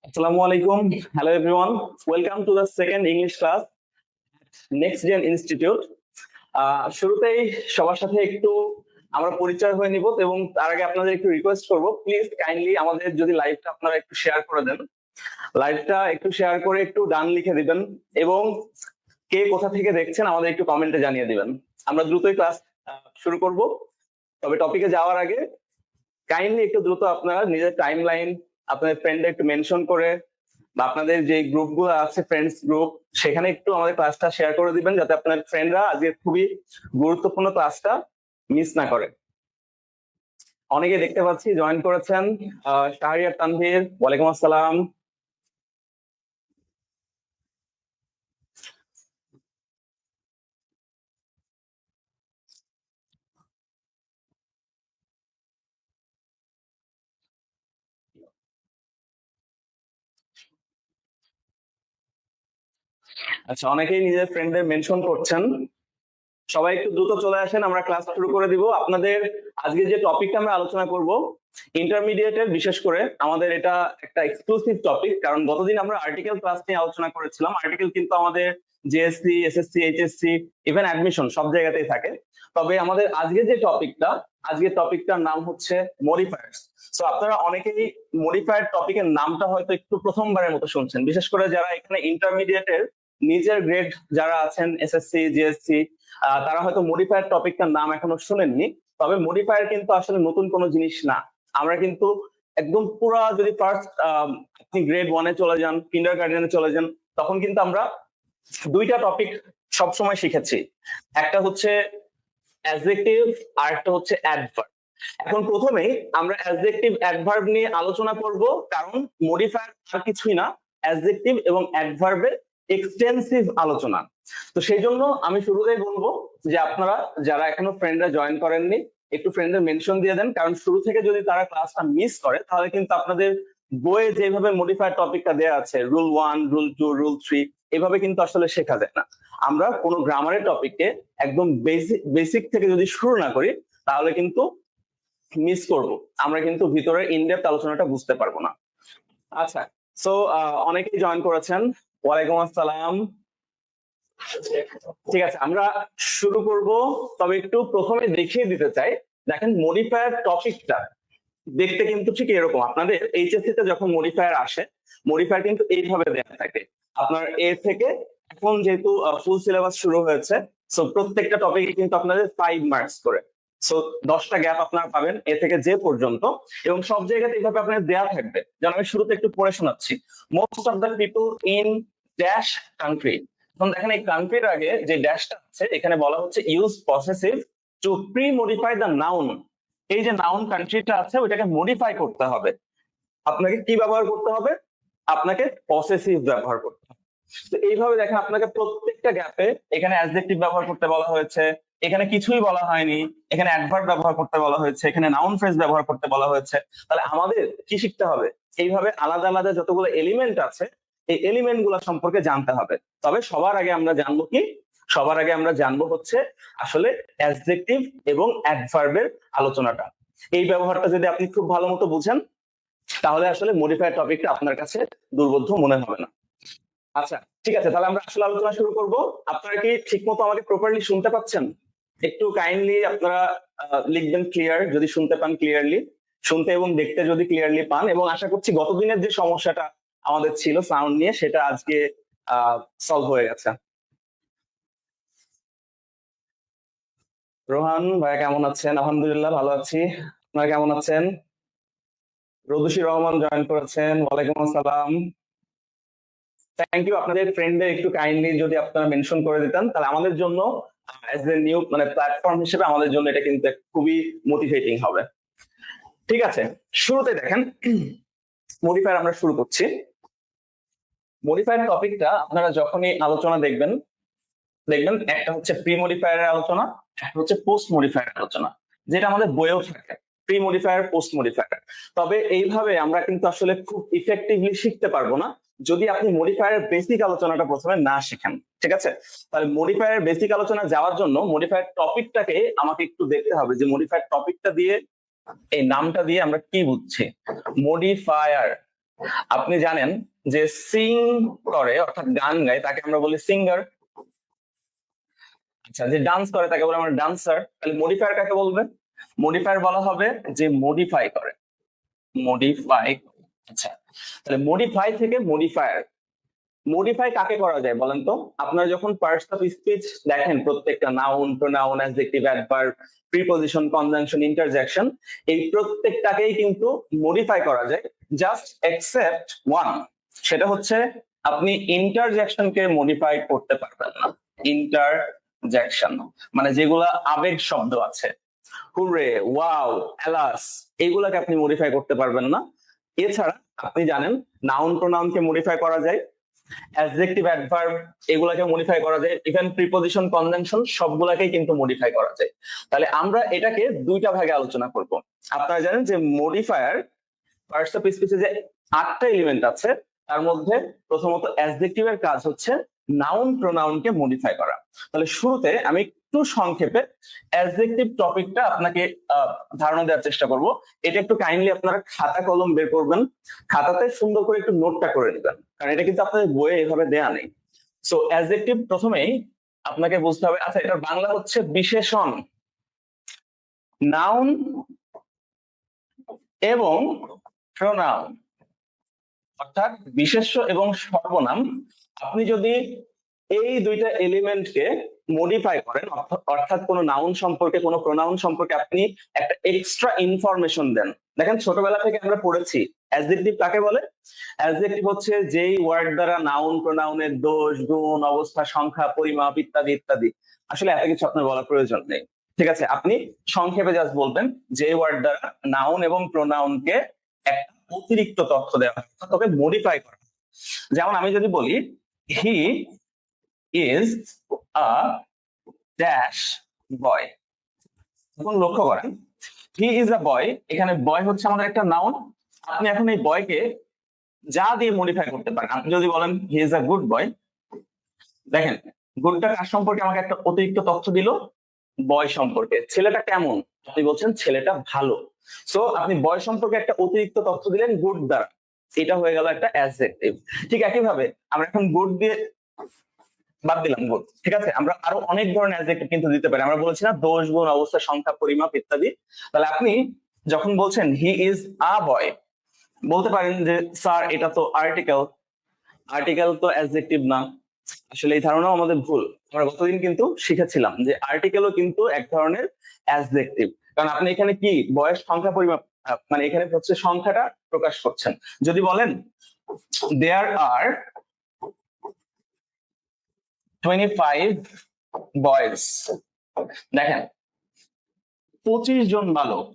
Assalamu alaikum. Hello everyone. Welcome to the second English class at Next Gen Institute. শুরুতেই সবার সাথে একটু আমরা পরিচয় হয়ে নিব এবং তার আগে আপনাদের একটু রিকোয়েস্ট করব, প্লিজ কাইন্ডলি আমাদের যদি লাইভটা আপনারা একটু শেয়ার করে দেন, লাইভটা একটু শেয়ার করে একটু ডান লিখে দিবেন এবং কে কোথা থেকে দেখছেন আমাদের একটু কমেন্টে জানিয়ে দিবেন। আমরা দ্রুতই ক্লাস শুরু করব, তবে টপিকে যাওয়ার আগে কাইন্ডলি একটু দ্রুত আপনারা নিজের টাইম লাইন আপনাদের ফ্রেন্ডে একটু মেনশন করে বা আপনাদের যে গ্রুপগুলো আছে ফ্রেন্ডস গ্রুপ, সেখানে একটু আমাদের ক্লাসটা শেয়ার করে দিবেন যাতে আপনার ফ্রেন্ডরা আজকে খুবই গুরুত্বপূর্ণ ক্লাসটা মিস না করে। অনেকে দেখতে পাচ্ছি জয়েন করেছেন। শাহরিয়ার তানভীর, ওয়ালাইকুম আসসালাম। আচ্ছা, অনেকেই নিজের ফ্রেন্ডদের মেনশন করছেন। সবাই একটু দ্রুত চলে আসেন, আমরা ক্লাস শুরু করে দিব। আপনাদের আজকে যে টপিকটা আমরা আলোচনা করব ইন্টারমিডিয়েটের, বিশেষ করে আমাদের এটা একটা এক্সক্লুসিভ টপিক, কারণ গতদিন আমরা আর্টিকেল ক্লাস নিয়ে আলোচনা করেছিলাম। আর্টিকেল কিন্তু আমাদের JSC, SSC, HSC, even admission সব জায়গাতেই থাকে। তবে আমাদের আজকে যে টপিকটা, আজকের টপিকটার নাম হচ্ছে মডিফায়ার্স। সো আপনারা অনেকেই মডিফায়ার টপিকের নামটা হয়তো একটু প্রথমবারের মতো শুনছেন, বিশেষ করে যারা এখানে ইন্টারমিডিয়েটের নিজের গ্রেড যারা আছেন, এসএসসি, জিএসসি, তারা হয়তো মডিফায়ার টপিকটার নাম এখনো শুনেননি। তবে মডিফায়ার কিন্তু আসলে নতুন কোনো জিনিস না। আমরা কিন্তু একদম পুরা, যদি ফার্স্ট আপনি গ্রেড 1-এ চলে যান, কিন্ডারগার্টেনে চলে যান, তখন কিন্তু আমরা দুইটা টপিক সবসময় শিখেছি। একটা হচ্ছে অ্যাডজেক্টিভ আর একটা হচ্ছে অ্যাডভার্ব। এখন প্রথমেই আমরা অ্যাডজেক্টিভ অ্যাডভার্ব নিয়ে আলোচনা করব, কারণ মডিফায়ার আর কিছুই না, অ্যাডজেক্টিভ এবং অ্যাডভার্বের এক্সটেন্সিভ আলোচনা। তো সেই জন্য আমি শুরুতেই বলবো যে আপনারা যারা এখনো ফ্রেন্ডরা জয়েন করেননি, একটু ফ্রেন্ডদের মেনশন দিয়ে দেন, কারণ শুরু থেকে যদি তারা ক্লাসটা মিস করে তাহলে কিন্তু আপনাদের বইয়ে যেভাবে মডিফায়ার টপিকটা দেওয়া আছে, রুল 1, রুল 2, রুল 3, এভাবে কিন্তু আসলে শেখা যায় না। আমরা কোনো গ্রামারের টপিককে একদম বেসিক থেকে যদি শুরু না করি তাহলে কিন্তু মিস করব, আমরা কিন্তু ভিতরে ইনডেপথ আলোচনাটা বুঝতে পারবো না। আচ্ছা, সো অনেকেই জয়েন করেছেন, ওয়ালাইকুম আসসালাম। ঠিক আছে, আমরা শুরু করব। তবে একটু প্রথমে দেখিয়ে দিতে চাই, দেখেন মডিফায়ার টপিকটা দেখতে কিন্তু ঠিক এরকম। আপনাদের এইচএসসি তে যখন মডিফায়ার আসে, মডিফায়ার কিন্তু এইভাবে দেওয়া থাকে। আপনার এ থেকে এখন যেহেতু ফুল সিলেবাস শুরু হয়েছে, সো প্রত্যেকটা টপিকে কিন্তু আপনাদের 5 মার্কস করে। সো 10টা গ্যাপ আপনারা পাবেন এ থেকে যে পর্যন্ত, এবং সব জায়গাতে এইভাবে আপনাদের দেওয়া থাকবে। যেন আমি শুরুতে একটু পড়ে শোনাচ্ছি। Most of the people in dash country. এখন দেখেন এই কান্ট্রির আগে যে ড্যাশটা আছে, এখানে বলা হচ্ছে use possessive two pre modify the noun. এই যে নাউন কান্ট্রিটা আছে ওইটাকে মডিফাই করতে হবে। আপনাকে কি ব্যবহার করতে হবে? আপনাকে পসেসিভ ব্যবহার করতে হবে। তো এইভাবে দেখেন আপনাকে প্রত্যেকটা গ্যাপে এখানে অ্যাডজেক্টিভ ব্যবহার করতে বলা হয়েছে, এখানে কিছুই বলা হয়নি, এখানে অ্যাডভার্ব ব্যবহার করতে বলা হয়েছে, এখানে নাউন ফ্রেজ ব্যবহার করতে বলা হয়েছে। তাহলে আমাদের কি শিখতে হবে? এইভাবে আলাদা আলাদা যতগুলো এলিমেন্ট আছে এই এলিমেন্ট গুলা সম্পর্কে জানতে হবে। তবে সবার আগে আমরা জানবো কি? সবার আগে আমরা জানবো হচ্ছে আসলে অ্যাডজেক্টিভ এবং অ্যাডভার্বের আলোচনাটা। এই ব্যবহারটা যদি আপনি খুব ভালো মতো বুঝেন তাহলে আসলে মডিফায়ার টপিকটা আপনার কাছে দুর্বোধ্য মনে হবে না। আচ্ছা, ঠিক আছে, তাহলে আমরা আসলে আলোচনা শুরু করব। আপনারা কি ঠিক মতো আমাকে প্রপারলি শুনতে পাচ্ছেন? একটু কাইন্ডলি আপনারা লিখবেন ক্লিয়ার যদি শুনতে পান ক্লিয়ারলি, শুনতে এবং দেখতে যদি ক্লিয়ারলি পান। এবং আশা করছি গতদিনের যে সমস্যাটা আমাদের ছিল সাউন্ড নিয়ে, সেটা আজকে সলভ হয়ে গেছে। রোহান ভাইয়া কেমন আছেন? আলহামদুলিল্লাহ ভালো আছি। আপনারা কেমন আছেন? রদুশি রহমান জয়েন করেছেন, ওয়ালাইকুম আসসালাম। Thank you. আপনাদের ফ্রেন্ডদের একটু কাইন্ডলি যদি আপনারা মেনশন করে দিতেন তাহলে আমাদের জন্য অ্যাজ এ নিউ মানে প্ল্যাটফর্ম হিসেবে আমাদের জন্য এটা কিন্তু খুবই মোটিভেটিং হবে। ঠিক আছে, শুরুতে দেখেন মডিফায়ার আমরা শুরু করছি। মডিফায়ার টপিকটা আপনারা যখনই আলোচনা দেখবেন একটা হচ্ছে প্রি মডিফায়ারের আলোচনা, একটা হচ্ছে পোস্ট মডিফায়ারের আলোচনা, যেটা আমাদের বইয়েও থাকে, প্রি মডিফায়ার, পোস্ট মডিফায়ার। তবে এইভাবে আমরা কিন্তু আসলে খুব ইফেক্টিভলি শিখতে পারবো না যদি আপনি মডিফায়ারের বেসিক আলোচনাটা প্রথমে না শিখেন। ঠিক আছে, তাহলে মডিফায়ারের বেসিক আলোচনা যাওয়ার জন্য মডিফায়ার টপিকটাকে আমাকে একটু দেখতে হবে যে মডিফায়ার টপিকটা দিয়ে, এই নামটা দিয়ে আমরা কি বুঝছি। মডিফায়ার, আপনি জানেন যে সিং করে অর্থাৎ গান গায় তাকে আমরা বলি সিঙ্গার। আচ্ছা, যে ডান্স করে তাকে বলে আমরা ডান্সার। তাহলে মডিফায়ার কাকে বলবে? মডিফায়ার বলা হবে যে মডিফাই করে, মডিফাই। আচ্ছা, তাহলে মডিফাই থেকে মডিফায়ার। মডিফাই কাকে করা যায় বলেন তো? আপনারা যখন পার্টস অফ স্পিচ দেখেন, প্রত্যেকটা noun, pronoun, adjective, adverb, preposition, conjunction, interjection, এই প্রত্যেকটাকেই কিন্তু মডিফাই করা যায়, জাস্ট এক্সেপ্ট ওয়ান। সেটা হচ্ছে আপনি ইন্টারজেকশনকে মডিফাই করতে পারবেন না। ইন্টারজেকশন মানে যেগুলা আবেগ শব্দ আছে, হুররে, ওয়াও, এলাস, এইগুলাকে আপনি মডিফাই করতে পারবেন না। এছাড়া আপনি জানেন নাউন প্রোনাউনকে মডিফাই করা যায়, অ্যাডজেক্টিভ, অ্যাডভার্ব এগুলাকে মডিফাই করা যায়, ইভেন প্রিপজিশন, কনজাংশন সবগুলাকেই কিন্তু মডিফাই করা যায়। তাহলে আমরা এটাকে দুইটা ভাগে আলোচনা করব। আপনারা জানেন যে মডিফায়ার পার্টস অফ স্পিচে যে 8টা এলিমেন্ট আছে, তার মধ্যে প্রথমত অ্যাডজেক্টিভের কাজ হচ্ছে নাউন প্রোনাউনকে মডিফাই করা। তাহলে শুরুতে আমি একটু সংক্ষেপে অ্যাডজেক্টিভ টপিকটা আপনাকে ধারণা দেওয়ার চেষ্টা করব। এটা একটু কাইন্ডলি আপনারা খাতা কলম বের করবেন, খাতাতে সুন্দর করে একটু নোটটা করে নেবেন, কারণ এটা কিন্তু আপনাদের বইয়ে এভাবে দেয়া নেই। সো অ্যাডজেক্টিভ প্রথমেই আপনাকে বুঝতে হবে। আচ্ছা, এটার বাংলা হচ্ছে বিশেষণ। নাউন এবং প্রোনাউন অর্থাৎ বিশেষ্য এবং সর্বনাম, আপনি যদি এই দুইটা এলিমেন্টকে মডিফাই করেন, অর্থাৎ কোনো নাউন সম্পর্কে, কোনো প্রোনাউন সম্পর্কে আপনি একটা এক্সট্রা ইনফরমেশন দেন। দেখেন, ছোটবেলা থেকে আমরা পড়েছি অ্যাডজেক্টিভ কাকে বলে। অ্যাডজেক্টিভ হচ্ছে যেই ওয়ার্ড দ্বারা নাউন প্রোনাউনের দোষ, গুণ, অবস্থা, সংখ্যা, পরিমাপ ইত্যাদি ইত্যাদি। আসলে এত কিছু আপনার বলার প্রয়োজন নেই, ঠিক আছে? আপনি সংক্ষেপে জাস্ট বলবেন যে ওয়ার্ড দ্বারা নাউন এবং প্রোনাউনকে একটা অতিরিক্ত তথ্য দেওয়া হয়, তবে মডিফাই করা। যেমন আমি যদি বলি হি ইজ আ ড্যাশ বয়, এখন লক্ষ্য করেন হি ইজ আ বয়, এখানে বয় হচ্ছে আমাদের একটা নাউন। আপনি এখন এই বয়কে যা দিয়ে মডিফাই করতে পারেন। আপনি যদি বলেন he is a good boy, দেখেন গুডটা কার সম্পর্কে আমাকে একটা অতিরিক্ত তথ্য দিল, বয় সম্পর্কে। ছেলেটা কেমন, আপনি বলছেন ছেলেটা ভালো। সো আপনি বয় সম্পর্কে একটা অতিরিক্ত তথ্য দিলেন গুড দ্বারা, এটা হয়ে গেল একটা অ্যাডজেক্টিভ। ঠিক একইভাবে আমরা এখন গুড দিয়ে বাদ দিলাম গুড, ঠিক আছে? আমরা আরো অনেক ধরনের অ্যাডজেক্টিভ কিন্তু দিতে পারি। আমরা বলেছি না দোষ, গুণ, অবস্থা, সংখ্যা, পরিমাপ ইত্যাদি। তাহলে আপনি যখন বলছেন হি ইজ আ বয়, বলতে পারেন যে স্যার এটা তো আর্টিকেল। আর্টিকেল তো অ্যাডজেক্টিভ না। আসলে এই ধারণাও আমাদের ভুল। আমরা গতদিন কিন্তু শিখেছিলাম যে আর্টিকেলও কিন্তু এক ধরনের অ্যাডজেক্টিভ, কারণ আপনি এখানে কি বয়স, সংখ্যা, পরিমাপ, মানে এখানে হচ্ছে সংখ্যাটা প্রকাশ করছেন। যদি বলেন দেয়ার আর 25 বয়েজ, দেখেন 25 জন বালক।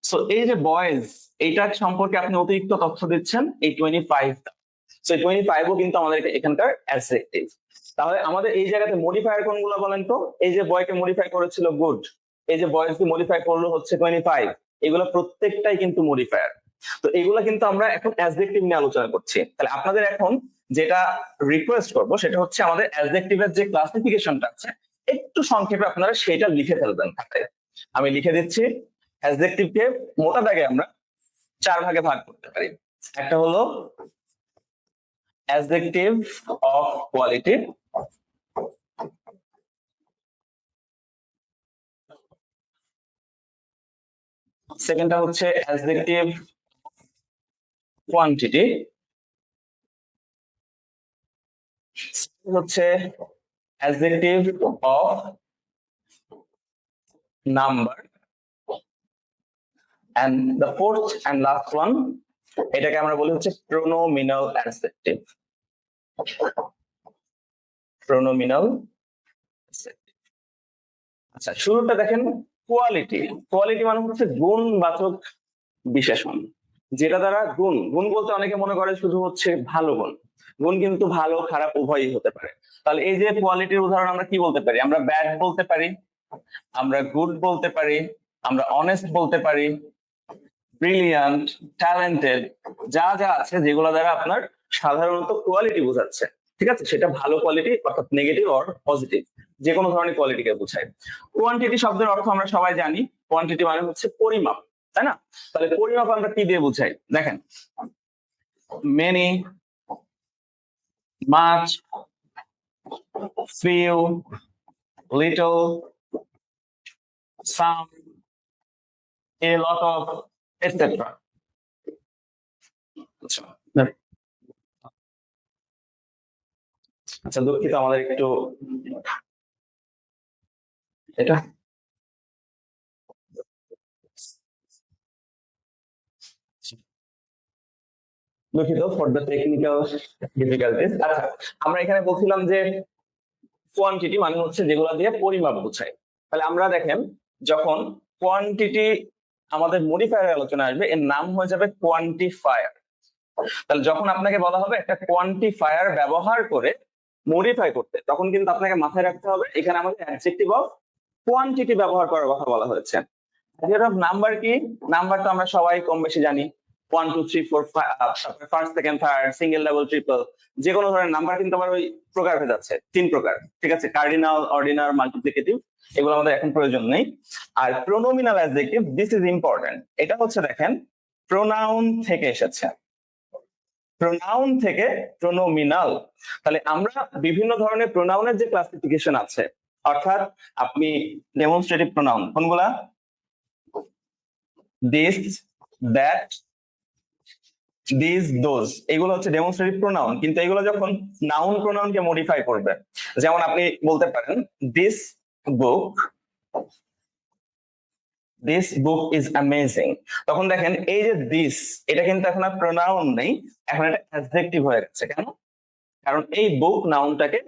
সো এই যে বয়েজ, এইটার সম্পর্কে আপনি অতিরিক্ত তথ্য দিচ্ছেন এই 25। সো 25ও কিন্তু আমাদের এখানকার অ্যাডজেক্টিভ। তাহলে আমাদের এই জায়গাতে মডিফায়ার কোনগুলো বলেন তো? এই যে বয়কে মডিফাই করেছিল গুড, এই যে বয়েজকে মডিফাই করলো হচ্ছে 25, এগুলো প্রত্যেকটাই কিন্তু মডিফায়ার। তো এগুলা কিন্তু আমরা এখন অ্যাডজেক্টিভ নিয়ে আলোচনা করছি। তাহলে আপনাদের এখন যেটা রিকোয়েস্ট করবো সেটা হচ্ছে আমাদের অ্যাডজেক্টিভের যে ক্লাসিফিকেশনটা আছে একটু সংক্ষেপে আপনারা সেটা লিখে ফেলবেন খাতায়। আমি লিখে দিচ্ছি। অ্যাডজেক্টিভকে মোটা দাগে আমরা 4 ভাগে ভাগ করতে পারি। একটা হলো অ্যাডজেক্টিভ অফ কোয়ালিটি, সেকেন্ডটা হচ্ছে অ্যাডজেক্টিভ কোয়ান্টিটি, হচ্ছে adjective of number, and the fourth and last one এটাকে আমরা বলি হচ্ছে প্রোনোমিনাল অ্যাডজেক্টিভ। প্রোনোমিনাল। আচ্ছা, শুরুটা দেখেন কোয়ালিটি। কোয়ালিটি মানে হচ্ছে গুণবাচক বিশেষণ, যেটা দ্বারা গুণ, গুণ বলতে অনেকে মনে করে শুধু হচ্ছে ভালো গুণ। গুণ কিন্তু ভালো খারাপ উভয়ই হতে পারে। তাহলে এই যে কোয়ালিটির উদাহরণ আমরা কি বলতে পারি? আমরা ব্যাড বলতে পারি, আমরা গুড বলতে পারি, আমরা অনেস্ট বলতে পারি, ব্রিলিয়ান্ট, ট্যালেন্টেড, যা যা আছে যেগুলো দ্বারা আপনার সাধারণত কোয়ালিটি বোঝাচ্ছে, ঠিক আছে? সেটা ভালো কোয়ালিটি অর্থাৎ নেগেটিভ অর পজিটিভ, যে কোনো ধরনের কোয়ালিটিকে বোঝায়। কোয়ান্টিটি শব্দের অর্থ আমরা সবাই জানি, কোয়ান্টিটি মানে হচ্ছে পরিমাপ, তাই না? তাহলে পরিমাপ আমরা কি দিয়ে বুঝাই? দেখেন many, much, few, little, some, a lot of, etc. আচ্ছা দুঃখিত, আমাদের একটু এটা দুঃখিত ফর দ্য টেকনিক্যাল ডিফিকাল্টিস। আচ্ছা, আমরা এখানে বলছিলাম যে কোয়ান্টিটি মানে হচ্ছে যেগুলো দিয়ে পরিমাপ বোঝায়। তাহলে আমরা দেখেন যখন কোয়ান্টিটি আমাদের মডিফায়ার আলোচনা আসবে, এর নাম হয়ে যাবে কোয়ান্টিফায়ার। তাহলে যখন আপনাকে বলা হবে একটা কোয়ান্টিফায়ার ব্যবহার করে মডিফাই করতে, তখন কিন্তু আপনাকে মাথায় রাখতে হবে এখানে আমাদের অ্যাডজেক্টিভ অফ কোয়ান্টিটি ব্যবহার করার কথা বলা হয়েছে। অ্যাডজেক্টিভ অফ নাম্বার কি? নাম্বার তো আমরা সবাই কম বেশি জানি, 1 2 3 4 5, first second third, single double triple, যে কোনো ধরনের নাম্বার কিন্তু আমার ওই প্রকার হয়ে যাচ্ছে, 3 প্রকার। ঠিক আছে, কার্ডিনাল, অর্ডিনাল, মাল্টিপ্লিকেটিভ, এগুলো আমাদের এখন প্রয়োজন নেই। আর pronominal adjective, this is important. এটা হচ্ছে দেখেন প্রোনাউন থেকে এসেছে, প্রোনাউন থেকে প্রোনোমিনাল। তাহলে আমরা বিভিন্ন ধরনের প্রোনাউনের যে ক্লাসিফিকেশন আছে, অর্থাৎ আপনি ডেমনস্ট্রেটিভ প্রোনাউন কোনগুলা? দিস, দ্যাট, দিস, দোজ, এগুলো হচ্ছে ডেমনস্ট্রেটিভ প্রোনাউন। কিন্তু এগুলো যখন নাউন প্রোনাউনকে মডিফাই করবে, যেমন আপনি বলতে পারেন this book, this book is amazing, তখন দেখেন এই যে দিস, এটা কিন্তু এখন আর প্রোনাউন নেই, এখন এটা অ্যাডজেক্টিভ হয়ে গেছে। কেন? কারণ এই বুক নাউনটাকে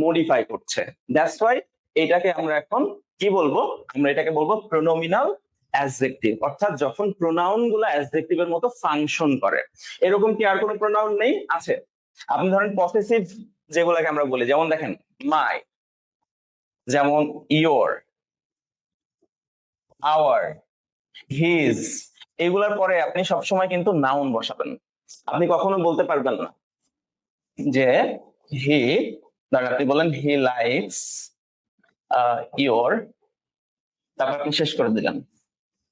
মডিফাই করছে। দ্যাটস ওয়াই এটাকে আমরা এখন কি বলবো? আমরা এটাকে বলবো প্রোনোমিনাল অ্যাডজেক্টিভ, অর্থাৎ যখন প্রোনাউন গুলো অ্যাডজেক্টিভের মতো ফাংশন করে। এরকম কি আর কোনো প্রোনাউন নেই? আছে। আপনি ধরেন পসেসিভ যেগুলোকে আমরা বলি, যেমন দেখেন মাই, যেমন ইয়োর, আওয়ার, হিজ, এগুলার পরে আপনি সবসময় কিন্তু নাউন বসাবেন। আপনি কখনো বলতে পারবেন না যে হি, ধরেন আপনি বলেন হি লাইকস ইয়োর, তারপর আপনি শেষ করে দিলেন,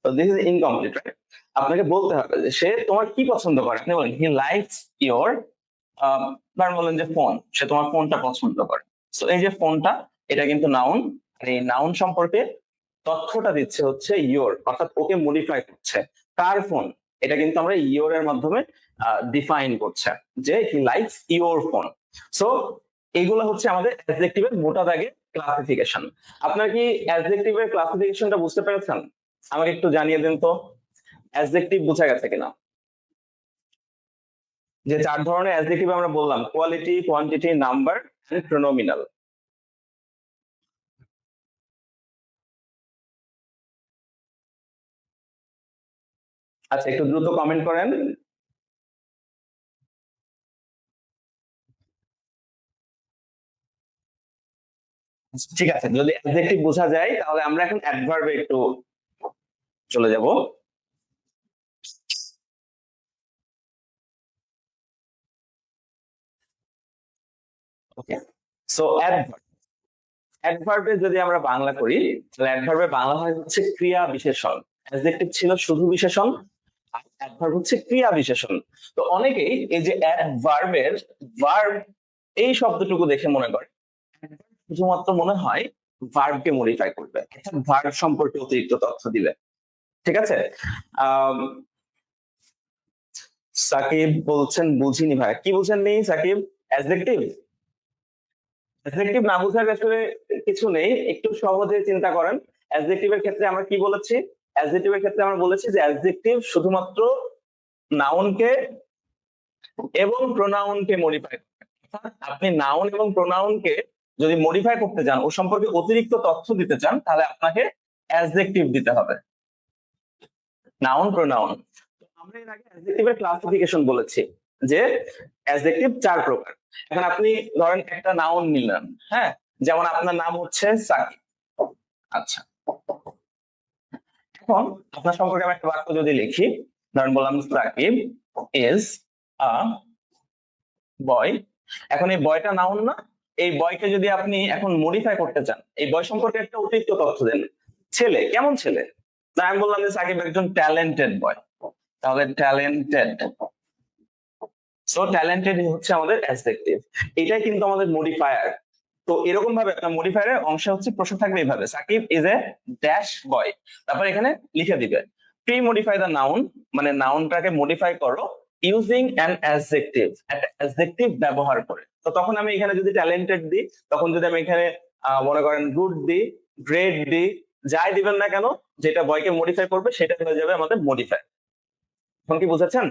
তো দিস ইজ ইনকমপ্লিট, রাইট? আপনাকে বলতে হবে যে সে তোমার কি পছন্দ করে। আপনি বলেন হি লাইকস ইয়োর, ধরেন বলেন যে ফোন, সে তোমার ফোনটা পছন্দ করে। তো এই যে ফোনটা, এটা কিন্তু নাউন। এই নাউন সম্পর্কে তথ্যটা দিচ্ছে হচ্ছে ইয়োর, অর্থাৎ ওকে মডিফাই করছে। কার ফোন? এটা কিন্তু আমরা ইয়োর এর মাধ্যমে ডিফাইন করছে যে he likes your phone. So এইগুলো হচ্ছে আমাদের অ্যাডজেক্টিভের মোটা দাগে ক্লাসিফিকেশন। আপনার কি অ্যাডজেক্টিভের ক্লাসিফিকেশনটা বুঝতে পেরেছেন? আমাকে একটু জানিয়ে দেন তো অ্যাডজেক্টিভ বোঝা গেছে কিনা। যে 4 ধরনের অ্যাডজেক্টিভ আমরা বললাম, quality, quantity, number and pronominal. আচ্ছা, একটু দ্রুত কমেন্ট করেন। ঠিক আছে, যদি অ্যাডজেক্টিভ বোঝা যায় তাহলে আমরা এখন অ্যাডভার্বে একটু চলে যাব। ওকে, সো অ্যাডভার্বে যদি আমরা বাংলা করি, তাহলে অ্যাডভার্বে বাংলা হয় হচ্ছে ক্রিয়া বিশেষণ। অ্যাডজেক্টিভ ছিল শুধু বিশেষণ, আর অ্যাডভার্ব হচ্ছে ক্রিয়া বিশেষণ। তো অনেকেই এই যে অ্যাডভার্বের ভার্ব এই শব্দটুকু দেখে মনে করে শুধুমাত্র মনে হয় ভার্বকে মডিফাই করবে, ভার্ব সম্পর্কে অতিরিক্ত তথ্য দিবে। ঠিক আছে, সাকিব বলছেন বুঝিনি ভাই, কি বলছেন? নেই সাকিব, অ্যাডজেক্টিভ অ্যাডজেক্টিভ না বুঝার আসলে কিছু নেই, একটু সহজে চিন্তা করেন। অ্যাডজেক্টিভের ক্ষেত্রে আমরা কি বলেছি? অ্যাডজেক্টিভের ক্ষেত্রে আমরা বলেছি যে অ্যাডজেক্টিভ শুধুমাত্র নাউনকে এবং প্রোনাউনকে মডিফাই করে। আপনি নাউন এবং প্রোনাউনকে যদি মডিফাই করতে চান, ও সম্পর্কে অতিরিক্ত তথ্য দিতে চান, তাহলে আপনাকে অ্যাডজেক্টিভ দিতে হবে, নাউন, প্রোনাউন। আমরা এর আগে অ্যাডজেক্টিভের ক্লাসিফিকেশন বলেছি যে অ্যাডজেক্টিভ 4 প্রকার। এখন আপনি ধরেন একটা নাউন নিলেন, হ্যাঁ, যেমন আপনার নাম হচ্ছে সাকিব। আচ্ছা, এখন আপনার সম্পর্কে আমি একটা বাক্য যদি লিখি, ধরেন বললাম সাকিব ইজ আ বয়। এখন এই বয়টা নাউন না? এই বয়কে যদি আপনি এখন মডিফাই করতে চান, এই বয় সম্পর্কে একটা অতিরিক্ত তথ্য দেন, ছেলে, কেমন ছেলে? তাই আমি বললাম যে সাকিব একজন ট্যালেন্টেড বয়, তাহলে ট্যালেন্টেড। সো ট্যালেন্টেড হচ্ছে আমাদের অ্যাডজেক্টিভ, এটাই কিন্তু আমাদের মডিফায়ার। তো এরকম ভাবে একটা মডিফায়ারের অংশ হচ্ছে প্রশ্ন থাকবে এইভাবে, সাকিব ইজ এ ড্যাশ বয়, তারপর এখানে লিখে দিবে প্রি মডিফাই দ্য নাউন, মানে নাউনটাকে মডিফাই করো ইউজিং অ্যান অ্যাডজেক্টিভ, একটা অ্যাডজেক্টিভ ব্যবহার করে। তো তখন আমি এখানে যদি ট্যালেন্টেড দিই, তখন যদি আমি এখানে মনে করেন গুড দিই, গ্রেট দিই, যাই দিবেন না কেন, যেটা বয়কে মডিফাই করবে সেটা হয়ে যাবে আমাদের মডিফাই। এখন কি বুঝেছেন?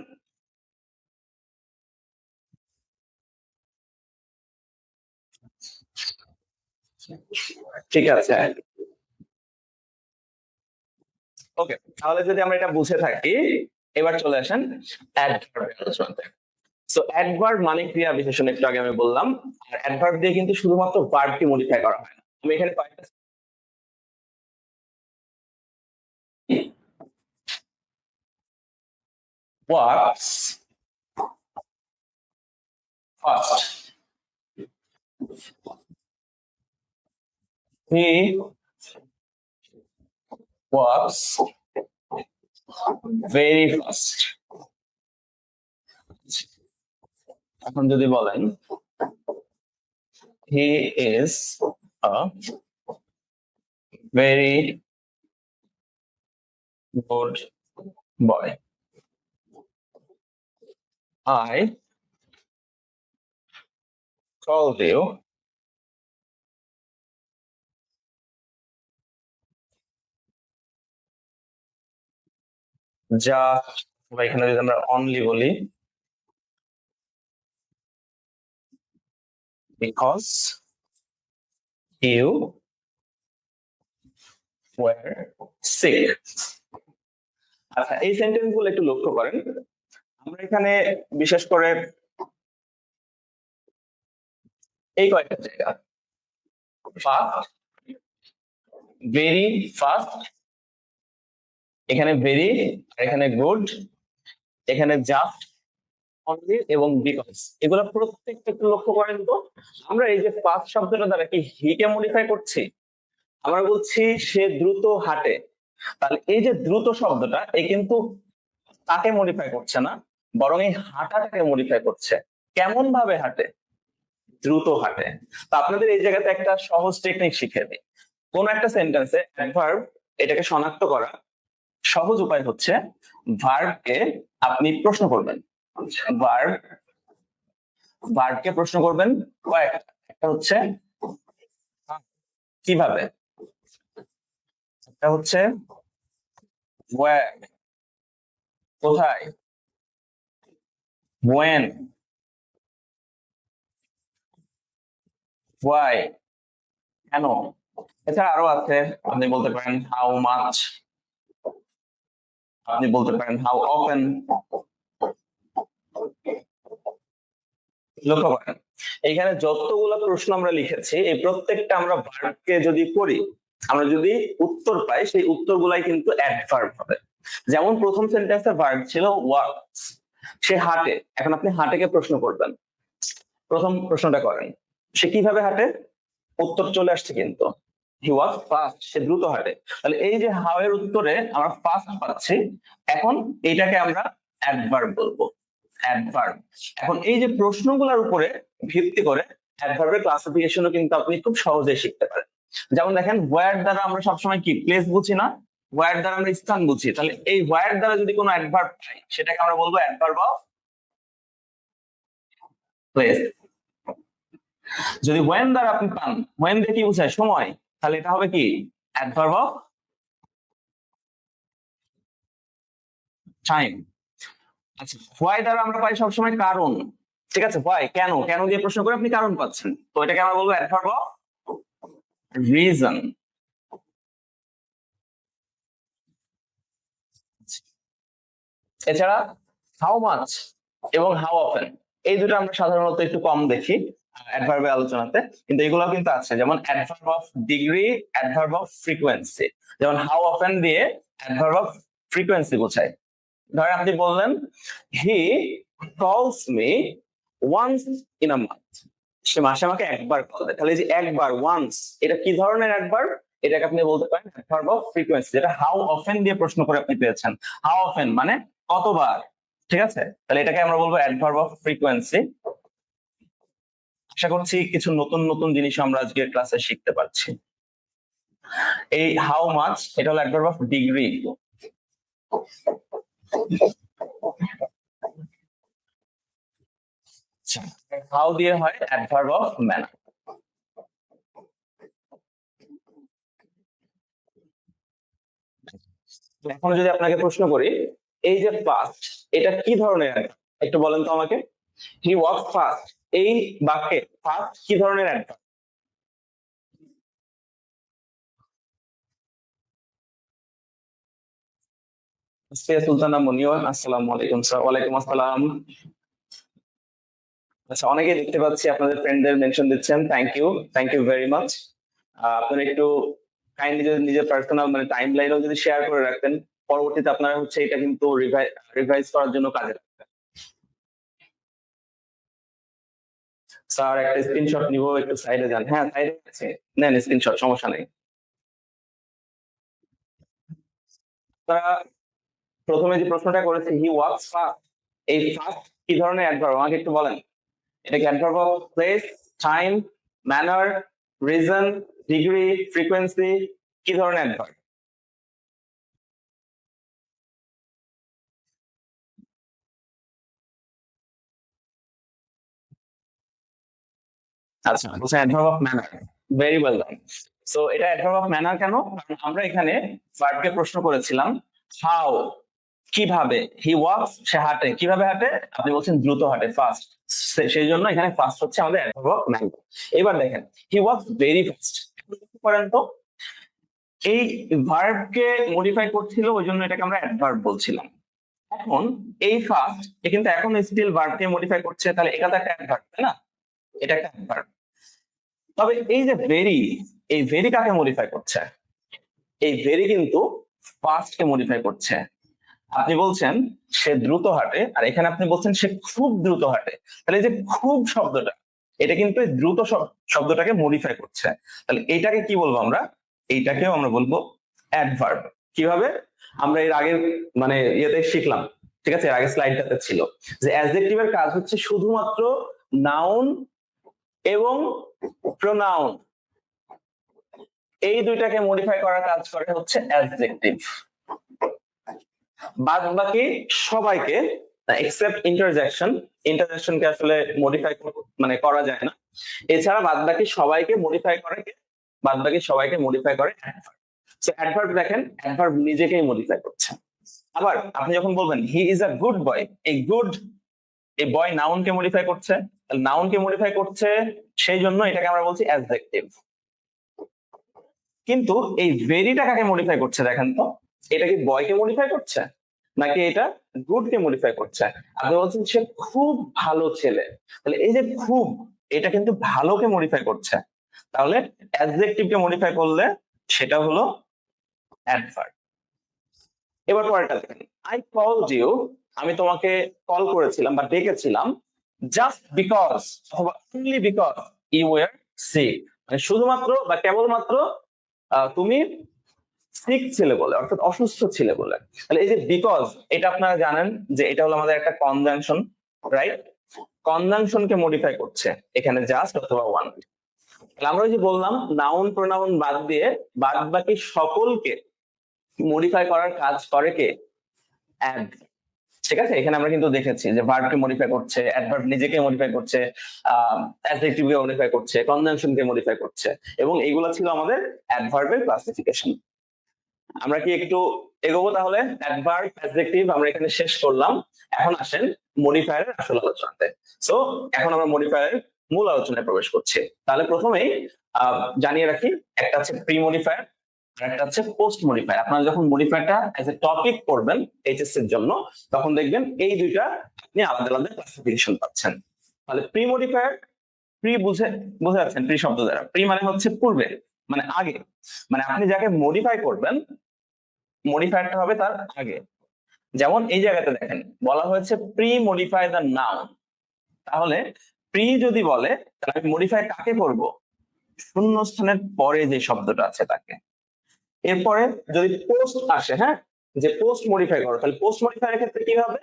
ঠিক আছে, ওকে। তাহলে যদি আমরা এটা বুঝে থাকি, এবার চলে আসেন অ্যাডভার্বের আলোচনাতে। সো অ্যাডভার্ব মানে ক্রিয়া বিশেষণ, একটু আগে আমি বললাম। আর অ্যাডভার্ব দিয়ে কিন্তু শুধুমাত্র ভার্বকে মডিফাই করা হয় না। আমি এখানে কয়েকটা works first, he works very fast. এখন যদি বলেন he is a very good boy, I told you just, বা এখানে যদি আমরা অনলি বলি, because you were sick। আচ্ছা, এই সেন্টেন্স গুলো একটু লক্ষ্য করেন। আমরা এখানে বিশেষ করে এই কয়েকটা জায়গা, ফাস্ট, ভেরি ফাস্ট, এখানে ভেরি, এখানে গুড, এখানে জাস্ট, অনলি এবং বিকজ, এগুলো প্রত্যেকটা একটু লক্ষ্য করেন তো। আমরা এই যে ফাস্ট শব্দটা দ্বারা কি হিকে মডিফাই করছি? আমরা বলছি সে দ্রুত হাঁটে, তাহলে এই যে দ্রুত শব্দটা এ কিন্তু তাকে মডিফাই করছে না, বরং এই হাঁটাটাকে মডিফাই করছে। কেমন ভাবে হাঁটে? দ্রুত হাঁটে। তো আপনাদের এই জায়গাতে একটা সহজ টেকনিক শিখে দিই। কোন একটা সেন্টেন্সে অ্যাডভার্ব এটাকে শনাক্ত করা সহজ উপায় হচ্ছে ভার্বকে আপনি প্রশ্ন করবেন। ভার্ব, ভার্বকে প্রশ্ন করবেন কয়েকটা। একটা হচ্ছে কিভাবে, একটা হচ্ছে where, কোথায়, when, why, কেন। এছাড়া আরো আছে, আপনি বলতে পারেন হাউ মাচ, আপনি বলতে পারেন হাউ অফেন। লক্ষ্য করেন এখানে যতগুলো প্রশ্ন আমরা লিখেছি, এই প্রত্যেকটা আমরা ভার্বকে যদি করি, আমরা যদি উত্তর পাই, সেই উত্তরগুলাই কিন্তু অ্যাডভার্ব হবে। যেমন প্রথম সেন্টেন্সে ভার্ব ছিল ওয়ার্কস, সে হাঁটে। এখন আপনি হাঁটেকে প্রশ্ন করবেন, প্রথম প্রশ্নটা করেন সে কিভাবে হাঁটে, উত্তর চলে আসছে কিন্তু হি ওয়াজ ফাস্ট, সে দ্রুত হাঁটে। তাহলে এই যে হাউ এর উত্তরে আমরা ফাস্ট পাচ্ছি, এখন এইটাকে আমরা অ্যাডভার্ব বলবো, অ্যাডভার্ব। এখন এই যে প্রশ্নগুলোর উপরে ভিত্তি করে অ্যাডভার্বের ক্লাসিফিকেশনও কিন্তু আপনি খুব সহজেই শিখতে পারেন। যেমন দেখেন ওয়্যার দ্বারা আমরা সবসময় কি প্লেস বুঝি না, ওয়্যার দ্বারা আমরা স্থান বুঝি। তাহলে এই ওয়্যার দ্বারা যদি কোনো অ্যাডভার্ব পাই, সেটাকে আমরা বলবো অ্যাডভার্ব অফ প্লেস। যদি when দ্বারা আপনি পান, when দিয়ে কি বোঝায়, সময়, তাহলে এটা হবে কি অ্যাডভার্ব অফ টাইম। আচ্ছা, why দ্বারা আমরা পাই সবসময় কারণ, ঠিক আছে, why কেন, কেন দিয়ে প্রশ্ন করে আপনি কারণ পাচ্ছেন, তো এটাকে আমরা বলবো অ্যাডভার্ব অফ রিজন। এছাড়া হাউ মাচ এবং হাউ অফেন, এই দুটো আমরা সাধারণত একটু কম দেখি অ্যাডভার্বের আলোচনাতে, কিন্তু এগুলো কিন্তু আছে। যেমন adverb of degree, adverb of frequency. যেমন হাউ অফেন দিয়ে অ্যাডভার্ব অফ ফ্রিকোয়েন্সি বোঝায়। ধরেন আপনি বললেন he calls me once in a month, সে মাসে আমাকে একবার কল দেয়। তাহলে যে একবার, ওয়ান্স, এটা কি ধরনের অ্যাডভার্ব? এটাকে আপনি বলতে পারেন অ্যাডভার্ব অফ ফ্রিকোয়েন্সি, যেটা হাউ অফেন দিয়ে প্রশ্ন করে আপনি পেয়েছেন। হাউ অফেন মানে কতবার, ঠিক আছে, তাহলে এটাকে আমরা বলবো অ্যাডভার্ব অফ ফ্রিকোয়েন্সি। আশা করছি কিছু নতুন নতুন জিনিস আমরা আজকের ক্লাসে শিখতে পারছি। এই হাউ মাচ, এটা হলো অ্যাডভার্ব অফ ডিগ্রি। হাউ দিয়ে হয় অ্যাডভার্ব অফ ম্যানার। এখন যদি আপনাকে প্রশ্ন করি, এই যে ফাস্ট, এটা কি ধরনের, একটু বলেন তো আমাকে। হি ওয়াকস ফাস্ট, এই বাক্যে ফাস্ট কি ধরনের অ্যাডভার্ব? সুলতানা মনিওয়ার, আসসালামু আলাইকুম স্যার। ওয়ালাইকুম আসসালাম। আচ্ছা, অনেকেই দেখতে পাচ্ছি আপনাদের ফ্রেন্ডদের মেনশন দিচ্ছেন, থ্যাংক ইউ ভেরি মাচ। আপনারা একটু কাইন্ডলি যদি নিজের পার্সোনাল মানে টাইম লাইনেও যদি শেয়ার করে রাখতেন, পরবর্তীতে আপনারা হচ্ছে এটা কিন্তু রিভাইজ করার জন্য কাজে লাগবে। স্যার একটা স্ক্রিনশট নিব, একটু সাইডে যান। হ্যাঁ সাইডে আছে, নেন স্ক্রিনশট, সমস্যা নেই। আপনারা প্রথমে যে প্রশ্নটা করেছে হি ওয়াকস ফাস্ট, এই ফাস্ট কি ধরনের অ্যাডভার্ব আমাকে একটু বলেন। এটা কি adverb of place, time, manner, reason, degree, frequency, কি ধরনের অ্যাডভার্ব? আচ্ছা, বলছে adverb of manner. Very well done. So এটা অ্যাডভার্ব অফ ম্যানার কেন? কারণ আমরা এখানে ভার্বকে প্রশ্ন করেছিলাম হাউ, কিভাবে। হি ওয়াকস, সে হাঁটে। কিভাবে হাঁটে? আপনি বলছেন দ্রুত হাঁটে, ফাস্ট। সেই জন্য এখানে ফাস্ট হচ্ছে আমাদের অ্যাডভার্ব অফ ম্যানার। এবার দেখেন হি ওয়াকস ভেরি ফাস্ট, করেন তো এই ভার্বকে মডিফাই করছিল, ওই জন্য এটাকে আমরা অ্যাডভার্ব বলছিলাম। এখন এই ফাস্ট এ কিন্তু এখন স্টিল ভার্বকে মডিফাই করছে, তাহলে এটা তো একটা অ্যাডভার্ব, তাই না? এটা একটা অ্যাডভার্ব। তবে এই যে ভেরি, এই ভেরি কাকে মডিফাই করছে? এই ভেরি কিন্তু ফাস্ট কে মডিফাই করছে। আপনি বলছেন সে দ্রুত হাঁটে, আর এখানে আপনি বলছেন সে খুব দ্রুত হাঁটে। তাহলে এই যে খুব শব্দটা, এটা কিন্তু দ্রুত শব্দটাকে মডিফাই করছে। তাহলে এইটাকে কি বলবো আমরা? এইটাকেও আমরা বলবো অ্যাডভার্ব। কিভাবে? আমরা এর আগের মানে ইয়েতে শিখলাম, ঠিক আছে, এর আগের স্লাইডটাতে ছিল যে অ্যাডজেক্টিভের কাজ হচ্ছে শুধুমাত্র নাউন এবং প্রোনাউন, এই দুইটাকে মডিফাই করার কাজ করে হচ্ছে অ্যাডজেক্টিভ। বাদ বাকি সবাইকে এক্সেপ্ট ইন্টারজেকশনকে আসলে মডিফাই মানে করা যায় না। এছাড়া বাদ বাকি সবাইকে মডিফাই করে অ্যাডভার্ব। সো অ্যাডভার্ব দেখেন, অ্যাডভার্ব নিজেকেই মডিফাই করছে। আবার আপনি যখন বলবেন হি ইজ আ গুড বয়, এই বয় নাউনকে মডিফাই করছে, নাউনকে মডিফাই করছে, সেই জন্য এটাকে আমরা বলছি অ্যাডজেক্টিভ। কিন্তু এই ভেরিটা কাকে মডিফাই করছে দেখেন তো, এটা কি বয়কে মডিফাই করছে নাকি এটা গুডকে মডিফাই করছে? আপনি বলছেন সে খুব ভালো ছেলে, তাহলে এই যে খুব, এটা কিন্তু ভালোকে মডিফাই করছে। তাহলে অ্যাডজেক্টিভকে মডিফাই করলে সেটা হলো অ্যাডভার্ব। এবার পরেরটা দেখেন, আই কলড ইউ, আমি তোমাকে কল করেছিলাম বা ডেকেছিলাম, জাস্ট বিকজ অথবা only because you were sick, মানে শুধুমাত্র বা কেবলমাত্র তুমি সিক ছিলে বলে, অর্থাৎ অসুস্থ ছিলে বলে। তাহলে এই যে বিকজ, এটা আপনারা জানেন যে এটা হলো আমাদের একটা কনজাংশন, রাইট? কনজাংশনকে মডিফাই করছে এখানে জাস্ট অথবা ওয়ান। তাহলে আমরা ওই যে বললাম নাউন প্রোনাউন বাদ দিয়ে বাদ বাকি সকলকে মডিফাই করার কাজ করে কে? অ্যাড। ঠিক আছে, এখানে আমরা কিন্তু দেখেছি যে ভার্বকে মডিফাই করছে, অ্যাডভার্ব নিজেকে মডিফাই করছে, অ্যাডজেক্টিভকে মডিফাই করছে, কনজাংশনকে মডিফাই করছে, এবং এইগুলো ছিল আমাদের অ্যাডভার্বের ক্লাসিফিকেশন। আমরা কি একটু এগোবো তাহলে? অ্যাডভার্ব, অ্যাডজেক্টিভ আমরা এখানে শেষ করলাম। এখন আসেন মডিফায়ারের আসল আলোচনাতে। সো এখন আমরা মডিফায়ারের মূল আলোচনায় প্রবেশ করছি। তাহলে প্রথমেই জানিয়ে রাখি, একটা হচ্ছে প্রি মডিফায়ার আর একটা হচ্ছে পোস্ট মডিফায়ার। আপনারা যখন মডিফায়ারটা এজ এ টপিক পড়বেন এইচএসসি এর জন্য, তখন দেখবেন এই দুইটা আপনি আলাদা আলাদা ক্লাসিফিকেশন পাচ্ছেন। তাহলে প্রি মডিফায়ার, প্রি বুঝে যাচ্ছেন? প্রি শব্দ দ্বারা, প্রি মানে হচ্ছে পূর্বে, মানে আগে, মানে আপনি যাকে মডিফাই করবেন মডিফায়ারটা হবে তার আগে। যেমন এই জায়গাতে দেখেন বলা হয়েছে প্রি মডিফাই দ্য নাউন। তাহলে প্রি যদি বলে, তাহলে আমি মডিফাই কাকে করব? শূন্যস্থানের পরে যে শব্দটা আছে তাকে। এরপরে যদি পোস্ট আসে, হ্যাঁ, যে পোস্ট মডিফাই করো, তাহলে পোস্ট মডিফাইয়ের ক্ষেত্রে কি হবে?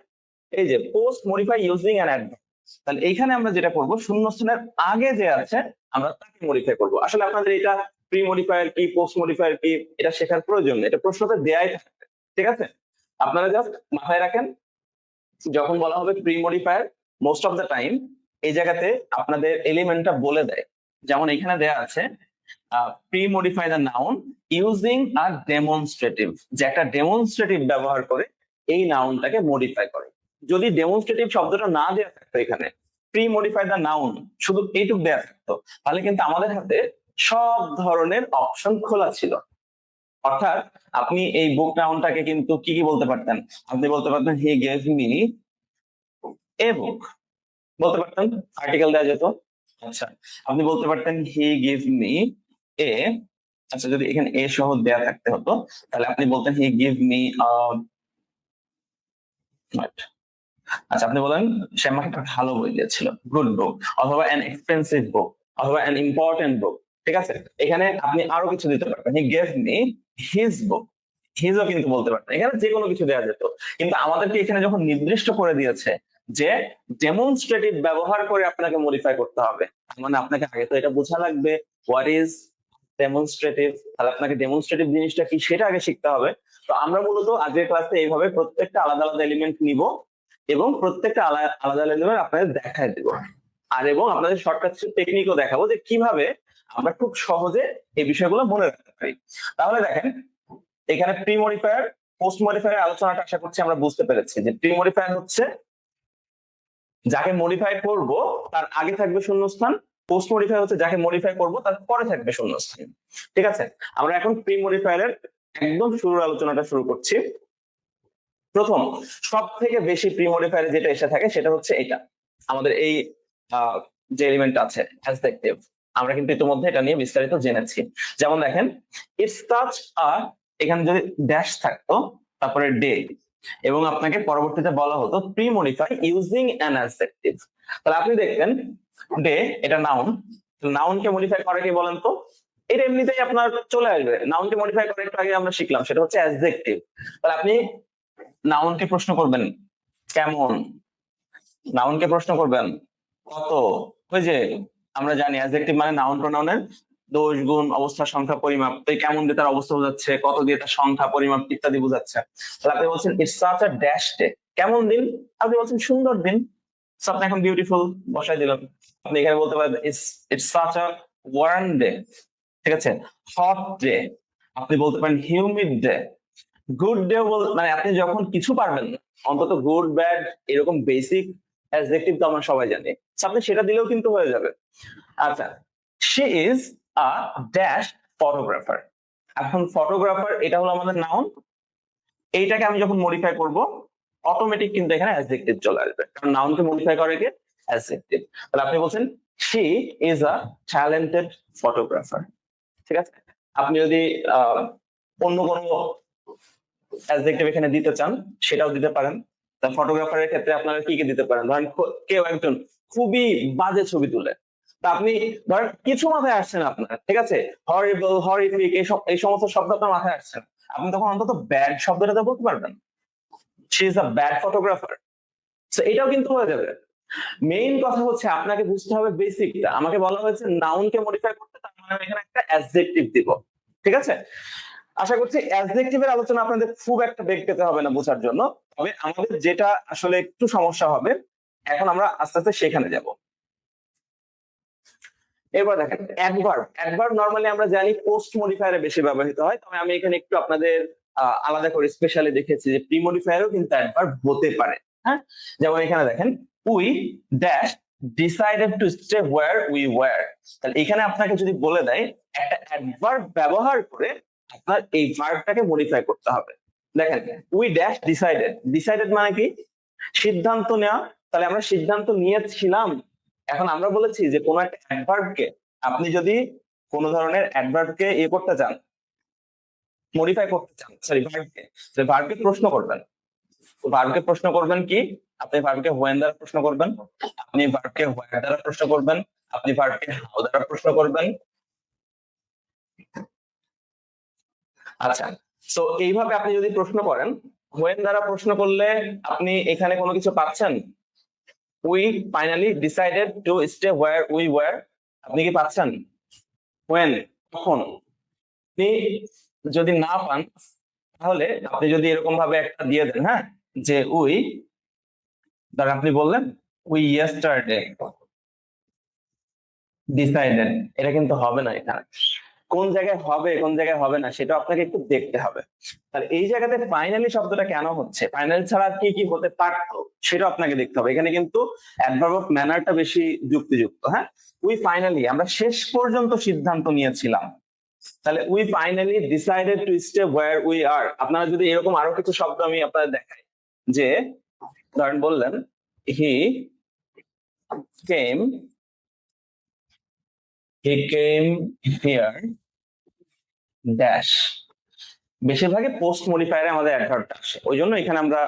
এই যে post modify using an adverb, তাহলে এইখানে আমরা যেটা করব শূন্যস্থানের আগে যে আছে আমরা তাকে মডিফাই করব। আসলে আপনাদের এটা প্রি মডিফায়ার কি পোস্ট মডিফায়ার কি এটা শেখার প্রয়োজন নেই, এটা প্রশ্নতে দেয়াই থাকবে, ঠিক আছে? আপনারা জাস্ট মাথায় রাখেন যখন বলা হবে pre modifier most of the time এই জায়গাতে আপনাদের এলিমেন্টটা বলে দেয়। যেমন এখানে দেয়া আছে pre modify the noun using a demonstrative, যে একটা ডেমনস্ট্রেটিভ ব্যবহার করে এই নাউনটাকে মডিফাই করে। যদি ডেমনস্ট্রেটিভ শব্দটা না দেওয়া থাকতো এখানে প্রি মডিফাই দ্য নাউন শুধু এইটুক দেওয়া থাকতো, তাহলে কিন্তু আমাদের হাতে সব ধরনের অপশন খোলা ছিল। অর্থাৎ আপনি এই বুক নাউনটাকে কিন্তু কি কি বলতে পারতেন, আপনি বলতে পারতেন হি গেভ মি এ বুক, বলতে পারতেন, আর্টিকেল দেওয়া যেত। আচ্ছা আপনি বলতে পারতেন হি গিভ মি এ, আচ্ছা যদি এখানে এ সহ দেয়া থাকতে হতো তাহলে আপনি বলতেন হি গিভ মি আচ্ছা আপনি বলেন সে আমাকে একটা ভালো বই দিয়েছিল, গুড বুক, অথবা অ্যান এক্সপেন্সিভ বুক, অথবা অ্যান ইম্পর্টেন্ট বুক, ঠিক আছে? এখানে আপনি আরো কিছু দিতে পারবেন, he gave me his book, হিজও কিন্তু বলতে পারতেন, এখানে যে কোনো কিছু দেওয়া যেত। কিন্তু আমাদেরকে এখানে যখন নির্দিষ্ট করে দিয়েছে যে ডেমনস্ট্রেটিভ ব্যবহার করে আপনাকে মডিফাই করতে হবে, মানে আপনাকে আগে তো এটা বোঝা লাগবে হোয়াট ইজ ডেমনস্ট্রেটিভ, তাহলে আপনাকে ডেমনস্ট্রেটিভ জিনিসটা কি সেটা আগে শিখতে হবে। তো আমরা মূলত আজকের ক্লাসে এইভাবে প্রত্যেকটা আলাদা আলাদা এলিমেন্ট নিব এবং প্রত্যেকটা আলাদা এলিমেন্ট আপনাদের দেখায় দেব, আর এবং আপনাদের শর্টকাট টেকনিকও দেখাবো যে কিভাবে আমরা খুব সহজে এই বিষয়গুলো মনে রাখতে পারি। তাহলে দেখেন এখানে প্রি মডিফায়ার পোস্ট মডিফায়ার আলোচনাটা আশা করছি আমরা বুঝতে পেরেছি যে প্রি মডিফায়ার হচ্ছে যাকে মডিফাই করব তার আগে থাকবে শূন্যস্থান, পোস্ট মডিফাই হচ্ছে যাকে মডিফাই করব তার পরে থাকবে শূন্যস্থান, ঠিক আছে? আমরা এখন প্রি মডিফায়ারের একদম শুরুর আলোচনাটা শুরু করছি। প্রথম সব থেকে বেশি প্রি মডিফায়ারে যেটা এসে থাকে সেটা হচ্ছে এটা, আমাদের এই যে এলিমেন্ট আছে অ্যাডজেক্টিভ, আমরা কিন্তু ইতিমধ্যে এটা নিয়ে বিস্তারিত জেনেছি। যেমন দেখেন ইটস সাচ আ, এখানে যদি ড্যাশ থাকতো তারপরে ডে এবং আপনাকে পরবর্তীতে বলা হতো pre modify using an adjective, তাহলে আপনি দেখবেন ডে এটা নাউন, নাউনকে মডিফাই করে কি বলেন তো? এটা এমনিতেই আপনার চলে আসবে, নাউনকে মডিফাই করে একটু আগে আমরা শিখলাম সেটা হচ্ছে অ্যাডজেক্টিভ। তাহলে আপনি নাউনকে প্রশ্ন করবেন কেমন, নাউনকে প্রশ্ন করবেন কত, ওই যে আমরা জানি অ্যাডজেক্টিভ মানে নাউন প্রোনাউনের দোষ গুণ অবস্থা সংখ্যা পরিমাপ, তো কেমন দিয়ে তার অবস্থা বোঝাচ্ছে, কত দিয়ে তার সংখ্যা পরিমাপ ইত্যাদি বোঝাচ্ছে। তাহলে আপনি বলছেন it's such a dash day, কেমন দিন, আপনি বলছেন সুন্দর দিন, আপনি এখন বিউটিফুল বসাই দিলেন। আপনি এখানে বলতে পারেন it's such a warm day, ঠিক আছে? হট ডে, আপনি বলতে পারেন হিউমিড ডে। গুড ডে মানে আপনি যখন কিছু পারবেন না, অন্তত গুড ব্যাড এরকম বেসিক অ্যাডজেক্টিভ তো আমরা সবাই জানি, আপনি সেটা দিলেও কিন্তু হয়ে যাবে। আচ্ছা she is a dash photographer, এখন ফটোগ্রাফার এটা হলো আমাদের নাউন, এইটাকে আমি যখন মডিফাই করব অটোমেটিক কিন্তু এখানে অ্যাডজেক্টিভ চলে আসবে, কারণ নাউনকে মডিফাই করে কি অ্যাডজেক্টিভ। তাহলে আপনি বলছেন she is a talented photographer, ঠিক আছে? আপনি যদি অন্য কোনো অ্যাডজেক্টিভ এখানে দিতে চান সেটাও দিতে পারেন। তা ফটোগ্রাফারের ক্ষেত্রে আপনারা কি কি দিতে পারেন, ধরেন কেউ একজন খুবই বাজে ছবি তুলে, তা আপনি ধরেন কিছু মাথায় আসছে না আপনার, ঠিক আছে? হরিবল হরিফিক এই সমস্ত শব্দ আপনার মাথায় আসছে না, আপনি তখন অন্তত ব্যাড শব্দটা তো বলতে পারবেন, she is a bad photographer, এটাও কিন্তু হয়ে যাবে। মেইন কথা হচ্ছে আপনাকে বুঝতে হবে বেসিকটা, আমাকে বলা হয়েছে নাউনকে মডিফাই করতে, তার মানে আমি এখানে একটা অ্যাডজেক্টিভ দিব, ঠিক আছে? আশা করছি অ্যাডজেক্টিভের আলোচনা আপনাদের খুব একটা বেগ পেতে হবে না বোঝার জন্য, তবে আমাদের যেটা আসলে একটু সমস্যা হবে এখন আমরা আস্তে আস্তে সেখানে যাব। এবার দেখেন অ্যাডভার্ব, অ্যাডভার্ব নরমালি আমরা জানি পোস্ট মডিফায়ারে বেশি ব্যবহৃত হয়, তবে আমি এখানে একটু আপনাদের আলাদা করে স্পেশালি দেখেছি যে প্রি মডিফায়ারও কিন্তু অ্যাডভার্ব হতে পারে। হ্যাঁ, যেমন এখানে দেখেন we dash decided to stay where we were, তাহলে এখানে আপনাকে যদি বলে দেয় একটা অ্যাডভার্ব ব্যবহার করে আপনার এই ভার্বটাকে মডিফাই করতে হবে। দেখেন উই ড্যাশ ডিসাইডেড, ডিসাইডেড মানে কি সিদ্ধান্ত নেওয়া, তাহলে আমরা সিদ্ধান্ত নিয়েছিলাম। এখন আমরা বলেছি যে কোন একটা অ্যাডভার্বকে আপনি যদি কোন ধরনের অ্যাডভার্বকে করতে চান, মডিফাই করতে চান, সরি ভার্বকে প্রশ্ন করবেন, ভার্বকে প্রশ্ন করবেন কি, আপনি ভার্বকে হোয়েন দ্বারা প্রশ্ন করবেন, আপনি ভার্বকে হোয়ার দ্বারা প্রশ্ন করবেন, আপনি ভার্বকে হাউ দ্বারা প্রশ্ন করবেন। আচ্ছা, তো এইভাবে আপনি যদি প্রশ্ন করেন হোয়েন দ্বারা প্রশ্ন করলে আপনি এখানে কোনো কিছু পাচ্ছেন? We finally decided to stay where we were, আপনি কি পাচ্ছেন? হোয়েন, কখন? আপনি যদি না পান তাহলে আপনি যদি এরকম ভাবে একটা দিয়ে দেন, হ্যাঁ, যে উই, ধর আপনি বললেন উই ইয়েস্টারডে ডিসাইডেড, এটা কিন্তু হবে না। এখানে কোন জায়গায় হবে কোন জায়গায় হবে না সেটা আপনাকে একটু দেখতে হবে। তাহলে এই জায়গাতে ফাইনালি শব্দটা কেন হচ্ছে, ফাইনালি ছাড়া কি কি হতে পারতো সেটা আপনাকে দেখতে হবে। এখানে কিন্তু অ্যাডভার্ব অফ ম্যানারটা বেশি যুক্তিযুক্ত। হ্যাঁ, উই ফাইনালি, আমরা শেষ পর্যন্ত সিদ্ধান্ত নিয়েছিলাম। তাহলে we finally decided to stay where we are. আপনারা যদি এরকম আরো কিছু শব্দ আমি আপনাদের দেখাই, যে ধরেন বললেন হি কেম হিয়ার ড্যাশ, বেশিরভাগই পোস্ট মডিফায়ারে আমাদের অ্যাডভার্বটা আসে, ওই জন্য এখানে আমরা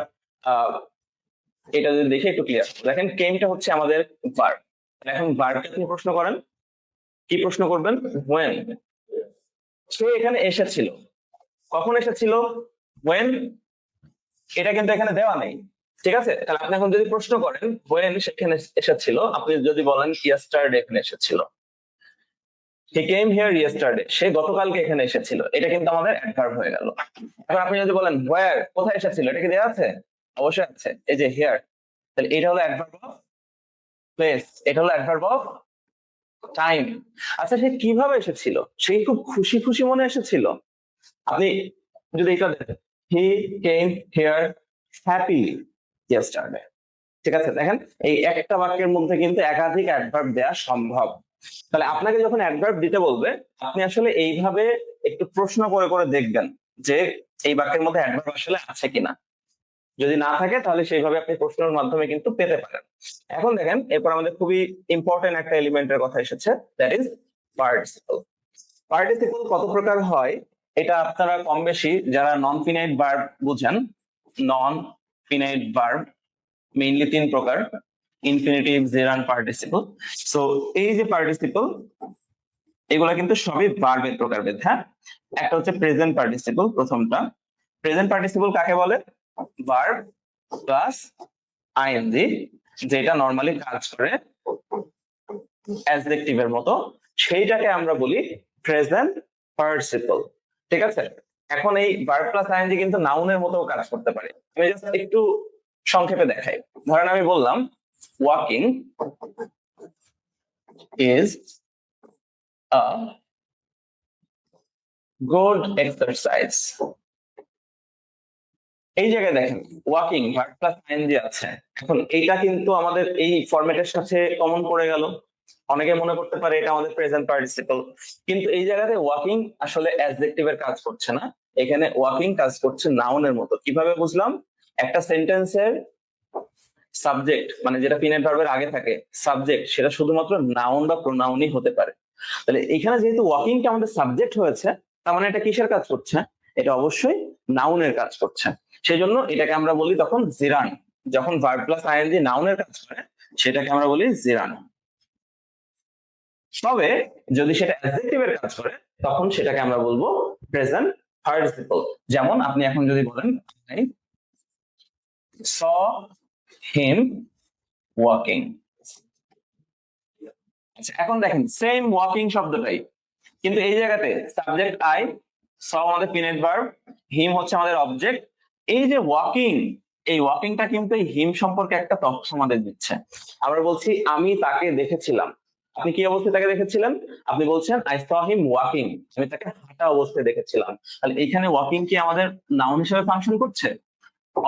এটা যদি দেখে একটু ক্লিয়ার। দেখেন কেমটা হচ্ছে আমাদের ভার্ব। এখন ভার্বকে আপনি প্রশ্ন করেন, কি প্রশ্ন করবেন? হোয়েন। সে এখানে এসেছিল, কখন এসেছিল? হোয়েন। এটা কিন্তু এখানে দেওয়া নেই, ঠিক আছে? তাহলে আপনি এখন যদি প্রশ্ন করেন হোয়েন সেখানে এসেছিল, আপনি যদি বলেন ইয়েস্টারডে এখানে এসেছিল, হি কেম হিয়ার ইয়েস্টারডে, সে গতকালকে এখানে এসেছিল, এটা কিন্তু আমাদের অ্যাডভার্ব হয়ে গেল। এখন আপনি যদি বলেন হোয়ার, কোথায় এসেছিল, এটা কি দেওয়া আছে? অবশ্যই আছে, এই যে হিয়ার। তাহলে এটা হলো অ্যাডভার্ব অফ প্লেস, এটা হলো অ্যাডভার্ব অফ টাইম। আচ্ছা, সে কিভাবে এসেছিল? সে খুব খুশি খুশি মনে এসেছিল। আপনি যদি এটা দেখেন, হি কেম হিয়ার হ্যাপিলি ইয়েস্টারডে, ঠিক আছে? দেখেন এই একটা বাক্যের মধ্যে কিন্তু একাধিক অ্যাডভার্ব দেওয়া সম্ভব। তাহলে আপনাকে যখন অ্যাডভার্ব দিতে বলবে, আপনি আসলে এইভাবে একটু প্রশ্ন করে করে দেখবেন যে এই বাক্যের মধ্যে অ্যাডভার্ব আসলে আছে কিনা। যদি না থাকে তাহলে সেইভাবে আপনি প্রশ্নের মাধ্যমে কিন্তু পেতে পারেন। এখন দেখেন এরপর আমাদের খুবই ইম্পর্টেন্ট একটা এলিমেন্টের কথা এসেছে, দ্যাট ইজ পার্টিসিপল। পার্টিসিপল কত প্রকার হয় এটা আপনারা কম বেশি যারা নন ফিনাইট ভার্ব বুঝেন, নন ফিনাইট ভার্ব মেইনলি তিন প্রকার, ইনফিনিটিভ, জেরান্ড, পার্টিসিপল। সো এই যে পার্টিসিপল, এগুলা কিন্তু সবই ভার্বের প্রকারভেদ। হ্যাঁ, একটা হচ্ছে প্রেজেন্ট পার্টিসিপল। প্রথমটা প্রেজেন্ট পার্টিসিপল কাকে বলে? ভার্ব প্লাস আইএনজি, যেটা নরমালি কাজ করে অ্যাডজেক্টিভের মতো, সেইটাকে আমরা বলি প্রেজেন্ট পার্টিসিপল, ঠিক আছে? এখন এই ভার্ব প্লাস আইএনজি কিন্তু নাউনের মতো কাজ করতে পারে। আমি জাস্ট একটু সংক্ষেপে দেখাই। ধরেন আমি বললাম walking is a good exercise. এই জায়গায় দেখেন ওয়াকিং ভার্ব প্লাস আইএনজি আছে। এখন এইটা কিন্তু আমাদের এই ফরম্যাটের সাথে কমন পড়ে গেল। অনেকে মনে করতে পারে এটা আমাদের প্রেজেন্ট পার্টিসিপল, কিন্তু এই জায়গাতে ওয়াকিং আসলে অ্যাডজেক্টিভের কাজ করছে না, এখানে ওয়াকিং কাজ করছে নাউনের মতো। কিভাবে বুঝলাম? একটা সেন্টেন্সের সাবজেক্ট মানে যেটা ফিনাইট ভার্বের আগে থাকে সাবজেক্ট, সেটা শুধুমাত্র নাউন বা প্রোনাউনই হতে পারে। তাহলে এখানে যেহেতু ওয়াকিংটা আমাদের সাবজেক্ট হয়েছে, তার মানে এটা কিসের কাজ করছে? এটা অবশ্যই নাউনের কাজ করছে। সেই জন্য এটাকে আমরা বলি তখন জিরান। যখন ভার্ব প্লাস আইএনজি নাউনের কাজ করে সেটাকে আমরা বলি জিরান। তবে যদি সেটা অ্যাডজেক্টিভের কাজ করে তখন সেটাকে আমরা বলবো প্রেজেন্ট পার্টিসিপল। যেমন আপনি এখন যদি বলেন I saw him walking, আচ্ছা এখন দেখেন সেম ওয়াকিং শব্দটাই, কিন্তু এই জায়গাতে সাবজেক্ট আই, স আমাদের ফিনাইট ভার্ব, হিম হচ্ছে আমাদের অবজেক্ট। এই যে ওয়াকিং, এই ওয়াকিংটা কিন্তু এই হিম সম্পর্কে একটা তথ্য আমাদের দিচ্ছে। আমরা বলছি আমি তাকে দেখেছিলাম। আপনি কি অবস্থায় তাকে দেখেছিলেন? আপনি বলছেন আই স হিম ওয়াকিং, আমি তাকে হাঁটা অবস্থায় দেখেছিলাম। তাহলে এখানে ওয়াকিং কি আমাদের নাউন হিসেবে ফাংশন করছে?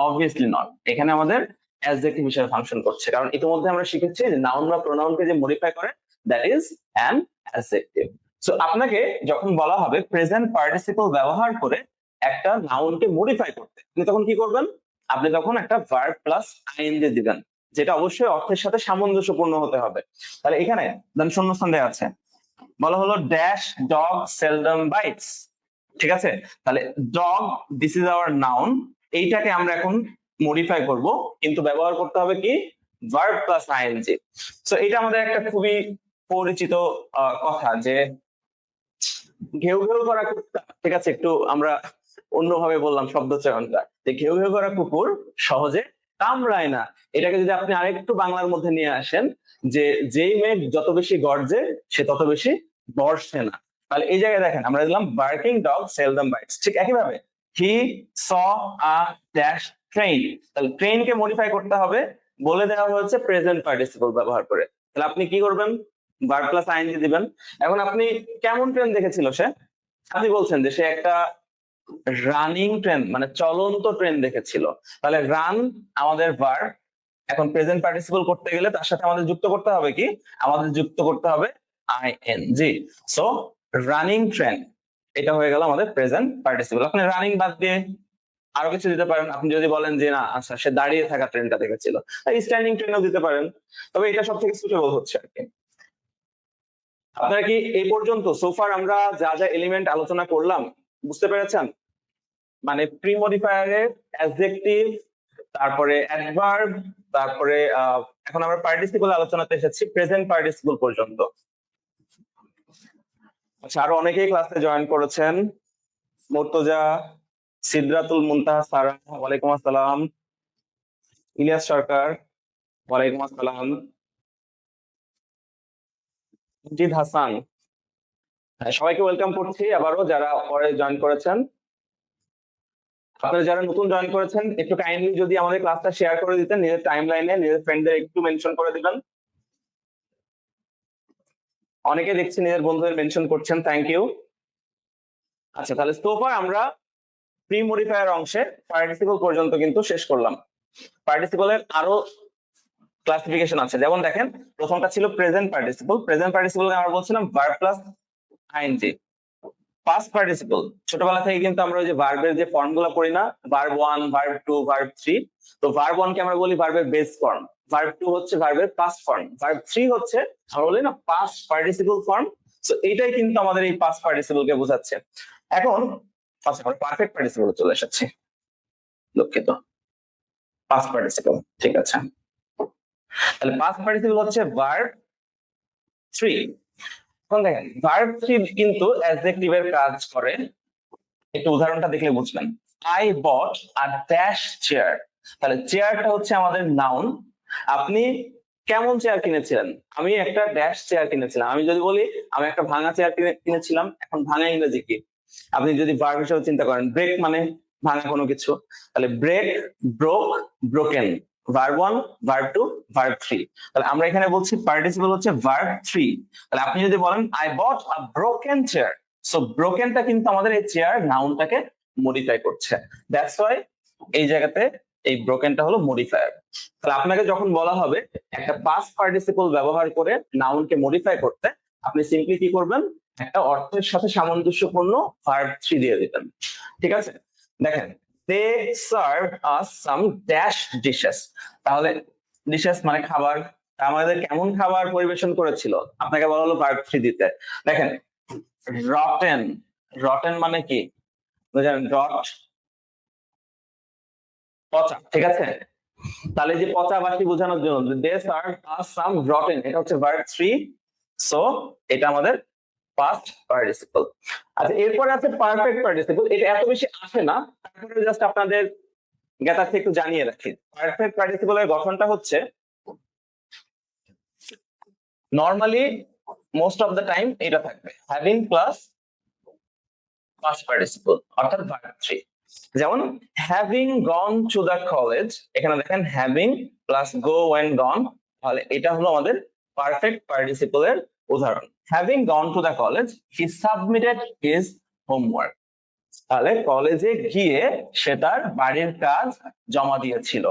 অবভিয়াসলি নট, এখানে আমাদের অ্যাডজেক্টিভ হিসেবে ফাংশন করছে। কারণ ইতিমধ্যে আমরা শিখেছি যে নাউন বা প্রোনাউনকে যে মডিফাই করে that is an adjective. So আপনাকে যখন বলা হবে প্রেজেন্ট পার্টিসিপল ব্যবহার করে একটা নাউনকে মডিফাই করতে, আপনি তখন কি করবেন? আপনি তখন একটা ভার্ব প্লাস আইএনজি দিবেন, যেটা অবশ্যই অর্থের সাথে সামঞ্জস্যপূর্ণ হতে হবে। তাহলে এখানে দেন শূন্যস্থান দেওয়া আছে, বলা হলো ড্যাশ ডগ সেলডম বাইটস, ঠিক আছে? তাহলে dog, this is our noun, এইটাকে আমরা এখন মডিফাই করব, কিন্তু ব্যবহার করতে হবে কি? Verb plus ING. সো এটা আমাদের একটা খুবই পরিচিত কথা যে ঘেউ ঘেউ করা কুত্তা, ঠিক আছে? একটু আমরা অন্যভাবে বললাম শব্দ চয়নটা, যে ঘেউ ঘেউ করা কুকুর সহজে কামড়ায় না। এটাকে যদি আপনি আরেকটু বাংলার মধ্যে নিয়ে আসেন, যে যেই মেঘ যত বেশি গর্জে সে তত বেশি বর্ষে না। তাহলে এই জায়গায় দেখেন আমরা দিলাম বার্কিং ডগ সেলডম বাইটস, ঠিক একইভাবে হি স আ ড্যাশ ট্রেন, তাহলে ট্রেনকে মডিফাই করতে হবে, বলে দেওয়া হয়েছে প্রেজেন্ট পার্টিসিপল ব্যবহার করে। তাহলে আপনি কি করবেন, ভার্ব প্লাস আইএনজি দিবেন। এখন আপনি কেমন ট্রেন দেখেছিল সে, আপনি বলছেন যে সে একটা রানিং ট্রেন মানে চলন্ত ট্রেন দেখেছিল, তাহলে রান আমাদের ভার্ব, এখন প্রেজেন্ট পার্টিসিপল করতে গেলে তার সাথে আমাদের যুক্ত করতে হবে কি, আমাদের যুক্ত করতে হবে আইএনজি। সো রানিং ট্রেন, এটা হয়ে গেল আমাদের প্রেজেন্ট পার্টিসিপল। আপনি রানিং বাদ দিয়ে আরো কিছু দিতে পারেন। আপনি যদি বলেন যে না আচ্ছা সে দাঁড়িয়ে থাকা ট্রেনটা দেখেছিল, স্ট্যান্ডিং ট্রেনও দিতে পারেন, তবে এটা সব থেকে সুটেবল হচ্ছে আর কি। আপনারা কি এই পর্যন্ত সোফার আমরা যা যা এলিমেন্ট আলোচনা করলাম বুঝতে পেরেছেন? মানে প্রি মডিফায়ারের অ্যাডজেক্টিভ, তারপরে অ্যাডভার্ব, তারপরে এখন আমরা পার্টিসিপল আলোচনাতে এসেছি প্রেজেন্ট পার্টিসিপল পর্যন্ত। আচ্ছা, আরো অনেকেই ক্লাসে জয়েন করেছেন। মুর্তজা, সিদরাতুল মুনতাহা সারা, ওয়ালাইকুম আসসালাম। ইলিয়াস সরকার, ওয়ালাইকুম আসসালাম। জিদ হাসান, সবাইকে ওয়েলকাম করছি আবারও যারা পরে জয়েন করেছেন। আপনারা যারা নতুন জয়েন করেছেন একটু কাইন্ডলি যদি আমাদের ক্লাসটা শেয়ার করে দিতেন নিজের টাইম লাইনে, নিজের ফ্রেন্ডদের একটু মেনশন করে দিবেন। অনেকে দেখছি নিজের বন্ধুদের মেনশন করছেন, থ্যাংক ইউ। আচ্ছা, তাহলে সোফার আমরা প্রি মডিফায়ার অংশে পার্টিসিপল পর্যন্ত কিন্তু শেষ করলাম। পার্টিসিপলের আরো ক্লাসিফিকেশন আছে, যেমন দেখেন প্রথমটা ছিল প্রেজেন্ট পার্টিসিপল। প্রেজেন্ট পার্টিসিপল আমরা বলছিলাম verb plus ING. Past participle, ছোটবেলা থেকে কিন্তু আমরা ওই যে ভার্বের যে ফর্ম গুলো পড়ি না, ভার্ব 1, ভার্ব 2, ভার্ব 3। তো ভার্ব 1 কে আমরা বলি ভার্বের বেস ফর্ম, ভার্ব 2 হচ্ছে ভার্বের পাস্ট ফর্ম, ভার্ব 3 হচ্ছে আমরা বলি না পাস্ট পার্টিসিপল ফর্ম। তো এইটাই কিন্তু আমাদের এই পাস্ট পার্টিসিপল কে বোঝাচ্ছে। এখন আচ্ছা আমরা পারফেক্ট পার্টিসিপল চলে এসেছি, দুঃখিত, পাস্ট পার্টিসিপল, ঠিক আছে। তাহলে পাস্ট পার্টিসিপল হচ্ছে ভার্ব 3। এখন দেখেন ভার্ব 3 কিন্তু অ্যাডজেক্টিভের কাজ করে, একটু উদাহরণটা দেখলে বুঝবেন। I bought a dash chair, তাহলে চেয়ারটা হচ্ছে আমাদের নাউন। আপনি কেমন চেয়ার কিনেছিলেন, আমি একটা ড্যাশ চেয়ার কিনেছিলাম। আমি যদি বলি আমি একটা ভাঙা চেয়ার কিনেছিলাম, এখন ভাঙা ইংরেজি কি? আপনি যদি ভার্ব হিসেবে চিন্তা করেন, ব্রেক মানে ভাঙা কোনো কিছু, তাহলে break, broke, broken, verb 1, verb 2, verb 3। তাহলে আমরা এখানে বলছি পার্টিসিপল হচ্ছে ভার্ব 3। তাহলে আপনি যদি বলেন I bought a broken chair, so ব্রোকেনটা কিন্তু আমাদের এই চেয়ার নাউনটাকে মডিফাই করছে, দ্যাটস ওয়াই এই জায়গাতে এই ব্রোকেনটা হলো মডিফায়ার। তাহলে আপনাকে যখন বলা হবে একটা পাস্ট পার্টিসিপল ব্যবহার করে নাউনকে মডিফাই করতে, আপনি সিম্পলি কি করবেন, একটা অর্থের সাথে সামঞ্জস্যপূর্ণ ভার্ব 3 দিয়ে দিবেন, ঠিক আছে। দেখেন দে সার্ভ আস সাম ড্যাশ ডিশেস, তাহলে ডিশেস মানে খাবার, আমাদের কেমন খাবার পরিবেশন করেছিল, আপনাকে বলা হলো ভার্ব 3 দিতে। দেখেন রটেন, রটেন মানে কি বুঝলেন, রট পচা, ঠিক আছে। তাহলে যে পচা বাসি বোঝানোর জন্য দে সার্ভ আস সাম রটেন, এটা হচ্ছে ভার্ব 3। সো এটা আমাদের পাস্ট পার্টিসিপল। আচ্ছা, এরপরে আছে পারফেক্ট পার্টিসিপল। এটা এত বেশি আসে না, তারপরে জাস্ট আপনাদের জ্ঞাতার্থে একটু জানিয়ে রাখি। পারফেক্ট পার্টিসিপলের গঠনটা হচ্ছে normally most of the time এটা থাকবে হ্যাভিং প্লাস পাস্ট পার্টিসিপল অর্থাৎ ভার্ব 3। যেমন having gone to the college, এখানে দেখেন হ্যাভিং প্লাস গো ওয়েন গন, তাহলে এটা হলো আমাদের পারফেক্ট পার্টিসিপলের উদাহরণ। Having gone to the college he submitted his homework, তাহলে কলেজে গিয়ে সে তার বাড়ির কাজ জমা দিয়েছিল।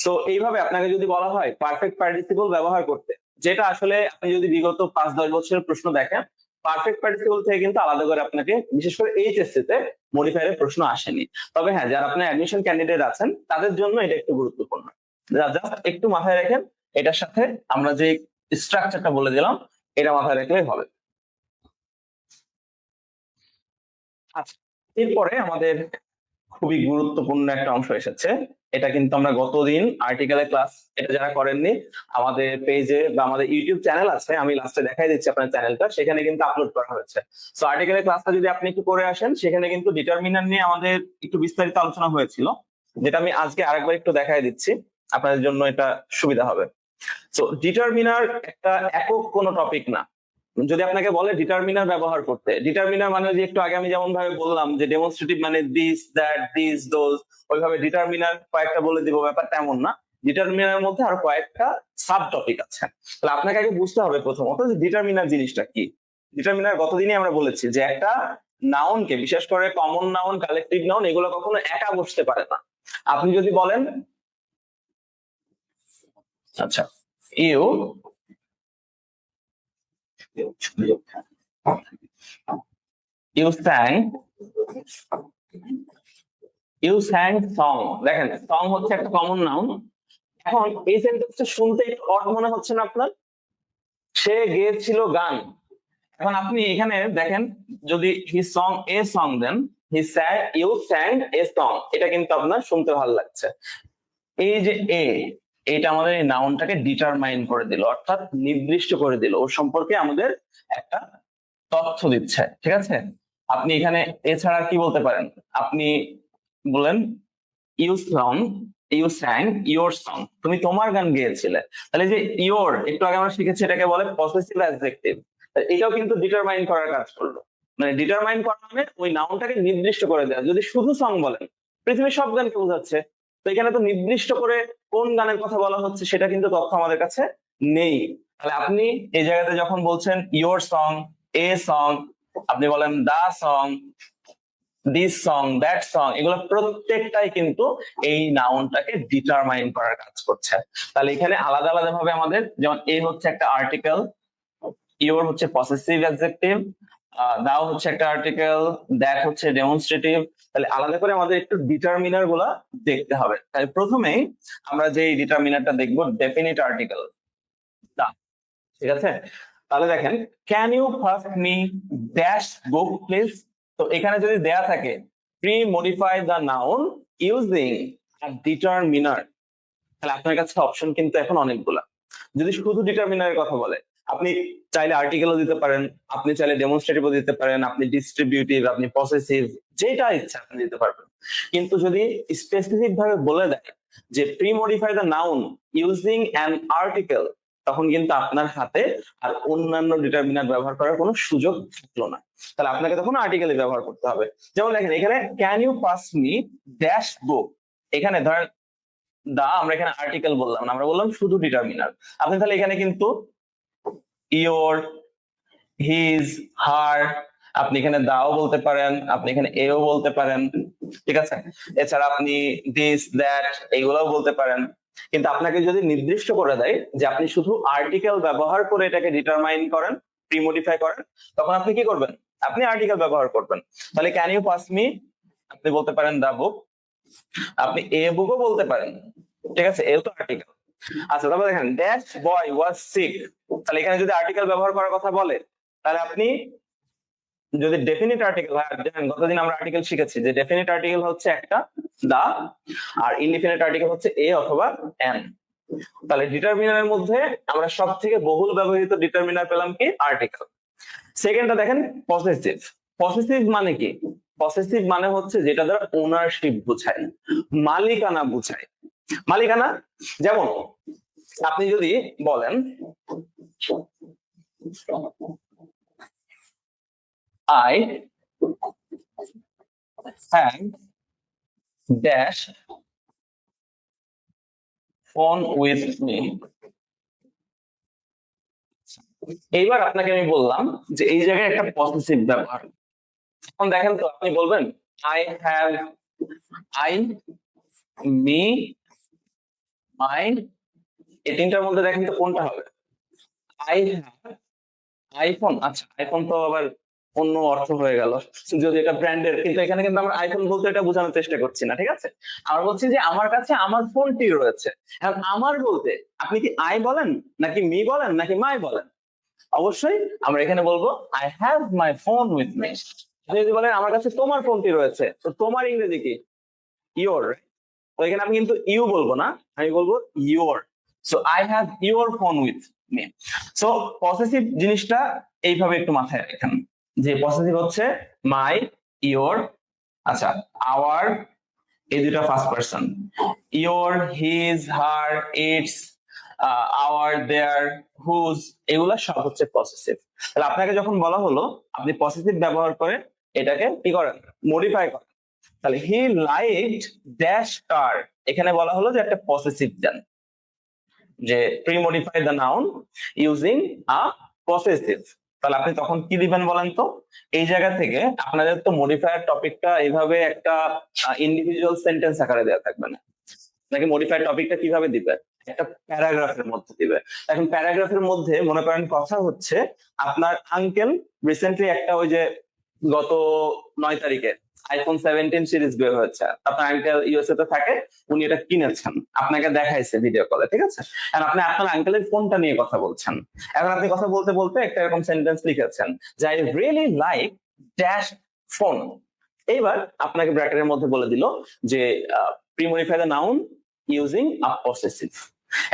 সো এইভাবে আপনাকে যদি বলা হয় পারফেক্ট পার্টিসিপল ব্যবহার করতে, যেটা আসলে আপনি যদি বিগত 5-10 বছরের প্রশ্ন দেখেন, পারফেক্ট পার্টিসিপল থেকে কিন্তু আলাদা করে আপনাকে বিশেষ করে এইচএসসি তে মডিফায়ারের প্রশ্ন আসেনি। তবে হ্যাঁ, যারা আপনার অ্যাডমিশন ক্যান্ডিডেট আছেন তাদের জন্য এটা একটু গুরুত্বপূর্ণ, জাস্ট একটু মাথায় রাখেন, এটার সাথে আমরা যে স্ট্রাকচারটা বলে দিলাম এটা মাথায় রাখলেই হবে। আচ্ছা, এরপরে আমাদের খুবই গুরুত্বপূর্ণ একটা অংশ এসেছে, এটা কিন্তু আমরা গতদিন আর্টিকেলের ক্লাস, এটা যারা করেননি আমাদের পেজে বা আমাদের ইউটিউব চ্যানেল আছে, আমি লাস্টে দেখাই দিচ্ছি আপনার চ্যানেলটা, সেখানে কিন্তু আপলোড করা হয়েছে। সো আর্টিকেলের ক্লাসটা যদি আপনি একটু করে আসেন, সেখানে কিন্তু ডিটারমিনার নিয়ে আমাদের একটু বিস্তারিত আলোচনা হয়েছিল, যেটা আমি আজকে আরেকবার একটু দেখাই দিচ্ছি, আপনাদের জন্য এটা সুবিধা হবে। সো ডিটারমিনার একটা একক কোনো টপিক না। যদি আপনাকে বলে ডিটারমিনার ব্যবহার করতে, ডিটারমিনার মানে যে একটু আগে আমি যেমন ভাবে বললাম যে ডেমনস্ট্রেটিভ মানে দিস দ্যাট দিস দোজ, ওইভাবে ডিটারমিনার কয়েকটা বলে দিব, ব্যাপারটা এমন না। ডিটারমিনার মধ্যে আরো কয়েকটা সাব টপিক আছে। তাহলে আপনাকে আগে বুঝতে হবে প্রথমত যে ডিটারমিনার জিনিসটা কি। ডিটারমিনার গতদিনই আমরা বলেছি যে একটা নাউনকে, বিশেষ করে কমন নাউন, কালেকটিভ নাউন, এগুলো কখনো একা বসতে পারে না। আপনি যদি বলেন আচ্ছা ইউ sang সং, দেখেন সং হচ্ছে একটা কমন নাউন। এখন এই সেন্টেন্সটা শুনতে একটু অড মনে হচ্ছে না আপনার? সে গেয়েছিল গান। এখন আপনি এখানে দেখেন, যদি he sung a song then, you sang a song, এটা কিন্তু আপনার শুনতে ভালো লাগছে। এই যে এটা আমাদের এই নাউনটাকে ডিটারমাইন করে দিল, অর্থাৎ নির্দিষ্ট করে দিল, ওর সম্পর্কে আমাদের একটা তথ্য দিচ্ছে, ঠিক আছে? আপনি এখানে এছাড়া কি বলতে পারেন? আপনি বলেন ইউ স্যাং ইয়োর সং, তুমি তোমার গান গেয়েছিলে। তাহলে যে ইয়োর, একটু আগে আমরা শিখেছি, এটাকে বলে পসেসিভ অ্যাডজেক্টিভ। এটাও কিন্তু ডিটারমাইন করার কাজ করলো। মানে ডিটারমাইন করা মানে ওই নাউনটাকে নির্দিষ্ট করে দেওয়া। যদি শুধু সং বলেন, পৃথিবীর সব গানকে বোঝাচ্ছে, তো এখানে তো নির্দিষ্ট করে কোন গানের কথা বলা হচ্ছে সেটা কিন্তু তথ্য আমাদের কাছে নেই। তাহলে আপনি এই জায়গাতে যখন বলছেন ইয়োর সং, এ সং, আপনি বলেন the song, this song, that song, এগুলো প্রত্যেকটাই কিন্তু এই নাউনটাকে ডিটারমাইন করার কাজ করছে। তাহলে এখানে আলাদা আলাদা ভাবে আমাদের, যেমন এ হচ্ছে একটা আর্টিকেল, ইওর হচ্ছে পসেসিভ অ্যাডজেক্টিভ, দাও হচ্ছে একটা আর্টিকেল, দ্যাট হচ্ছে ডেমনস্ট্রেটিভ। তাহলে আলাদা করে আমাদের একটু ডিটারমিনার গুলা দেখতে হবে। তাহলে প্রথমেই আমরা যে ডিটারমিনারটা দেখবো, ডেফিনিট আর্টিকেল দা, ঠিক আছে? তাহলে দেখেন, can you first me dash book please. তো এখানে যদি দেয়া থাকে pre modify the noun using a determiner, তাহলে আপনার কাছে অপশন কিন্তু এখন অনেকগুলা। যদি শুধু ডিটারমিনারের কথা বলে, আপনি চাইলে আর্টিকেলও দিতে পারেন, আপনি চাইলে ডেমনস্ট্রেটিভও দিতে পারেন, আপনি ডিস্ট্রিবিউটিভ, আপনি পসেসিভ, যেটা ইচ্ছা আপনি দিতে পারবেন। কিন্তু যদি স্পেসিফিক ভাবে বলে দেয় যে pre modify the noun using an article, তখন কিন্তু আপনার হাতে আর অন্যান্য ডিটারমিনার ব্যবহার করার কোনো সুযোগ থাকলো না। তাহলে আপনাকে তখন আর্টিকেলে ব্যবহার করতে হবে। যেমন দেখেন এখানে can you pass me dash book, এখানে ধরেন দা, আমরা এখানে আর্টিকেল বললাম না, আমরা বললাম শুধু ডিটারমিনার। আপনি তাহলে এখানে কিন্তু ইওর, হিজ, হার, আপনি এখানে দাও বলতে পারেন, আপনি এখানে এও বলতে পারেন, ঠিক আছে? এছাড়া আপনি দিস দ্যাট এইগুলাও বলতে পারেন। কিন্তু আপনাকে যদি নির্দিষ্ট করে দেয় যে আপনি শুধু আর্টিকেল ব্যবহার করে এটাকে ডিটারমাইন করেন, প্রিমোডিফাই করেন, তখন আপনি কি করবেন? আপনি আর্টিকেল ব্যবহার করবেন। তাহলে ক্যান ইউ পাস মি, আপনি বলতে পারেন দা বুক, আপনি এ বুকও বলতে পারেন, ঠিক আছে? এও তো আর্টিকেল। আচ্ছা, তারপর দেখেন ড্যাশ বয় ওয়াজ সিক, তাহলে এখানে যদি আর্টিকেল ব্যবহার করার কথা বলে, তাহলে আপনি যদি ডেফিনিট আর্টিকেল হয়, দেখেন গতদিন আমরা আর্টিকেল শিখেছি যে ডেফিনিট আর্টিকেল হচ্ছে একটা দা, আর ইনডিফিনিট আর্টিকেল হচ্ছে এ অথবা এন। তাহলে ডিটারমিনারের মধ্যে আমরা সব থেকে বহুল ব্যবহৃত ডিটারমিনার পেলাম কি? আর্টিকেল। সেকেন্ডটা দেখেন পসেসিভ। পসেসিভ মানে কি? পসেসিভ মানে হচ্ছে যেটা দ্বারা ওনারশিপ বোঝায়, মালিকানা বোঝায়। মালিকানা, যেমন আপনি যদি বলেন I have dash phone with me, এইবার আপনাকে আমি বললাম যে এই জায়গায় একটা পসেসিভ ব্যবহার। এখন দেখেন তো, আপনি বলবেন আই হ্যাভ, আই, মি, মাই, এই তিনটার মধ্যে দেখেন তো কোনটা হবে? I have iPhone. আচ্ছা, আইফোন তো আবার অন্য অর্থ হয়ে গেল, যদি এটা ব্র্যান্ডের, কিন্তু এখানে কিন্তু আমরা আইফোন বলতে এটা বোঝানোর চেষ্টা করছি না, ঠিক আছে? আমরা বলছি যে আমার কাছে আমার ফোনটি রয়েছে। এখন আমার বলতে আপনি কি আই বলেন, নাকি মি বলেন, নাকি মাই বলেন? অবশ্যই আমরা এখানে বলবো I have my phone with me. আপনি যদি বলেন আমার কাছে তোমার ফোনটি রয়েছে, তো তোমার ইংরেজি কি? ইয়োর। তো এখানে আমি কিন্তু ইউ বলবো না, আমি বলবো your. So I have your phone with me. So possessive জিনিসটা এইভাবে একটু মাথায় রাখেন, যে পসেসিভ হচ্ছে মাই, ইউর, আচ্ছা আওয়ার, এই দুটা first person. Your, his, her, its, our, their, whose, এগুলা সব হচ্ছে পসেসিভ। তাহলে আপনাকে যখন বলা হলো আপনি পসেসিভ ব্যবহার করে এটাকে কি করেন, মডিফাই করেন। তাহলে হি লাইকড ড্যাশ কার, এখানে বলা হলো যে একটা পসেসিভ দেন, যে pre-modify the noun using a possessive. তাহলে আপনি তখন কি দিবেন বলেন তো? এই জায়গা থেকে আপনাদের তো মডিফায়ার টপিকটা এইভাবে একটা ইন্ডিভিজুয়াল সেন্টেন্স আকারে দেওয়া থাকবে না, নাকি মডিফায়ার টপিকটা কিভাবে দিবে, একটা প্যারাগ্রাফের মধ্যে দিবে। এখন প্যারাগ্রাফের মধ্যে মনে করেন কথা হচ্ছে আপনার আঙ্কেল রিসেন্টলি একটা ওই যে গত 9 তারিখে আইফোন 17 সিরিজ বের হয়েছে, আপনার আঙ্কেল ইউএসএ তে থাকে, উনি এটা কিনেছেন, আপনাকে দেখাইছে ভিডিও কলে, ঠিক আছে? আর আপনি আপনার আঙ্কেলের ফোনটা নিয়ে কথা বলছেন। এখন আপনি কথা বলতে বলতে একটা এরকম সেন্টেন্স লিখেছেন যে I really like dash phone. এইবার আপনাকে ব্র্যাকেটের মধ্যে বলে দিল যে pre-modify the noun using a possessive.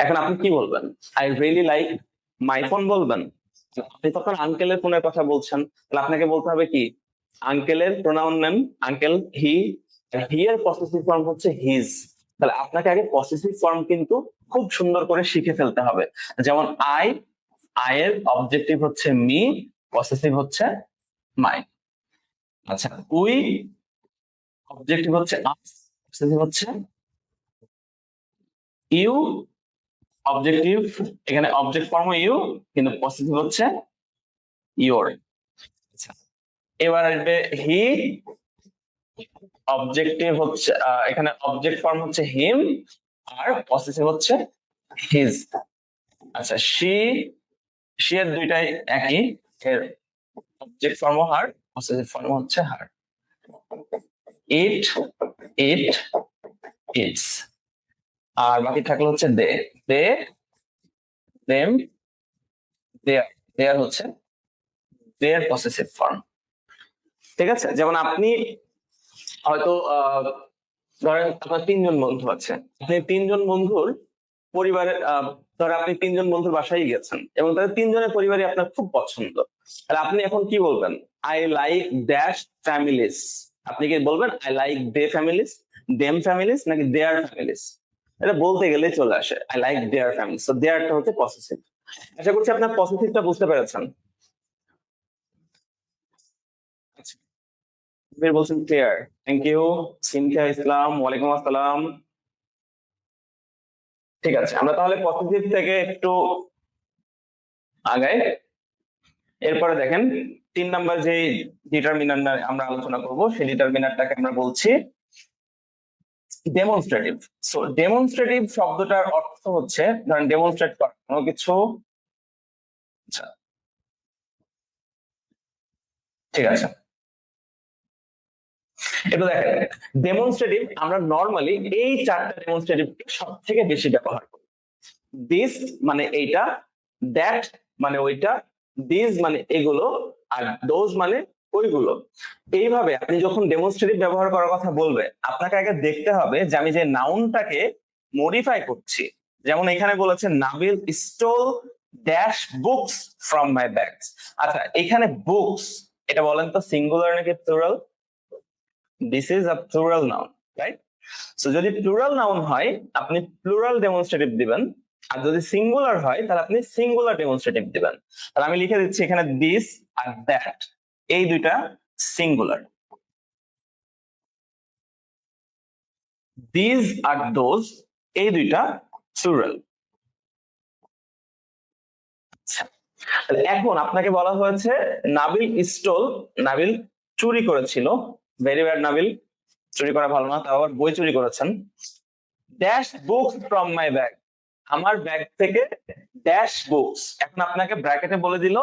এখন আপনি কি বলবেন? I really like my phone বলবেন? আপনি তখন আঙ্কেলের ফোনের কথা বলছেন, তাহলে আপনাকে বলতে হবে কি, আঙ্কেলের প্রোনাউন নেন আঙ্কেল, হি, হি এর পসেসিভ ফর্ম হচ্ছে হিজ। তাহলে আপনাকে আগে পসেসিভ ফর্ম কিন্তু খুব সুন্দর করে শিখে ফেলতে হবে। যেমন আই, আই এর অবজেক্টিভ হচ্ছে মি, পসেসিভ হচ্ছে মাই। আচ্ছা উই, অবজেক্টিভ হচ্ছে আস, পসেসিভ হচ্ছে ইউ, অবজেক্টিভ এখানে অবজেক্ট ফর্ম ইউ, কিন্তু পসেসিভ হচ্ছে ইওর। আচ্ছা এবার আসবে হি, অবজেক্টিভ হচ্ছে এখানে অবজেক্ট ফর্ম হচ্ছে হিম, আর পসেসিভ হচ্ছে হিজ। আচ্ছা শি, শি এর দুইটাই একই, এর অবজেক্ট ফর্ম হার, পসেসিভ ফর্ম হচ্ছে হার। ইট, ইট, ইটস, আর বাকি থাকলো হচ্ছে দে, দে, দেম, দেয়ার, দেয়ার হচ্ছে দেয়ার পসেসিভ ফর্ম। ঠিক আছে? যেমন আপনি হয়তো ধরেন আপনার 3 জন বন্ধু আছে, আপনি 3 জন বন্ধুর পরিবারের ধর আপনি 3 জন বন্ধুর বাসায় গেছেন এবং তাদের 3 জনের পরিবারই আপনার খুব পছন্দ। তাহলে আপনি এখন কি বলবেন? I like dash families. আপনি কি বলবেন I like they families, them families, নাকি দেয়ার ফ্যামিলিস? এটা বলতে গেলে চলে আসে আই লাইক দেয়ার ফ্যামিলিস। তো দেয়ারটা হচ্ছে পসেসিভ। আশা করছি আপনার পসেসিভটা বুঝতে পেরেছেন। বলছেন ক্লিয়ার, থ্যাংক ইউ। সিনথিয়া ইসলাম, ওয়ালাইকুম আসসালাম। ঠিক আছে, আমরা তাহলে পসেসিভ থেকে একটু আগাই। এরপরে দেখেন 3 নাম্বার যে ডিটারমিনার আমরা আলোচনা করব, সেই ডিটারমিনারটাকে আমরা বলছি ডেমনস্ট্রেটিভ। সো ডেমনস্ট্রেটিভ শব্দটার অর্থ হচ্ছে ধরেন ডেমনস্ট্রেট করা কোনো কিছু। আচ্ছা ঠিক আছে, এটা দেখেন ডেমনস্ট্রেটিভ আমরা নর্মালি এই 4টা ডেমনস্ট্রেটিভ সব থেকে বেশি ব্যবহার করি। দিস মানে এইটা, দ্যাট মানে ওইটা, দিস মানে এগুলো, আর দোজ মানে ওইগুলো। এইভাবে আপনি যখন ডেমনস্ট্রেটিভ ব্যবহার করার কথা বলবে, আপনাকে আগে দেখতে হবে যে আমি যে নাউনটাকে মডিফাই করছি। যেমন এখানে বলেছে Nabil stole dash books from my bags. আচ্ছা এখানে বুকস এটা বলেন তো সিঙ্গুলার নাকি plural? This is a plural noun, right? So যদি প্লুরাল নাউন হয় আপনি প্লুরাল ডেমনস্ট্রেটিভ দিবেন, আর যদি সিঙ্গুলার হয় তাহলে আপনি সিঙ্গুলার ডেমনস্ট্রেটিভ দিবেন। তাহলে আমি লিখে দিচ্ছি এখানে দিস আর দ্যাট, এই দুইটা সিঙ্গুলার, দিস আর দোজ এই দুইটা প্লুরাল। এখন আপনাকে বলা হয়েছে নাবিল স্টোল, নাবিল চুরি করেছিল, ভেরি ব্যাড নাবিল, চুরি করা ভালো না, তাও আবার বই চুরি করেছেন। Dash books from my bag, আমার ব্যাগ থেকে ড্যাশ বুকস। এখন আপনাকে ব্র্যাকেটে বলে দিল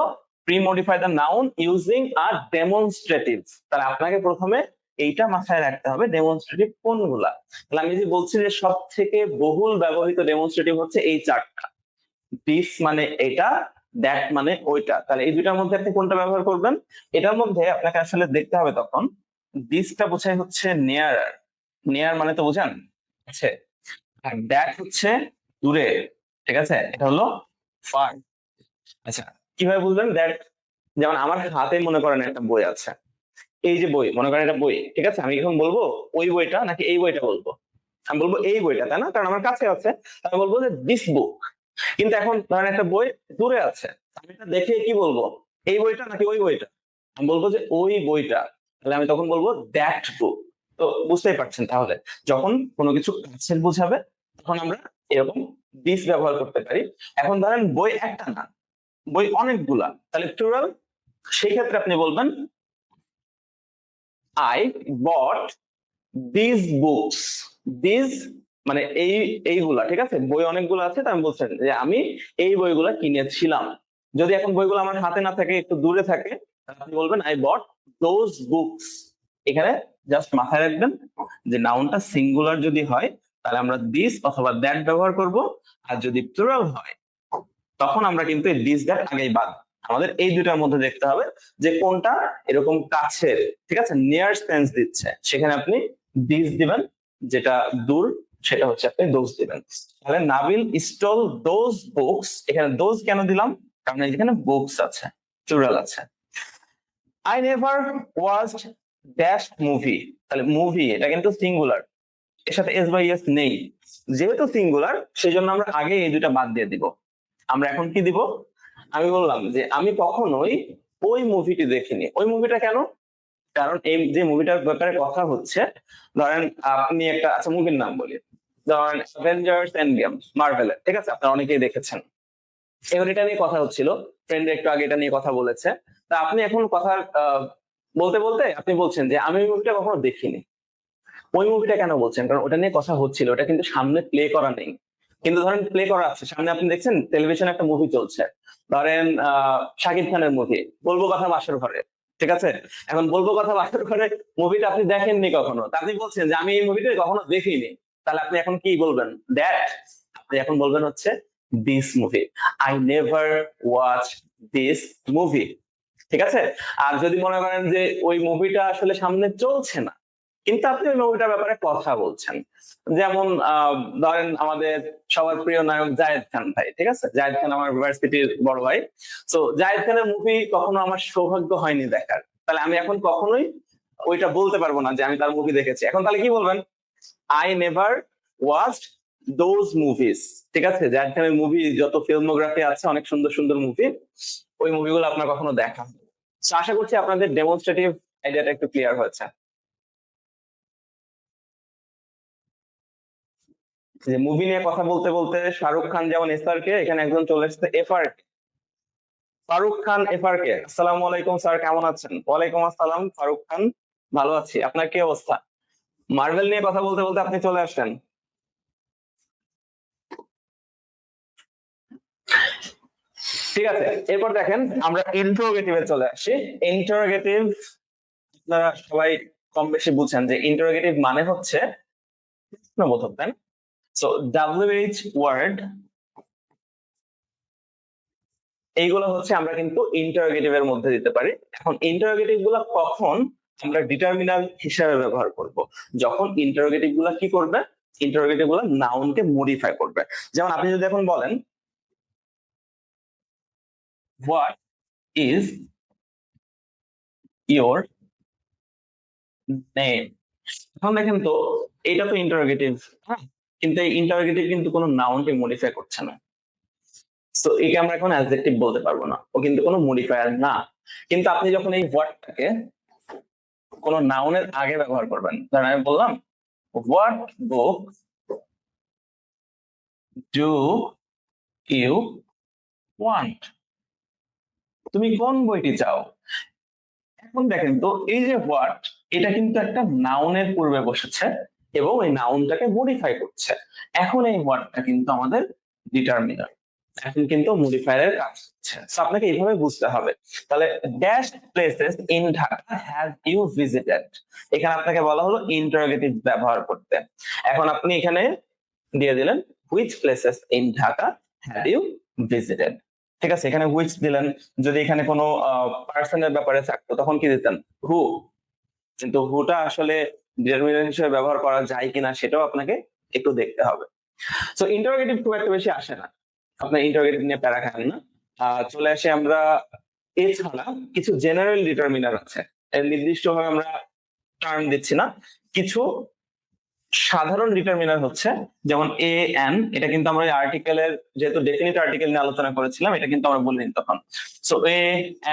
pre-modify the noun using a demonstrative. তাহলে আপনাকে প্রথমে এইটা মাথায় রাখতে হবে ডেমনস্ট্রেটিভ কোনগুলা। তাহলে আমি যে বলছি যে সব থেকে বহুল ব্যবহৃত ডেমনস্ট্রেটিভ হচ্ছে এই 4টা। দিস মানে এটা, দ্যাট মানে ওইটা। তাহলে এই দুইটার মধ্যে আপনি কোনটা ব্যবহার করবেন? এটার মধ্যে আপনাকে আসলে দেখতে হবে তখন দিসটা বোঝায় হচ্ছে নেয়ার। নেয়ার মানে তো বুঝেন আছে, আর দ্যাট হচ্ছে দূরে, ঠিক আছে, এটা হলো ফার। আচ্ছা, কিভাবে বুঝবেন দ্যাট? যেমন আমার হাতে মনে করেন একটা বই আছে, এই যে বই, মনে করেন এটা বই, ঠিক আছে, আমি এখন বলবো ওই বইটা নাকি এই বইটা বলবো? আমি বলবো এই বইটা, তাই না, কারণ আমার কাছে আছে। আমি বলবো যে দিস বুক। কিন্তু এখন ধরেন একটা বই দূরে আছে, আমি এটা দেখে কি বলবো, এই বইটা নাকি ওই বইটা? আমি বলবো যে ওই বইটা। তাহলে আমি তখন বলবো দ্যাট বুক। তো বুঝতেই পারছেন তাহলে, যখন কোনো কিছু কাছের বোঝাবে তখন আমরা এরকম দিস ব্যবহার করতে পারি। এখন ধরেন বই একটা না, বই অনেকগুলা, তাহলে প্লুরাল, সেই ক্ষেত্রে আপনি বলবেন I bought this books. This মানে এইগুলা, ঠিক আছে, বই অনেকগুলো আছে, তাই আমি বলছেন যে আমি এই বইগুলা কিনেছিলাম। যদি এখন বইগুলো আমার হাতে না থাকে, একটু দূরে থাকে, তাহলে আপনি বলবেন আই বট দোজ বুকস। এখানে জাস্ট মাথায় রাখবেন যে নাউনটা সিঙ্গুলার যদি হয় তাহলে আমরা দিস অথবা দ্যাট ব্যবহার করব, আর যদি প্লুরাল হয় তখন আমরা কিন্তু এই দিস দ্যাট আগেই বাদ। আমাদের এই দুটার মধ্যে দেখতে হবে যে কোনটা এরকম কাছের, ঠিক আছে, নিয়ার সেন্স দিচ্ছে, সেখানে আপনি দিস দিবেন, যেটা দূর সেটা হচ্ছে আপনি দোজ দিবেন। তাহলে নাবিল স্টল দোজ বুকস, এখানে দোজ কেন দিলাম? কারণ এখানে বুকস আছে, প্লুরাল আছে। I never watched dash movie, তাহলে মুভি এটা কিন্তু সিঙ্গুলার, এর সাথে এস বাই এস নেই, যেহেতু সিঙ্গুলার সেই জন্য আমরা আগে এই দুটা বাদ দিয়ে দিব। আমরা এখন কি দিব? আমি বললাম যে আমি কখনোই ওই মুভিটি দেখিনি। ওই মুভিটা কেন? কারণ এই যে মুভিটার ব্যাপারে কথা হচ্ছে, ধরেন আপনি একটা, আচ্ছা মুভির নাম বলি, ধরেন অ্যাভেঞ্জার্স এন্ড গেম, মার্ভেলের, ঠিক আছে, আপনারা অনেকেই দেখেছেন। এবার এটা নিয়ে কথা হচ্ছিল, ফ্রেন্ড একটু আগে এটা নিয়ে কথা বলেছে। তা আপনি এখন কথা বলতে বলতে আপনি বলছেন যে আমি ওই মুভিটা কখনো দেখিনি। ওই মুভিটা কেন বলছেন? কারণ ওটা নিয়ে কথা হচ্ছিল, ওটা কিন্তু সামনে প্লে করা নেই। কিন্তু ধরেন প্লে করা আছে সামনে, আপনি দেখছেন টেলিভিশনে একটা মুভি চলছে, ধরেন শাকিব খানের মুভি বলবো কথা বাসর ঘরে, ঠিক আছে। এখন বলবো কথা বাসর ঘরে মুভিটা আপনি দেখেননি কখনো, তা আপনি বলছেন যে আমি এই মুভিটা কখনো দেখিনি, তাহলে আপনি এখন কি বলবেন? দ্যাট। আপনি এখন বলবেন হচ্ছে this movie, I never watch this movie, ঠিক আছে। আর যদি মনে করেন যে ওই মুভিটা আসলে সামনে চলছে না, কিন্তু আপনি ওই মুভিটার ব্যাপারে কথা বলছেন, যেমন ধরেন আমাদের সবার প্রিয় নায়ক জায়েদ খান ভাই, ঠিক আছে, জায়েদ খান আমার ইউনিভার্সিটির বড় ভাই। তো জায়েদ খানের মুভি কখনো আমার সৌভাগ্য হয়নি দেখার, তাহলে আমি এখন কখনোই ওইটা বলতে পারবো না যে আমি তার মুভি দেখেছি। এখন তাহলে কি বলবেন? I never watched those movies, ঠিক আছে। জায়েদ খানের মুভি যত ফিল্মোগ্রাফি আছে, অনেক সুন্দর সুন্দর মুভি, ওই মুভিগুলো আপনার কখনো দেখা। তো আশা করছি আপনাদের ডেমনস্ট্রেটিভ আইডিয়াটা একটু ক্লিয়ার হয়েছে। যে মুভি নিয়ে কথা বলতে বলতে শাহরুখ খান যেমন এসআর কে, এখানে একজন চলে এসেছে এফআর কে, ফারুক খান এফআর কে। আসসালামু আলাইকুম স্যার, কেমন আছেন? ওয়ালাইকুম আসসালাম ফারুক খান, ভালো আছি, আপনার কি অবস্থা? মার্ভেল নিয়ে কথা বলতে বলতে আপনি চলে আসলেন। ঠিক আছে, এরপর দেখেন আমরা ইন্টারোগেটিভে চলে আসি। ইন্টারোগেটিভ আপনারা সবাই কম বেশি বুঝেন যে ইন্টারোগেটিভ মানে হচ্ছে প্রশ্নবোধক, তাই না? সো WH ওয়ার্ড, এইগুলো হচ্ছে আমরা কিন্তু ইন্টারোগেটিভ এর মধ্যে দিতে পারি। এখন ইন্টারোগেটিভ গুলা কখন আমরা ডিটারমিনার হিসাবে ব্যবহার করব? যখন ইন্টারোগেটিভ গুলা কি করবে? ইন্টারোগেটিভ গুলা নাউনকে মডিফাই করবে। যেমন আপনি যদি এখন বলেন হোয়াট ইজ ইয়োর নেম, এখন দেখেন তো এটা তো ইন্টারোগেটিভ, হ্যাঁ, কিন্তু এই ইন্টারোগেটিভ কিন্তু কোনো নাউনকে মডিফাই করছে না। তো একে আমরা এখন অ্যাডজেক্টিভ বলতে পারবো না, ও কিন্তু কোনো মডিফায়ার না। কিন্তু আপনি যখন এই ওয়ার্ডটাকে কোনো নাউনের আগে ব্যবহার করবেন, ধরেন আমি বললাম what book do you want, তুমি কোন বইটি চাও। এখন দেখেন তো এই যে হোয়াট, এটা কিন্তু একটা নাউনের পূর্বে বসেছে এবং এই নাউনটাকে মডিফাই করছে। এখন এই হোয়াটটা কিন্তু আমাদের ডিটারমিনার, এখন কিন্তু মডিফায়ারের কাজ হচ্ছে। তো আপনাকে এইভাবে বুঝতে হবে। তাহলে dash places in Dhaka have you visited, এখানে আপনাকে বলা হলো ইন্টারোগেটিভ ব্যবহার করতে। এখন আপনি এখানে দিয়ে দিলেন which places in Dhaka have you visited, ঠিক আছে, এখানে হুইচ দিলেন। যদি এখানে কোনো পার্সনের ব্যাপারে থাকতো তখন কি দিতেন? হু। কিন্তু হুটা আসলে ডিটারমিনার হিসেবে ব্যবহার করা যায় কিনা সেটাও আপনাকে একটু দেখতে হবে। সো ইন্টারোগেটিভ খুব একটা বেশি আসে না, আপনার ইন্টারোগেটিভ নিয়ে প্যারা খান না। চলে আসে আমরা, এছাড়া কিছু জেনারেল ডিটারমিনার আছে, নির্দিষ্টভাবে আমরা টার্ম দিচ্ছি না, কিছু সাধারণ ডিটারমিনার হচ্ছে যেমন এ এন, এটা কিন্তু আমরা আর্টিকেলের যেহেতু ডেফিনিট আর্টিকেল নিয়ে আলোচনা করেছিলাম, এটা কিন্তু আমরা বলিনি তখন। So a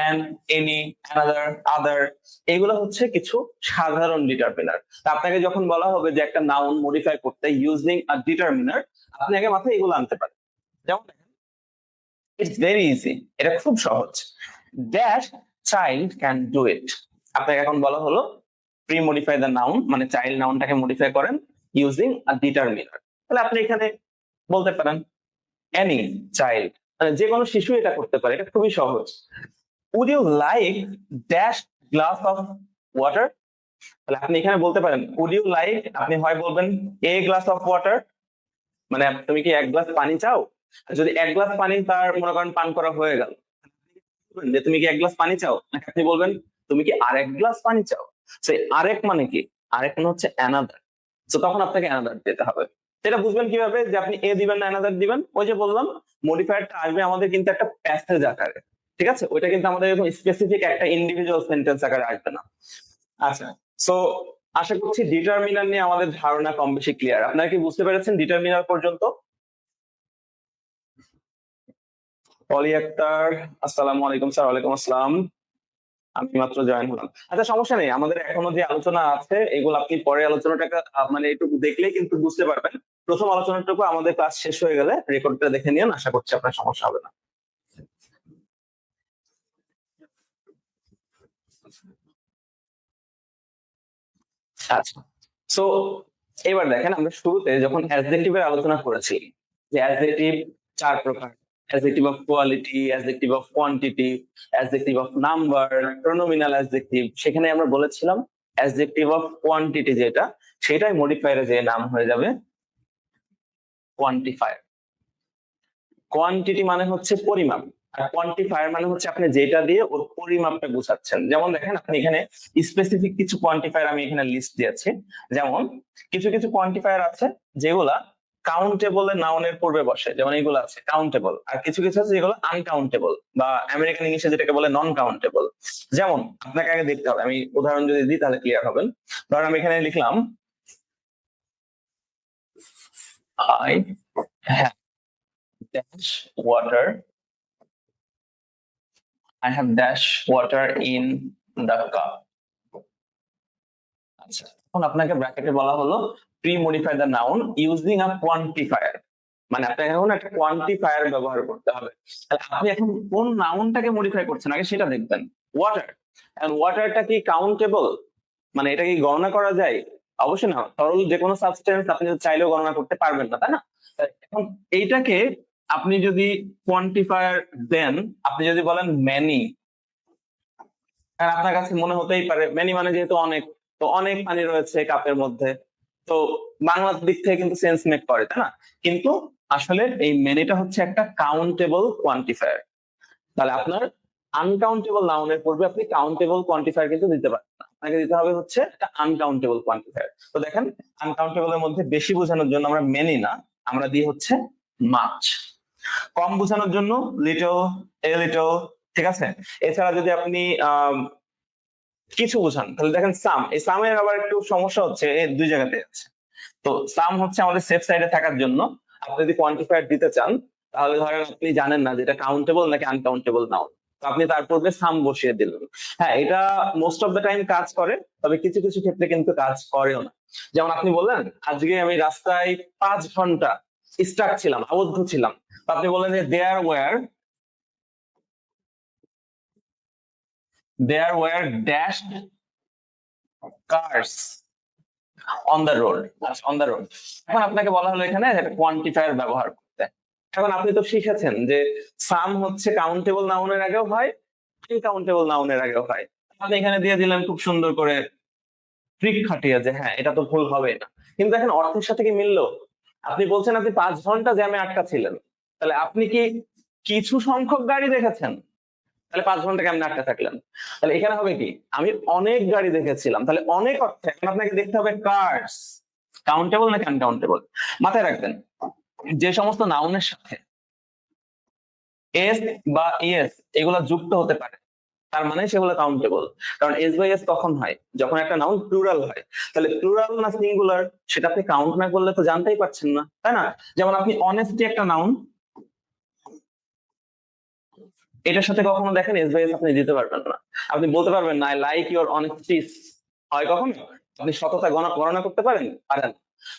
an, any, another, other, এগুলো হচ্ছে কিছু সাধারণ ডিটারমিনার। আপনাকে যখন বলা হবে যে একটা নাউন মডিফাই করতে ইউজিং আ ডিটারমিনার, আপনি আগে মাথায় এগুলো আনতে পারেন। যেমন ইটস ভেরি ইজি, এটা খুব সহজ, that child can do it. আপনাকে এখন বলা হলো প্রি মডিফাই দ্য নাউন, মানে চাইল্ড নাউনটাকে মডিফাই করেন ইউজিং আ ডিটারমিনার। তাহলে আপনি এখানে বলতে পারেন এনি চাইল্ড, মানে যে কোনো শিশু এটা করতে পারে, এটা খুবই সহজ। Would you like dash glass of water, তাহলে আপনি এখানে বলতে পারেন উড ইউ লাইক, আপনি হয় বলবেন এ গ্লাস অফ ওয়াটার, মানে তুমি কি এক গ্লাস পানি চাও। যদি এক গ্লাস পানি তার মনে করেন পান করা হয়ে গেল, যে তুমি কি এক গ্লাস পানি চাও, নাকি আপনি বলবেন তুমি কি আরেক গ্লাস পানি চাও। সেই আরেক মানে কি, আরেক মানে হচ্ছে অ্যানাদার, তো তখন আপনাকে অ্যানাদার দিতে হবে। সেটা বুঝবেন কিভাবে যে আপনি এ দিবেন না অ্যানাদার দিবেন, ওই যে বললাম মডিফায়ারটা আসবে আমাদের কিন্তু একটা প্যাসেজ আকারে, ঠিক আছে, ওইটা কিন্তু আমাদের এরকম স্পেসিফিক একটা ইন্ডিভিজুয়াল সেন্টেন্স আকারে আসবে না। আচ্ছা, সো আশা করছি ডিটারমিনার নিয়ে আমাদের ধারণা কম বেশি ক্লিয়ার। আপনারা কি বুঝতে পেরেছেন ডিটারমিনার পর্যন্ত? অলি আক্তার, আসসালামু আলাইকুম স্যার। ওয়ালাইকুম আসসালাম, আমি মাত্র জয়েন হলাম। আচ্ছা, সমস্যা নেই, আমাদের এখনো যে আলোচনা আছে এগুলো আপনি পরে আলোচনাটাকে মানে একটু দেখলেই কিন্তু বুঝতে পারবেন। প্রথম আলোচনাটুকু আমাদের ক্লাস শেষ হয়ে গেলে রেকর্ডটা দেখে নিন, আশা করছি আপনার সমস্যা হবে না। আচ্ছা, সো এবার দেখেন, আমরা শুরুতে যখন অ্যাডজেক্টিভের আলোচনা করেছি যে অ্যাডজেক্টিভ চার প্রকার, adjective of quality, adjective of quantity, adjective of number, pronominal adjective, সেখানে আমরা বলেছিলাম অ্যাডজেক্টিভ অফ কোয়ান্টিটি যেটা, সেটাই মডিফায়ারে যে নাম হয়ে যাবে কোয়ান্টিফায়ার। কোয়ান্টিটি মানে হচ্ছে পরিমাপ, আর কোয়ান্টিফায়ার মানে হচ্ছে আপনি যেটা দিয়ে ওর পরিমাপটা বোঝাচ্ছেন। যেমন দেখেন, আপনি এখানে স্পেসিফিক কিছু কোয়ান্টিফায়ার আমি এখানে লিস্ট দিয়েছি। যেমন কিছু কিছু কোয়ান্টিফায়ার আছে যেগুলা কাউন্টেবল এর নাউনের পূর্বে বসে, যেমন এগুলো আছে কাউন্টেবল, আর কিছু কিছু আছে যেগুলো আনকাউন্টেবল বা আমেরিকান ইংলিশে যেটাকে বলে নন কাউন্টেবল। যেমন আপনাকে আগে দেখতে হবে, আমি উদাহরণ যদি দিই তাহলে ক্লিয়ার হবেন। ধরেন আমি এখানে লিখলাম I have dash water, I have dash water in the cup. আচ্ছা, এখন আপনাকে ব্র্যাকেটে বলা হলো pre modify the noun using a quantifier, মানে আপনাকে এখন একটা কোয়ান্টিফায়ার ব্যবহার করতে হবে। তাহলে আপনি এখন কোন নাউনটাকে মডিফাই করছেন আগে সেটা দেখবেন। ওয়াটার, এন্ড ওয়াটারটা কি কাউন্টেবল, মানে এটা কি গণনা করা যায়? অবশ্যই না, তরল যে কোনো সাবস্টেন্স আপনি চাইলেও গণনা করতে পারবেন না, তাই না? এখন এইটাকে আপনি যদি কোয়ান্টিফায়ার দেন, আপনি যদি বলেন মেনি, আপনার কাছে মনে হতেই পারে মেনি মানে যেহেতু অনেক, তো অনেক পানি রয়েছে কাপের মধ্যে, তো বাংলার দিক থেকে কিন্তু সেন্স মেক করে, তাই না? কিন্তু আসলে এই মেনিটা হচ্ছে একটা কাউন্টেবল কোয়ান্টিফায়ার। তাহলে আপনার আনকাউন্টেবল নাউনের পূর্বে আপনি কাউন্টেবল কোয়ান্টিফায়ার কিন্তু দিতে পারেন না, আপনাকে দিতে হবে হচ্ছে একটা আনকাউন্টেবল কোয়ান্টিফায়ার। তো দেখেন, আনকাউন্টেবল এর মধ্যে বেশি বোঝানোর জন্য আমরা মেনি না, আমরা দিই হচ্ছে মাছ। কম বোঝানোর জন্য লিটল, এ লিটল, ঠিক আছে? এছাড়া যদি আপনি কিছু বোঝান তাহলে দেখেন সাম, এই সামের আবার একটু সমস্যা হচ্ছে, এই দুই জায়গাতে আছে। তো সাম হচ্ছে আমাদের সেফ সাইডে থাকার জন্য, আপনি যদি কোয়ান্টিফায়ার দিতে চান তাহলে ধরেন আপনি জানেন না যেটা কাউন্টেবল নাকি আনকাউন্টেবল নাউন, তো আপনি তার পূর্বে সাম বসিয়ে দিলেন। হ্যাঁ, এটা মোস্ট অফ দ্য টাইম কাজ করে, তবে কিছু কিছু ক্ষেত্রে কিন্তু কাজ করেও না। যেমন আপনি বললেন আজকে আমি রাস্তায় 5 ঘন্টা স্টাক ছিলাম, আবদ্ধ ছিলাম, তো আপনি বললেন যে there were dashed cars on the road, আচ্ছা অন দ্য রোড। এখন আপনাকে বলা হলো এখানে একটা কোয়ান্টিফায়ার ব্যবহার করতে। এখন আপনি তো শিখেছেন যে সাম হচ্ছে কাউন্টেবল নাউনের আগেও হয়, আনকাউন্টেবল নাউনের আগেও হয়। আপনি এখানে দিয়ে দিলেন খুব সুন্দর করে ট্রিক খাটিয়ে যে হ্যাঁ এটা তো ভুল হবে না, কিন্তু দেখেন অর্থের সাথে কি মিললো? আপনি বলছেন আপনি 5 ঘন্টা জ্যামে আটকা ছিলেন, তাহলে আপনি কি কিছু সংখ্যক গাড়ি দেখেছেন? তাহলে 5 ঘন্টা কেমন আটকা থাকলেন? তাহলে এখানে হবে কি, আমি অনেক গাড়ি দেখেছিলাম, তাহলে অনেক অর্থে এখন আপনাকে দেখতে হবে কার্স, কাউন্টেবল নাকি আনকাউন্টেবল? মাথায় রাখবেন যে সমস্ত নাউনের সাথে এস বা ইএস এগুলো যুক্ত হতে পারে তার মানে সেগুলো কাউন্টেবল। কারণ এস বাই এস কখন হয়? যখন একটা নাউন প্লুরাল হয়। তাহলে প্লুরাল না সিঙ্গুলার সেটা আপনি কাউন্ট না করলে তো জানতেই পারছেন না, তাই না? যেমন আপনি অনেস্টি একটা নাউন, এটার সাথে কখনো দেখেন এস বাই এস আপনি দিতে পারবেন না। আপনি বলতে পারবেন না আই লাইক ইউর অনেস্টি, হয় কখনো? আপনি সততা গণনা করতে পারেন?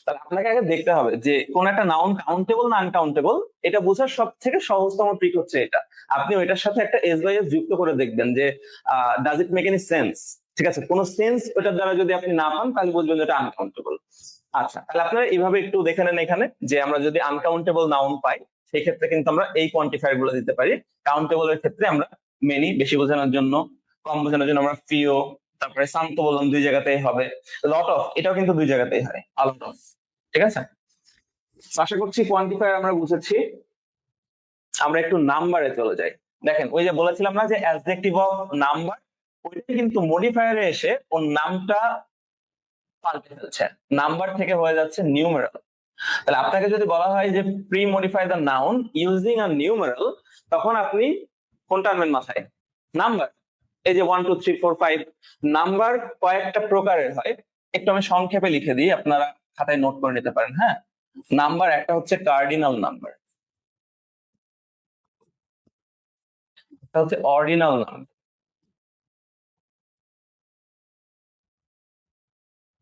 তাহলে আপনাকে আগে দেখতে হবে যে কোন একটা নাউন কাউন্টেবল না আনকাউন্টেবল। এটা বোঝার সব থেকে সহজতম ট্রিক হচ্ছে এটা, আপনি ওইটার সাথে একটা এস বাই এস যুক্ত করে দেখবেন যে does it make any sense. ঠিক আছে, কোনো সেন্স ওটার দ্বারা যদি আপনি না পান তাহলে বুঝবেন যে এটা আনকাউন্টেবল। আচ্ছা, তাহলে আপনারা এইভাবে একটু দেখে নেন এখানে যে আমরা যদি আনকাউন্টেবল নাউন পাই সেই ক্ষেত্রে কিন্তু আমরা এই কোয়ান্টিফায়ার গুলো দিতে পারি। কাউন্টেবল এর ক্ষেত্রে আমরা মেনি বেশি বোঝানোর জন্য, কম বোঝানোর জন্য আমরা ফিও, তারপরে সাম তো বললাম দুই জায়গাতেই হবে, লট অফ এটাও কিন্তু দুই জায়গাতেই হয়, আলট অফ। ঠিক আছে, আশা করছি কোয়ান্টিফায়ার আমরা বুঝেছি। আমরা একটু নাম্বারে চলে যাই। দেখেন ওই যে বলেছিলাম না যে অ্যাডজেক্টিভ অফ নাম্বার, ওইটা কিন্তু মডিফায়ারে এসে ওর নামটা পাল্টে ফেলছে, নাম্বার থেকে হয়ে যাচ্ছে নিউমেরাল। তাহলে আপনাকে যদি বলা হয় যে pre modify the noun using a numeral, তখন আপনি কোনটা আনবেন মাথায়? নাম্বার। এই যে 1 2 3 4 5 নাম্বার কয়েকটা প্রকারের হয়, একটু আমি সংক্ষেপে লিখে দিই, আপনারা খাতায় নোট করে নিতে পারেন। হ্যাঁ, নাম্বার একটা হচ্ছে কার্ডিনাল নাম্বার, একটা হচ্ছে অর্ডিনাল নাম্বার।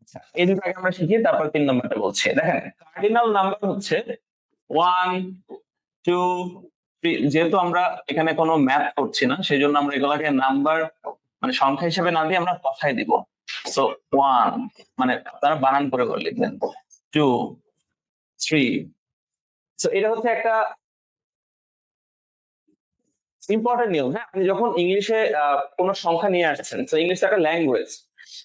আচ্ছা, এই দুটো আগে আমরা শিখি, তারপর 3 নম্বরটা বলছি। দেখেন কার্ডিনাল নাম্বার হচ্ছে 1 2 3। যেহেতু আমরা এখানে কোনো ম্যাথ করছি না সেই জন্য আমরা এগুলাকে নাম্বার মানে সংখ্যা হিসেবে না দিয়ে আমরা কথায় দিব। সো 1 মানে আপনারা বানান করে লিখবেন, 2 3। সো এটা হচ্ছে একটা ইম্পর্টেন্ট নিয়ম। হ্যাঁ, আপনি যখন ইংলিশে কোনো সংখ্যা নিয়ে আসছেন, তো ইংলিশ একটা ল্যাঙ্গুয়েজ,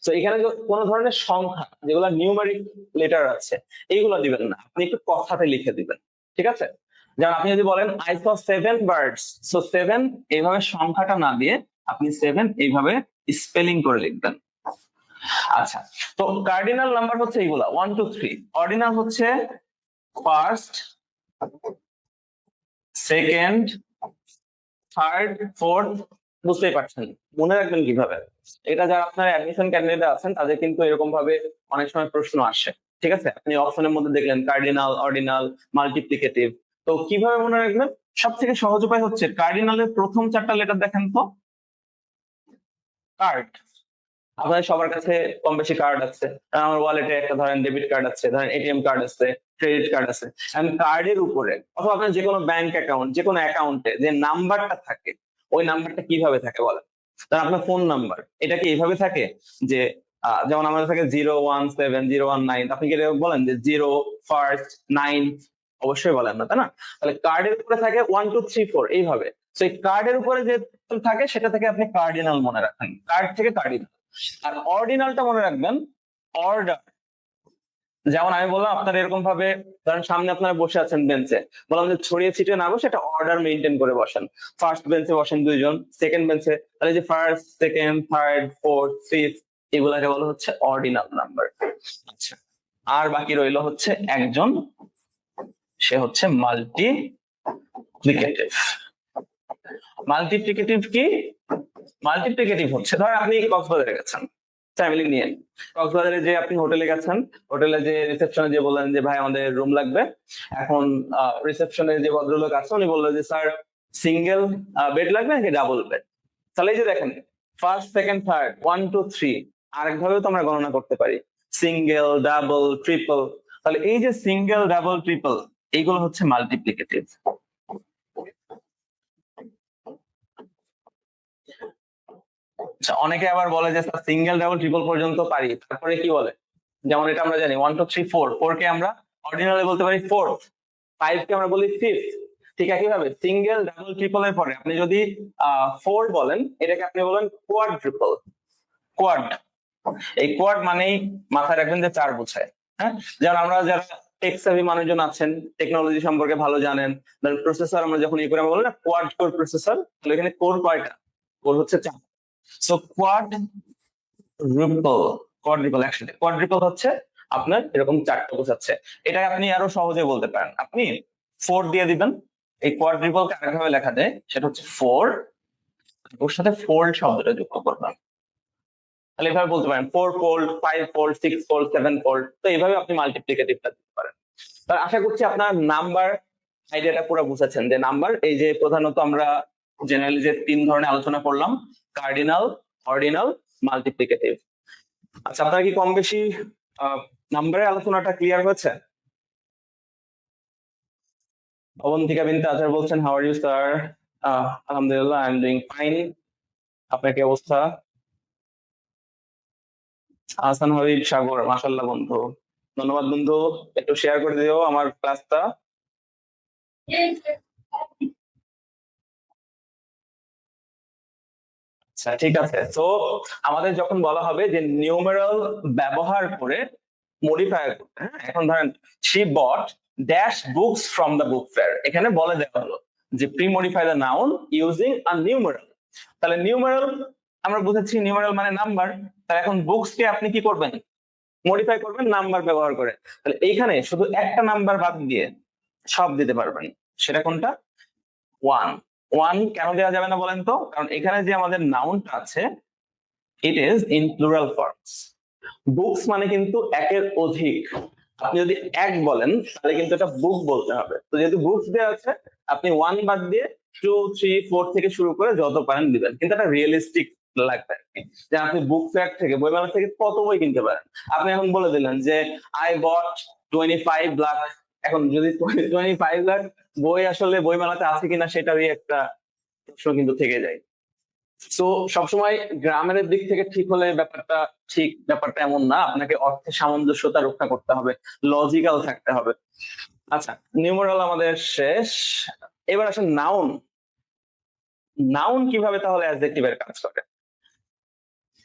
তো এখানে কোন ধরনের সংখ্যা যেগুলো নিউমারিক লেটার আছে এইগুলো দিবেন না, আপনি একটু কথাতে লিখে দিবেন। ঠিক আছে, যেমন আপনি যদি বলেন আই স 7 বার্ডস, সো 7 এইভাবে সংখ্যাটা না দিয়ে আপনি 7 এইভাবে স্পেলিং করে লিখবেন। আচ্ছা, তো কার্ডিনাল নাম্বার হচ্ছে এইগুলা 1 2 3। অর্ডিনাল হচ্ছে ফার্স্ট, সেকেন্ড, থার্ড, ফোর্থ। বুঝতেই পারছেন, মনে রাখবেন কিভাবে? এটা যারা আপনার অ্যাডমিশন ক্যান্ডিডেট আছেন তাদের কিন্তু এরকম ভাবে অনেক সময় প্রশ্ন আসে। ঠিক আছে, আপনি অপশনের মধ্যে দেখলেন কার্ডিনাল, অর্ডিনাল, মাল্টিপ্লিকেটিভ। তো কিভাবে মনে রাখবেন? সব থেকে সহজ উপায় হচ্ছে কার্ডিনালের প্রথম 4টা লেটার দেখেন তো। কার্ড, আপনাদের সবার কাছে কম বেশি কার্ড আছে। আমার ওয়ালেটে একটা ধরেন ডেবিট কার্ড আছে, ধরেন এটিএম কার্ড আছে, ক্রেডিট কার্ড আছে। কার্ডের উপরে অথবা আপনার যে কোনো ব্যাংক অ্যাকাউন্ট, যে কোনো অ্যাকাউন্টে যে নাম্বারটা থাকে ওই নাম্বারটা কিভাবে থাকে বলেন? ধরেন আপনার ফোন নাম্বার, এটা কি এইভাবে থাকে যে যেমন আমাদের থাকে 017 019, আপনি কি বলেন যে 0 1 9? অবশ্যই বলেন না, তাই না? তাহলে কার্ডের উপরে থাকে 1 2 3 4 এইভাবে। সেই কার্ডের উপরে যে থাকে সেটা থেকে আপনি কার্ডিনাল মনে রাখেন, কার্ড থেকে কার্ডিনাল। আর অর্ডিনালটা মনে রাখবেন অর্ডার। যেমন আমি বললাম আপনার এরকম ভাবে ধরেন সামনে আপনারা বসে আছেন বেঞ্চে, বললাম যে ছড়িয়ে ছিটিয়ে না বসে একটা অর্ডার মেনটেন করে বসেন। ফার্স্ট বেঞ্চে বসেন 2 জন, সেকেন্ড বেঞ্চে, তাহলে যে first, second, third, fourth, fifth এগুলাকে বলা হচ্ছে অর্ডিনাল নাম্বার। আচ্ছা, আর বাকি রইল হচ্ছে একজন, সে হচ্ছে মাল্টিপ্লিকেটিভ। মাল্টিপ্লিকেটিভ কি? মাল্টিপ্লিকেটিভ হচ্ছে ধরেন আপনি কক্সবাজারে গেছেন ফ্যামিলি নিয়ে, কক্সবাজারে যে আপনি হোটেলে গেছেন, হোটেলে যে রিসেপশনে যে বললেন যে ভাই আমাদের রুম লাগবে। এখন রিসেপশনে যে ভদ্রলোক আছে উনি বললো যে স্যার সিঙ্গেল বেড লাগবে নাকি ডাবল বেড? তাহলে এই যে দেখেন ফার্স্ট, সেকেন্ড, থার্ড, 1 2 3 আরেকভাবেও তো আমরা গণনা করতে পারি, সিঙ্গেল, ডাবল, ট্রিপল। তাহলে এই যে সিঙ্গেল, ডাবল, ট্রিপল এইগুলো হচ্ছে মাল্টিপ্লিকেটিভ। অনেকে আবার বলে যে সিঙ্গেল, ডাবল, ট্রিপল পর্যন্ত পারি, তারপরে কি বলে? যেমন এটা আমরা জানি 1 2 3 4, 4 কে আমরা অর্ডিনালে বলতে পারি ফোর্থ, 5 কে আমরা বলি ফিফথ। ঠিক একইভাবে সিঙ্গেল, ডাবল, ট্রিপল এর পরে আপনি যদি 4 বলেন এটাকে আপনি বলেন কোয়াড্রিপল। কোয়াড, এই কোয়াড মানেই মাথায় রাখবেন যে 4 বোঝায়। হ্যাঁ, যেমন আমরা যারা টেক সেভি মানুষজন আছেন, টেকনোলজি সম্পর্কে ভালো জানেন, প্রসেসর আমরা যখন ইয়ে করে আমরা বলি না কোয়াড কোর প্রসেসর, তাহলে এখানে কোর কয়টা? কোর হচ্ছে 4। সো কোয়াড্রিপল, কোয়াড্রিপল একসাথে কোয়াড্রিপল হচ্ছে আপনার এরকম 4টা বোঝাচ্ছে। এটা আপনি আরো সহজে বলতে পারেন, আপনি 4 দিয়ে দিবেন। এই কোয়াড্রিপলকে আরেকভাবে লেখা যায়, সেটা হচ্ছে 4, ওর সাথে ফোল্ড শব্দটা যুক্ত করবেন। তাহলে এভাবে বলতে পারেন 4 ফোল্ড, 5 ফোল্ড, 6 ফোল্ড, 7 ফোল্ড। তো এইভাবে আপনি মাল্টিপ্লিকেটিভটা দিতে পারেন। তাহলে আশা করছি আপনার নাম্বার আইডিয়াটা পুরো বুঝেছেন যে নাম্বার, এই যে প্রধানত আমরা জেনারেলি যে 3 ধরনের আলোচনা করলাম, কার্ডিনাল, অর্ডিনাল, মাল্টিপ্লিকেটিভ। আচ্ছা, আপনারা কি কম বেশি নাম্বারের আলোচনাটা ক্লিয়ার হয়েছে? অবন্তিকা বিনতে আচার বলছেন, হাউ আর ইউ স্যার? আলহামদুলিল্লাহ, আই এম ডুইং ফাইন। আপনার কি অবস্থা? আহসান হাবিব সাগর, মাশাআল্লাহ বন্ধু, ধন্যবাদ বন্ধু। একটু শেয়ার করে দিও আমার ক্লাসটা। আচ্ছা, ঠিক আছে। তো আমাদের যখন বলা হবে যে নিউমেরাল ব্যবহার করে মডিফায়ার করতে, হ্যাঁ, এখন ধরেন she bought dash books from the book fair, এখানে বলে দেওয়া হলো যে pre modify the noun using a numeral. তাহলে নিউমেরাল আমরা বুঝেছি, নিউমেরাল মানে নাম্বার। তাহলে এখন বুকস কে আপনি কি করবেন? মডিফাই করবেন নাম্বার ব্যবহার করে। তাহলে এইখানে শুধু একটা নাম্বার বাদ দিয়ে সব দিতে পারবেন। সেটা কোনটা? 1। 1 কেন দেওয়া যাবে না বলেন তো? কারণ এখানে যে আমাদের নাউনটা আছে, it is in plural forms. Books মানে কিন্তু একের অধিক। আপনি যদি এক বলেন তাহলে কিন্তু এটা বুক বলতে হবে। তো যেহেতু বুকস দেওয়া আছে, আপনি 1 বাদ দিয়ে 2, 3, 4 থেকে শুরু করে যত পারেন দিবেন, কিন্তু এটা রিয়েলিস্টিক লাগবে আর কি। যে আপনি বুক ফেয়ার থেকে, বইমেলা থেকে কত বই কিনতে পারেন। আপনি এখন বলে দিলেন যে আই বট 25 লাখ। এখন যদি 25 লাখ বই আসলে বইমেলাতে আছে কিনা সেটারই একটা প্রশ্ন কিন্তু থেকে যায়। তো সবসময় গ্রামের দিক থেকে ঠিক হলে ব্যাপারটা ঠিক, ব্যাপারটা এমন না। আপনাকে অর্থের সামঞ্জস্যতা রক্ষা করতে হবে, লজিক্যাল থাকতে হবে। আচ্ছা, নিউমেরাল আমাদের শেষ। এবার আসেন নাউন। নাউন কিভাবে তাহলে অ্যাডজেক্টিভের কাজ করে?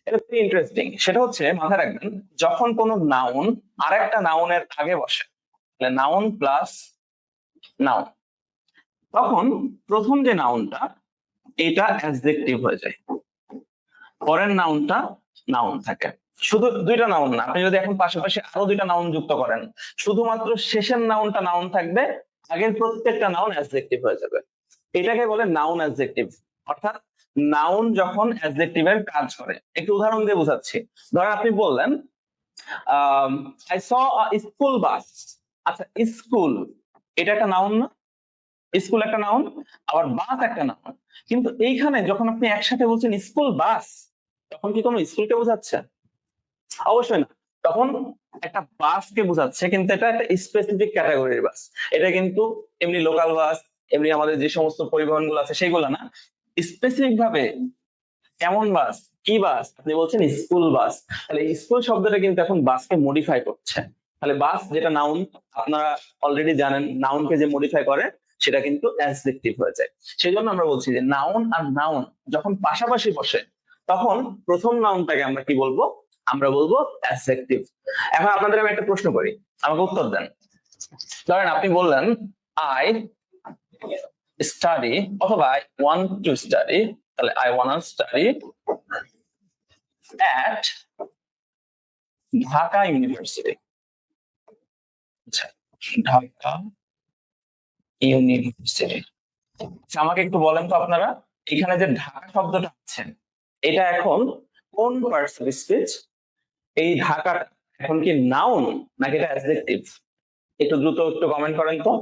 এটা খুবই ইন্টারেস্টিং। সেটা হচ্ছে, মাথায় রাখবেন, যখন কোনো নাউন আরেকটা নাউনের আগে বসে, নাউন প্লাস নাউন, তখন প্রথম যে নাউনটা এটা অ্যাডজেক্টিভ হয়ে যায়, পরের নাউনটা নাউন থাকে। শুধু দুইটা নাউন না, আপনি যদি এখন পাশাপাশি আরো দুইটা নাউন যুক্ত করেন, শুধুমাত্র শেষের নাউনটা নাউন থাকবে, আগের প্রত্যেকটা নাউন অ্যাডজেক্টিভ হয়ে যাবে। এটাকে বলে নাউন অ্যাডজেক্টিভ। অর্থাৎ নাউন যখন অ্যাডজেক্টিভের কাজ করে। একটু উদাহরণ দিয়ে বোঝাচ্ছি। ধরেন আপনি বললেন I saw a school bus. আচ্ছা, স্কুল এটা একটা নাউন না? স্কুল একটা নাউন, আবার বাস একটা নাউন। কিন্তু এইখানে যখন আপনি একসাথে বলছেন স্কুল বাস, তখন কি কোনো স্কুলকে বোঝাচ্ছে? অবশ্যই না। তখন একটা বাসকে বোঝাচ্ছে, কিন্তু এটা একটা স্পেসিফিক ক্যাটাগরির বাস। এটা কিন্তু এমনি লোকাল বাস, এমনি আমাদের যে সমস্ত পরিবহন গুলো আছে সেগুলো না। স্পেসিফিক ভাবে কেমন বাস, কি বাস? আপনি বলছেন স্কুল বাস। তাহলে স্কুল শব্দটা কিন্তু এখন বাসকে মডিফাই করছে। তাহলে বাস যেটা নাউন, আপনারা অলরেডি জানেন নাউনকে যে মডিফাই করে সেটা কিন্তু অ্যাডজেক্টিভ হয়ে যায়। সেই জন্য আমরা বলছি যে নাউন আর নাউন যখন পাশাপাশি বসে, তখন প্রথম নাউনটাকে আমরা কি বলবো? আমরা বলবো অ্যাডজেক্টিভ। এখন আপনাদের আমি একটা প্রশ্ন করি, আমাকে উত্তর দেন। ধরেন আপনি বললেন আই স্টাডি, অথবা আই ওয়ান্ট টু স্টাডি। তাহলে I want to study at Dhaka university. আচ্ছা, ঢাকা ইউনিভার্সিটি। আমাকে একটু বলেন তো আপনারা, এখানে যে ঢাকা শব্দটা আছে, এটা এখন কোন পার্সন স্পিচ? এই ঢাকা এখন কি নাউন নাকি এটা অ্যাডজেক্টিভ? একটু দ্রুত একটু কমেন্ট করেন তো।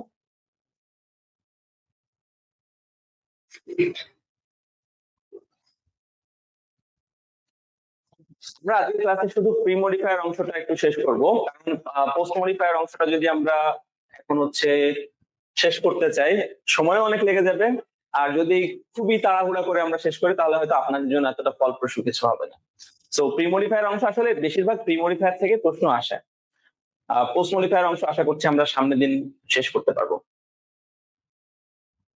আমরা আজকে ক্লাসে শুধু প্রি মডিফায়ার অংশটা একটু শেষ করব, কারণ পোস্ট মডিফায়ার অংশটা যদি আমরা এখন শেষ করতে চাই, সময় অনেক লেগে যাবে। আর যদি খুবই তাড়াহুড়া করে আমরা শেষ করি, তাহলে হয়তো আপনাদের জন্য এতটা ফলপ্রসূ কিছু হবে না। সো প্রি মডিফায়ার অংশ আসলে বেশিরভাগ প্রি মডিফায়ার থেকে প্রশ্ন আসে। পোস্ট মডিফায়ার অংশ আশা করছি আমরা সামনের দিন শেষ করতে পারবো।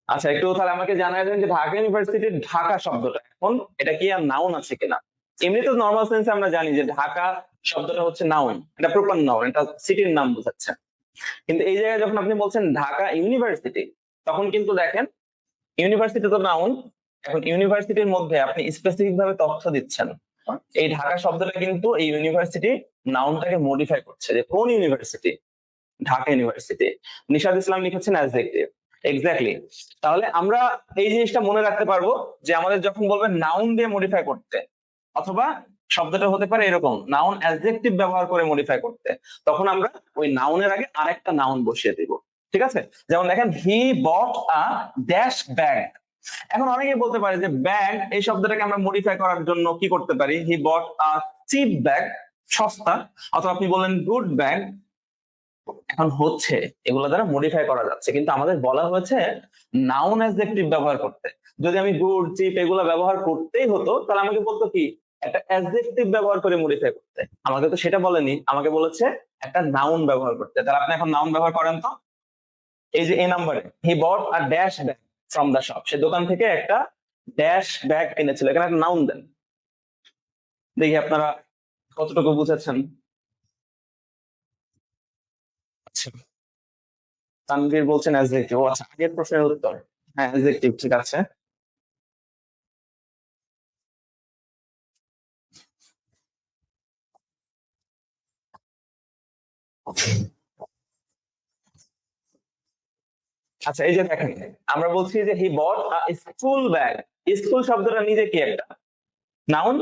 আচ্ছা, একটু তাহলে আমাকে জানাই দেন যে ঢাকা ইউনিভার্সিটির ঢাকা শব্দটা এখন এটা কি আর নাউন আছে কিনা? এমনিতে নর্মাল সেন্সে আমরা জানি যে ঢাকা শব্দটা হচ্ছে নাউন, এটা প্রপার নাউন, এটা সিটির নাম বোঝাচ্ছে। কিন্তু এই জায়গায় যখন আপনি বলছেন ঢাকা ইউনিভার্সিটি, তখন কিন্তু দেখেন ইউনিভার্সিটি তো নাউন, এখন ইউনিভার্সিটির মধ্যে আপনি স্পেসিফিক ভাবে তথ্য দিচ্ছেন। এই ঢাকা শব্দটা কিন্তু এই ইউনিভার্সিটি নাউনটাকে মডিফাই করছে, যে কোন ইউনিভার্সিটি, ঢাকা ইউনিভার্সিটি। নিশাদ ইসলাম লিখেছেন অ্যাডজেক্টিভ, এক্স্যাক্টলি। তাহলে আমরা এই জিনিসটা মনে রাখতে পারবো যে আমাদের যখন বলবেন নাউন দিয়ে মডিফাই করতে, অথবা শব্দটা হতে পারে এরকম নাউন অ্যাডজেক্টিভ ব্যবহার করে মডিফাই করতে, তখন আমরা ওই নাউনের আগে আরেকটা নাউন বসিয়ে দিব। ঠিক আছে, যেমন দেখেন হি বট আ ড্যাশ ব্যাগ। এখন অনেকে বলতে পারে যে ব্যাগ এই শব্দটাকে আমরা মডিফাই করার জন্য কি করতে পারি, হি বট আ চিপ ব্যাগ, সস্তা, অথবা আপনি বলেন গুড ব্যাগ। এখন হচ্ছে এগুলো দ্বারা মডিফাই করা যাচ্ছে, কিন্তু আমাদের বলা হয়েছে নাউন অ্যাডজেক্টিভ ব্যবহার করতে। যদি আমি গুড চিপ এগুলো ব্যবহার করতেই হতো, তাহলে আমাকে বলতো কি একটা অ্যাডজেক্টিভ ব্যবহার করে মডিফাই করতে। আমাকে তো সেটা বলেনি, আমাকে বলেছে একটা নাউন ব্যবহার করতে। তাহলে আপনি এখন নাউন ব্যবহার করেন তো। এই যে এই নাম্বারে he bought a dash bag from the shop, সে দোকান থেকে একটা ড্যাশ ব্যাগ কিনেছিল, এখানে একটা নাউন দেন, দেখি আপনারা কতটুকু বুঝেছেন। আচ্ছা, তানভীর বলছেন অ্যাডজেক্টিভ। ও আচ্ছা, আগের প্রশ্নের উত্তর। হ্যাঁ, অ্যাডজেক্টিভ, ঠিক আছে। আচ্ছা, এই যে দেখেন আমরা বলছি যে হি বট আ স্কুল ব্যাগ। স্কুল শব্দটা নিজে কি একটা নাউন,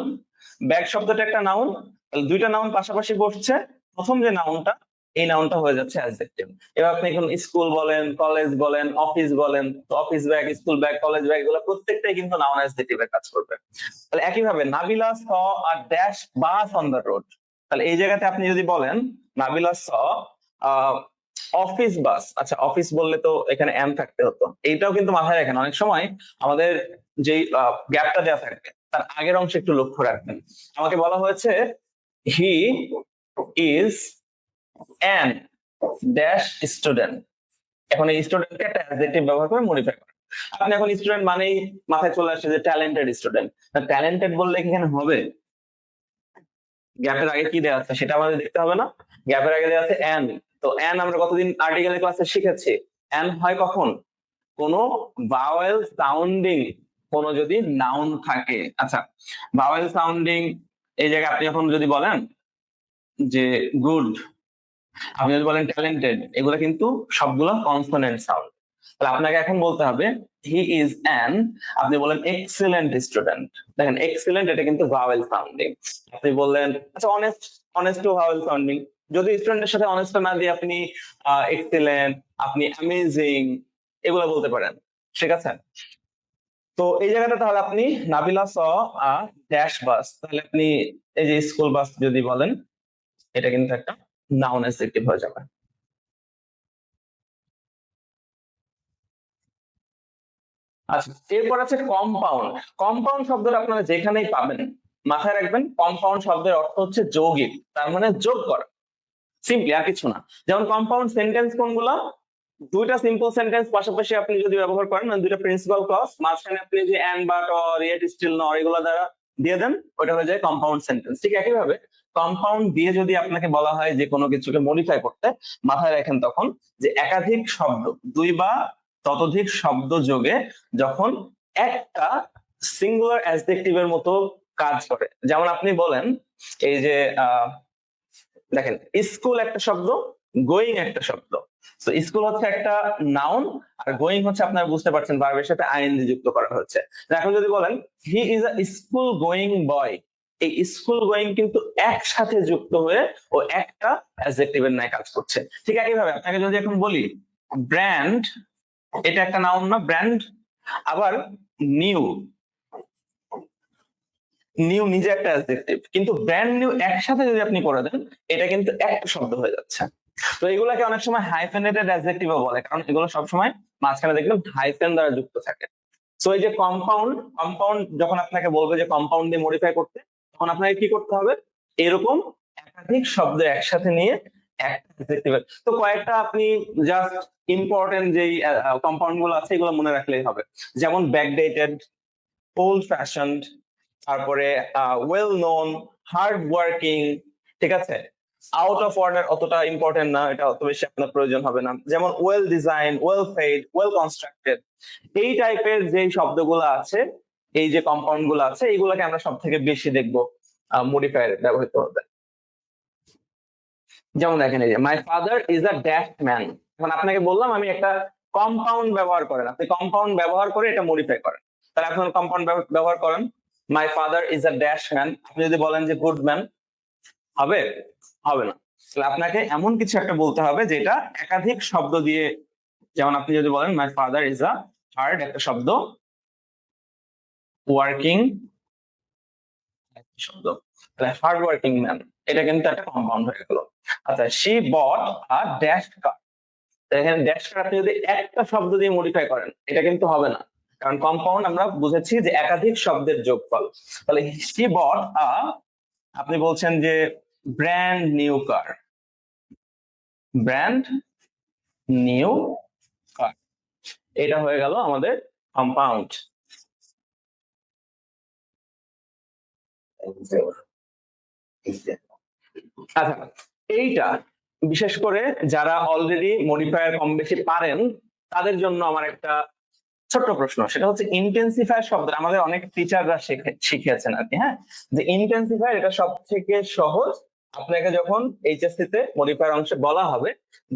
ব্যাগ শব্দটা একটা নাউন, তাহলে দুইটা নাউন পাশাপাশি বসছে, প্রথম যে নাউনটা এই নাউনটা হয়ে যাচ্ছে অ্যাডজেক্টিভ। এবার আপনি এখন স্কুল বলেন, কলেজ বলেন, অফিস বলেন, তো office bag, school bag, college bag এগুলো প্রত্যেকটাই কিন্তু নাউন অ্যাডজেক্টিভের কাজ করবে। তাহলে একইভাবে Nabila saw a dash bus on the road, তাহলে এই জায়গাতে আপনি যদি বলেন নাবিলা স অফিস বাস, আচ্ছা অফিস বললে তো এখানে এম থাকতে হতো, এইটাও কিন্তু মাথায় রাখেন। অনেক সময় আমাদের যে গ্যাপটা দেওয়া থাকে তার আগের অংশে একটু লক্ষ্য রাখবেন। আমাকে বলা হয়েছে he is an dash student, এখন এই স্টুডেন্টকে একটা অ্যাডজেক্টিভ ব্যবহার করে মডিফাই করে। আপনি এখন স্টুডেন্ট মানেই মাথায় চলে আসছে যে ট্যালেন্টেড স্টুডেন্ট, ট্যালেন্টেড বললে কি এখানে হবে? গ্যাপের আগে কি দেওয়া আছে সেটা আমাদের দেখতে হবে না? গ্যাপের আগে দেওয়া আছে অ্যান। তো অ্যান আমরা কতদিন আর্টিকেলের ক্লাসে শিখেছি, অ্যান হয় কখন কোন ভাওয়েল সাউন্ডিং কোন যদি নাউন থাকে। আচ্ছা, ভাওয়েল সাউন্ডিং এই জায়গায় আপনি এখন যদি বলেন যে গুড, আপনি যদি বলেন ট্যালেন্টেড, এগুলো কিন্তু সবগুলো কনসোনেন্ট সাউন্ড। তাহলে আপনাকে এখন বলতে হবে হি ইজ অ্যান, আপনি বলেন এক্সিলেন্ট স্টুডেন্ট, দেখেন এক্সিলেন্ট এটা কিন্তু ভাওয়েল সাউন্ডিং। আপনি বললেন আচ্ছা honest, honest to vowel sounding, যদি স্টুডেন্টের সাথে অনেস্ট না দিয়ে আপনি এক্সিলেন্ট, আপনি অ্যামেজিং এগুলো বলতে পারেন। ঠিক আছে, তো এই জায়গাটা তাহলে আপনি নাবিলা স আ ড্যাশ বাস, তাহলে আপনি এই যে স্কুল বাস যদি বলেন, এটা কিন্তু একটা নাউন অ্যাডজেক্টিভ হয়ে যাবে। আচ্ছা, এরপর আছে কম্পাউন্ড। কম্পাউন্ড শব্দটা আপনারা যেখানেই পাবেন মাথায় রাখবেন কম্পাউন্ড শব্দের অর্থ হচ্ছে যৌগিক, তার মানে যোগ করা, সিম্পলি, আর কিছু না। যেমন কম্পাউন্ড সেন্টেন্স কোনগুলো, দুইটা সিম্পল সেন্টেন্স পাশাপাশি আপনি যদি ব্যবহার করেন, মানে দুইটা প্রিন্সিপাল ক্লজ, মাঝখানে আপনি যে and but or yet still nor এগুলো দ্বারা দিয়ে দেন, ওটা হয়ে যায় কম্পাউন্ড সেন্টেন্স। ঠিক একইভাবে কম্পাউন্ড দিয়ে যদি আপনাকে বলা হয় যে কোনো কিছুকে মডিফাই করতে, মাথায় রাখেন তখন যে একাধিক শব্দ, দুই বা ততোধিক শব্দ যোগে যখন একটা সিঙ্গুলার অ্যাডজেক্টিভের মতো কাজ করে। যেমন আপনি বলেন এই যে দেখেন স্কুল একটা শব্দ, গোয়িং একটা শব্দ। তো স্কুল হচ্ছে একটা নাউন, আর গোয়িং হচ্ছে আপনারা বুঝতে পারছেন ভার্বের সাথে আইএনজি যুক্ত করা হচ্ছে। এখন যদি বলেন he is a school going boy, এই স্কুল গোয়িং কিন্তু একসাথে যুক্ত হয়ে ও একটা অ্যাডজেক্টিভের ন্যায় কাজ করছে। ঠিক একইভাবে আপনাকে যদি এখন বলি ব্র্যান্ড, এটা একটা নাউন না ব্র্যান্ড, আবার নিউ, নিউ নিজে একটা অ্যাডজেক্টিভ, কিন্তু ব্র্যান্ড নিউ একসাথে যদি আপনি করে দেন এটা কিন্তু একটা শব্দ হয়ে যাচ্ছে। তো এগুলাকে অনেক সময় হাইফেনেটেড অ্যাডজেক্টিভও বলে, কারণ এগুলো সবসময় মাঝখানে দেখবেন হাইফেন দ্বারা যুক্ত থাকে। সো এই যে কম্পাউন্ড, কম্পাউন্ড যখন আপনাকে বলবে যে কম্পাউন্ড দিয়ে মডিফাই করতে, তখন আপনাকে কি করতে হবে, এরকম একাধিক শব্দ একসাথে নিয়ে একটা অ্যাডজেক্টিভ। তো কয়েকটা আপনি জাস্ট ইম্পর্টেন্ট যেই কম্পাউন্ড গুলো আছে এগুলো মনে রাখলেই হবে, যেমন ব্যাকডেটেড, ওল্ড ফ্যাশনড, তারপরে ওয়েল নোন, হার্ড ওয়ার্কিং। ঠিক আছে, আউট অফ অর্ডার অতটা ইম্পর্টেন্ট না, এটা অত বেশি আপনার প্রয়োজন হবে না। যেমন well design, well paid, well constructed, এই টাইপের যে শব্দগুলো আছে, এই যে কম্পাউন্ড গুলো আছে, এইগুলোকে আমরা সব থেকে বেশি দেখবো মডিফায়ার ব্যবহৃত হবে। যেমন দেখেন এই যে মাই father is a dash man. এখন আপনাকে বললাম আমি একটা কম্পাউন্ড ব্যবহার করেন, আপনি কম্পাউন্ড ব্যবহার করে এটা মডিফাই করেন। তাহলে এখন কম্পাউন্ড ব্যবহার করেন, মাই father is a dash man. আপনি যদি বলেন যে গুড ম্যান, হবে? হবে না। তাহলে আপনাকে এমন কিছু একটা বলতে হবে যেটা একাধিক শব্দ দিয়ে, যেমন আপনি যদি বলেন মাই ফাদার ইজ আ হার্ড, একটা শব্দ, ওয়ার্কিং শব্দ, তাহলে হার্ড ওয়ার্কিং ম্যান, এটা কিন্তু একটা কম্পাউন্ড হয়ে গেল। আচ্ছা, শি বট আ ড্যাশ কার। এখানে ড্যাশ কার আপনি যদি একটা শব্দ দিয়ে মডিফাই করেন এটা কিন্তু হবে না, কারণ কম্পাউন্ড আমরা বুঝেছি যে একাধিক শব্দের যোগফল। তাহলে শি বট আ, আপনি বলছেন যে brand new car, brand new car, এটা হয়ে গেল আমাদের কম্পাউন্ড। আচ্ছা, এইটা বিশেষ করে যারা অলরেডি মডিফায়ার কম বেশি পারেন তাদের জন্য আমার একটা ছোট্ট প্রশ্ন, সেটা হচ্ছে ইন্টেন্সিফায়ার শব্দ আমাদের অনেক টিচাররা শিখিয়েছেন আর কি, হ্যাঁ, যে ইন্টেন্সিফায়ার এটা সব থেকে সহজ। আপনাকে যখন এইচএসসি তে মডিফায়ার অংশে বলা হবে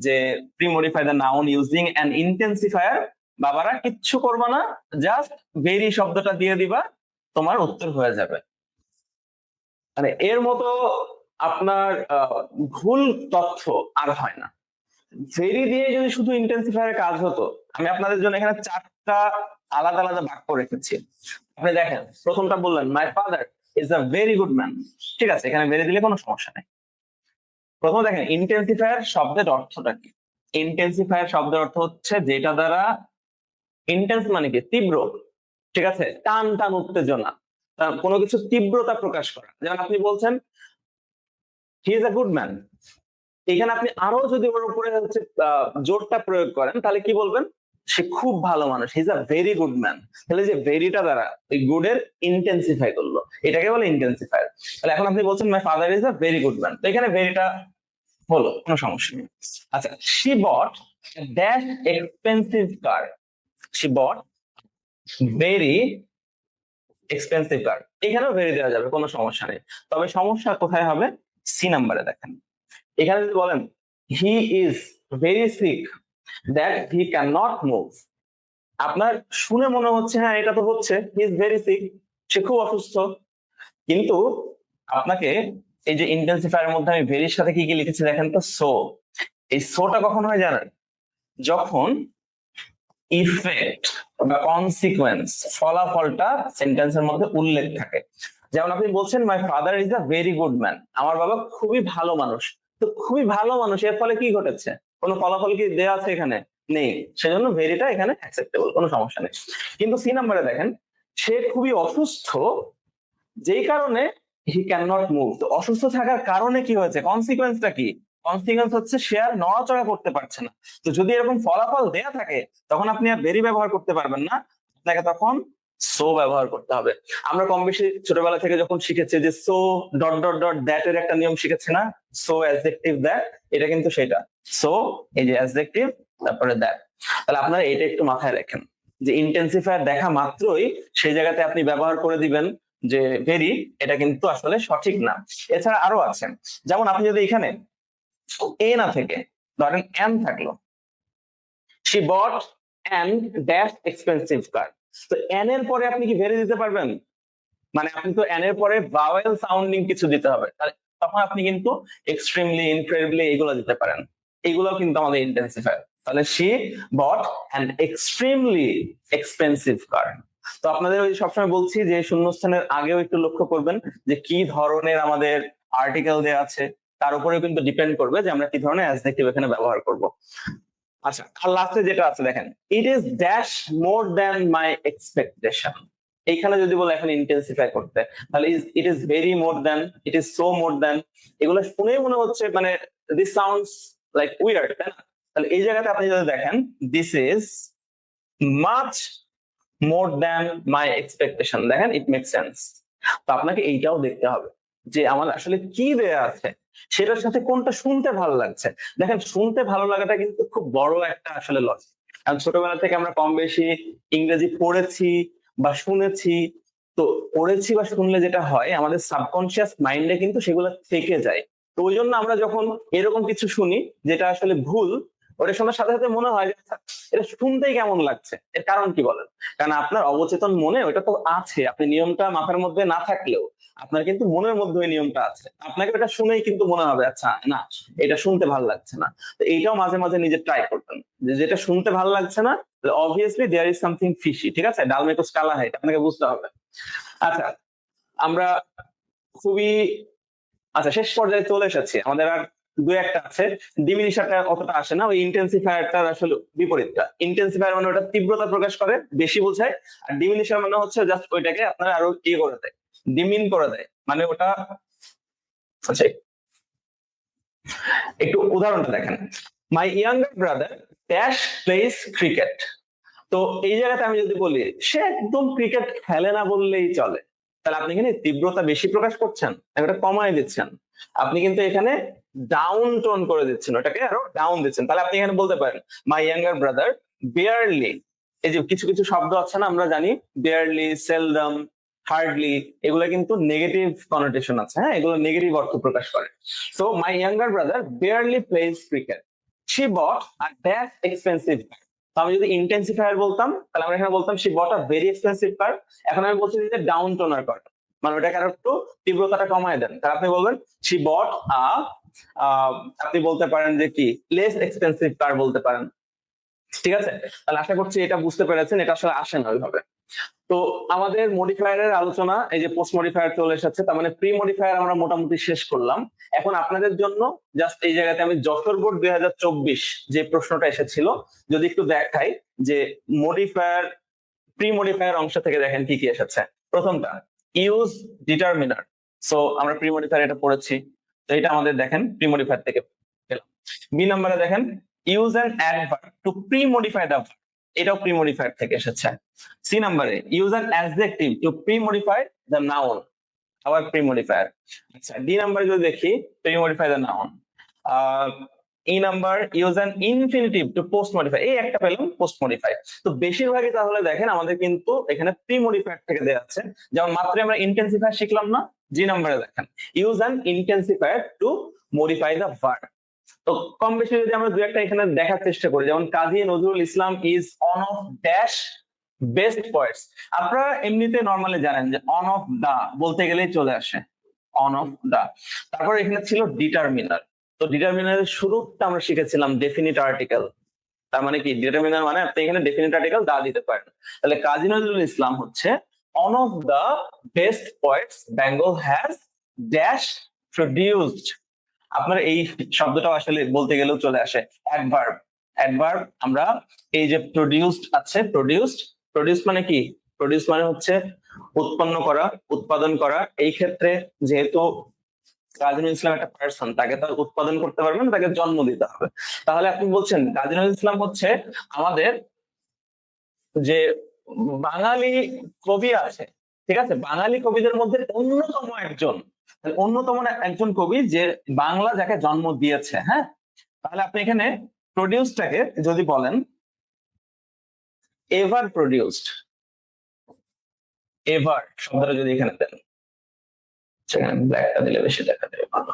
যে pre modify the noun using an intensifier, বাবারা কিচ্ছু করবা না, জাস্ট ভেরি শব্দটা দিয়ে দিবা, তোমার উত্তর হয়ে যাবে। মানে এর মতো আপনার ভুল তথ্য আর হয় না। ভেরি দিয়ে যদি শুধু ইন্টেন্সিফায়ারের কাজ হতো, আমি আপনাদের জন্য এখানে 4টা আলাদা আলাদা বাক্য রেখেছি। আপনি দেখেন, প্রথমটা বললেন মাই father is a very good man, ঠিক আছে, এখানে ভেরি দিলে কোনো সমস্যা নেই। প্রথম দেখেন ইন্টেন্সিফায়ার শব্দের অর্থটা কি। ইন্টেন্সিফায়ার শব্দের অর্থ হচ্ছে যেটা দ্বারা, ইন্টেন্স মানে কি তীব্র, ঠিক আছে, টান টান উত্তেজনা, কোনো কিছু তীব্রতা প্রকাশ করা। যেমন আপনি বলছেন হি ইজ আ গুড ম্যান, এখানে আপনি আরো যদি ওর উপরে হচ্ছে জোরটা প্রয়োগ করেন তাহলে কি বলবেন, সে খুব ভালো মানুষ, হি is a very good man. তাহলে যে ভেরিটা দ্বারা ওই গুডের ইন্টেন্সিফাই করলো, এটাকে বলে ইন্টেন্সিফায়ার। তাহলে এখন আপনি বলছেন my father is a very good man, তো এখানে ভেরিটা হলো, কোনো সমস্যা নেই। আচ্ছা, she bought dash expensive car, she bought very expensive car, এখানেও ভেরি দেওয়া যাবে, কোনো সমস্যা নেই। তবে সমস্যা কোথায় হবে, সি নাম্বারে দেখেন, এখানে যদি বলেন he is very sick that he can not move, আপনার শুনে মনে হচ্ছে হ্যাঁ এটা তো হচ্ছে, হি ইজ ভেরি সিক, সে খুব অসুস্থ, কিন্তু আপনাকে এই যে ইন্টেন্সিফায়ারের মধ্যে আমি ভেরির সাথে কি কি লিখেছি দেখেন তো, সো, এই সোটা কখন হয় জানেন, যখন ইফেক্ট বা কনসিকুয়েন্স, ফলাফলটা সেন্টেন্সের মধ্যে উল্লেখ থাকে। যেমন আপনি বলছেন my father is a very good man, আমার বাবা খুবই ভালো মানুষ, তো খুবই ভালো মানুষ এর ফলে কি ঘটেছে, কোনো ফলাফল কি দেওয়া আছে এখানে, নেই, সেজন্য ভেরিটা এখানে অ্যাকসেপ্টেবল, কোনো সমস্যা নেই। কিন্তু সি নাম্বারে দেখেন, সে খুবই অসুস্থ যেই কারণে হি ক্যান নট মুভ, তো অসুস্থ থাকার কারণে কি হয়েছে, কনসিকুয়েন্সটা কি, কনসিকুয়েন্স হচ্ছে সে আর নড়াচড়া করতে পারছে না। তো যদি এরকম ফলাফল দেয়া থাকে তখন আপনি আর ভেরি ব্যবহার করতে পারবেন না, আপনাকে তখন সো ব্যবহার করতে হবে। আমরা কম বেশি ছোটবেলা থেকে যখন শিখেছি যে so dot dot dot that এর একটা নিয়ম শিখেছি না, সো অ্যাডজেক্টিভ দ্যাট, এটা কিন্তু সেটা, সো এই যে অ্যাডজেক্টিভ তারপরে দ্যাট। তাহলে আপনারা এটা একটু মাথায় রাখেন যে ইন্টেন্সিফায়ার দেখা মাত্রই সেই জায়গাতে আপনি ব্যবহার করে দিবেন যে ভেরি, এটা কিন্তু আসলে সঠিক না। এছাড়া আরো আছে, যেমন আপনি যদি এখানে এ না থেকে ধরেন এন থাকলো, she bought an dash expensive car, তো এন এর পরে আপনি কি ভেরি দিতে পারবেন, মানে আপনি তো এন এর পরে ভাওয়েল সাউন্ডিং কিছু দিতে হবে, তখন আপনি কিন্তু এক্সট্রিমলি, ইনক্রেডিবলি এগুলো দিতে পারেন, এগুলো কিন্তু আমাদের ইন্টেন্সিফায়ার। তাহলে she bought an extremely expensive car. তো আপনাদের ওই সবসময় বলছি যে শূন্যস্থানের আগেও একটু লক্ষ্য করবেন যে কি ধরনের আমাদের আর্টিকেল দেওয়া আছে, তার উপরেও কিন্তু ডিপেন্ড করবে যে আমরা কি ধরনের অ্যাডজেক্টিভ এখানে ব্যবহার করব। আচ্ছা, আর লাস্টে যেটা আছে দেখেন, it is dash more than my expectation, এইখানে যদি বলে এখন ইন্টেন্সিফাই করতে, তাহলে it is very more than, it is so more than, এগুলো শুনেই মনে হচ্ছে মানে দিস সাউন্ডস লাইক উইয়ার্ড, তাই না? তাহলে এই জায়গাতে আপনি যদি দেখেন this is much more than my expectation, দেখেন ইট মেক সেন্স। তো আপনাকে এইটাও দেখতে হবে যে আমার আসলে কি দেয়া আছে সেটার সাথে কোনটা শুনতে ভালো লাগছে। দেখেন শুনতে ভালো লাগাটা কিন্তু খুব বড় একটা আসলে লজিক, কারণ ছোটবেলা থেকে আমরা কম বেশি ইংরেজি পড়েছি বা শুনেছি, তো পড়েছি বা শুনলে যেটা হয় আমাদের সাবকনসিয়াস মাইন্ডে কিন্তু সেগুলো থেকে যায়। তো ওই জন্য আমরা যখন এরকম কিছু শুনি যেটা আসলে ভুল, ওটা শোনার সাথে সাথে মনে হয় যে আচ্ছা, এটা শুনতেই কেমন লাগছে। এর কারণ কি বলেন? কারণ আপনার অবচেতন মনে ওটা তো আছে, আপনি নিয়মটা মাথার মধ্যে না থাকলেও আপনার কিন্তু মনের মধ্যে ওই নিয়মটা আছে। আপনাকে ওটা শুনেই কিন্তু মনে হবে আচ্ছা না, এটা শুনতে ভালো লাগছে না। তো এইটাও মাঝে মাঝে নিজে ট্রাই করতেন, যে যেটা শুনতে ভালো লাগছে না, obviously there is something fishy. ঠিক আছে, ডালমেটোস কালা হয়, আপনাকে বুঝতে হবে। আচ্ছা, আমরা খুবই আচ্ছা শেষ পর্যায়ে চলে এসেছি। আমাদের আর দু একটা আছে। ডিমিনিশারটা অতটা আসে না, ওই ইন্টেন্সিফায়ারটার আসলে বিপরীতটা। ইন্টেন্সিফায়ার মানে ওটা তীব্রতা প্রকাশ করে, বেশি বোঝায়। আর ডিমিনিশার মানে হচ্ছে জাস্ট ওইটাকে আপনারা আরো ইয়ে করে দেয়, ডিমিন করে দেয়, মানে ওটা। আচ্ছা, একটু উদাহরণটা দেখেন। মাই younger brother dash place cricket. তো এই জায়গাতে আমি যদি বলি সে একদম ক্রিকেট খেলে না বললেই চলে, তাহলে আপনি এখানে তীব্রতা বেশি প্রকাশ করছেন, একটা কমায় দিচ্ছেন। আপনি কিন্তু এখানে ডাউন টোন করে দিচ্ছেন, ওটাকে আরো ডাউন দিচ্ছেন। তাহলে আপনি এখানে বলতে পারেন মাই ইয়াঙ্গার ব্রাদার বেয়ারলি। এই যে কিছু কিছু শব্দ আছে না, আমরা জানি বেয়ারলি, সেলডম, হার্ডলি, এগুলো কিন্তু নেগেটিভ কনোটেশন আছে। হ্যাঁ, এগুলো নেগেটিভ অর্থ প্রকাশ করে। So my younger brother barely plays cricket, she bought a dash expensive. তো আমি যদি ইন্টেন্সিফায়ার বলতাম তাহলে আমরা এখানে বলতাম she bought a very expensive car. এখন আমি বলছি যে ডাউন টোনার কার, মানে ওটাকে আরো একটু তীব্রতাটা কমায় দেন। তাহলে আপনি বলবেন শি বট আ, আপনি বলতে পারেন যে কি লেস এক্সপেন্সিভ কার বলতে পারেন। ঠিক আছে, তাহলে আশা করছি এটা বুঝতে পেরেছেন, এটা আসলে আসে না ওইভাবে। তো আমাদের মডিফায়ারের আলোচনা এই যে পোস্ট মডিফায়ার চলে এসেছে, তার মানে প্রি মডিফায়ার আমরা মোটামুটি শেষ করলাম। এখন আপনাদের জন্য জাস্ট এই জায়গাতে আমি যশোর বোর্ড 2024 যে প্রশ্নটা এসেছিল যদি একটু দেখাই, যে মডিফায়ার প্রি মডিফায়ার অংশ থেকে দেখেন কি কি এসেছে। প্রথমটা ইউজ ডিটারমিনার। সো আমরা প্রি মডিফায়ার এটা পড়েছি, তো এটা আমাদের দেখেন প্রি মডিফায়ার থেকে পেলাম। বি নাম্বারে দেখেন use an adverb two pre modify the verb, এটাও প্রি মডিফায়ার থেকে এসেছে। সি নাম্বারে use an adjective two pre modify the noun, আবার প্রি মডিফায়ার। আচ্ছা, ডি নাম্বারে যদি দেখি pre modify the noun. E number use an infinitive to post modify, এই একটা পেলাম পোস্ট মডিফাই। তো বেশিরভাগই তাহলে দেখেন আমাদের কিন্তু এখানে প্রি মডিফায়ার থেকে দেওয়া আছে। যেমন মাত্র আমরা ইন্টেন্সিফায়ার শিখলাম না, জি নাম্বারে দেখেন use an intensifier to modify the verb. তো কম বেশি যদি আমরা দু একটা এখানে দেখার চেষ্টা করি, যেমন Kazi Nazrul Islam is one of dash best points. আপনারা এমনিতে নর্মালি জানেন যে অন অফ দা বলতে গেলেই চলে আসে অন অফ দা। তারপর এখানে ছিল ডিটারমিনার। তো ডিটারমিনারের শুরুটা আমরা শিখেছিলাম ডেফিনিট আর্টিকেল। তার মানে কি ডিটারমিনার মানে আপনি এখানে ডেফিনিট আর্টিকেল দা দিতে পারেন। তাহলে কাজী নজরুল ইসলাম হচ্ছে one of the best poets Bengal has dash produced. আপনার এই শব্দটা আসলে বলতে গেলেও চলে আসে অ্যাডভার্ব। অ্যাডভার্ব আমরা এই যে প্রডিউসড আছে, প্রডিউস মানে কি, প্রডিউস মানে হচ্ছে উৎপন্ন করা, উৎপাদন করা। এই ক্ষেত্রে যেহেতু কাজী নজরুল ইসলাম একটা পার্সন, তাকে তো উৎপাদন করতে পারবেন, তাকে জন্ম দিতে হবে। তাহলে আপনি বলছেন কাজী নজরুল ইসলাম হচ্ছে আমাদের যে বাঙালি কবি আছে, ঠিক আছে, বাঙালি কবিদের মধ্যে অন্যতম একজন, অন্যতম একজন কবি যে বাংলা যাকে জন্ম দিয়েছে। হ্যাঁ, তাহলে আপনি এখানে প্রডিউসটাকে যদি বলেন এভার প্রডিউসড, এভার শব্দটা যদি এখানে দেন, সেখানে ব্ল্যাকটা দিলে বেশি দেখা যাবে ভালো,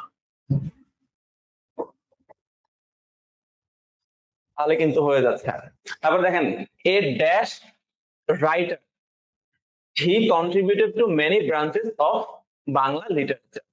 তাহলে কিন্তু হয়ে যাচ্ছে। তারপর দেখেন a dash writer, he contributed to many branches of Bangla literature.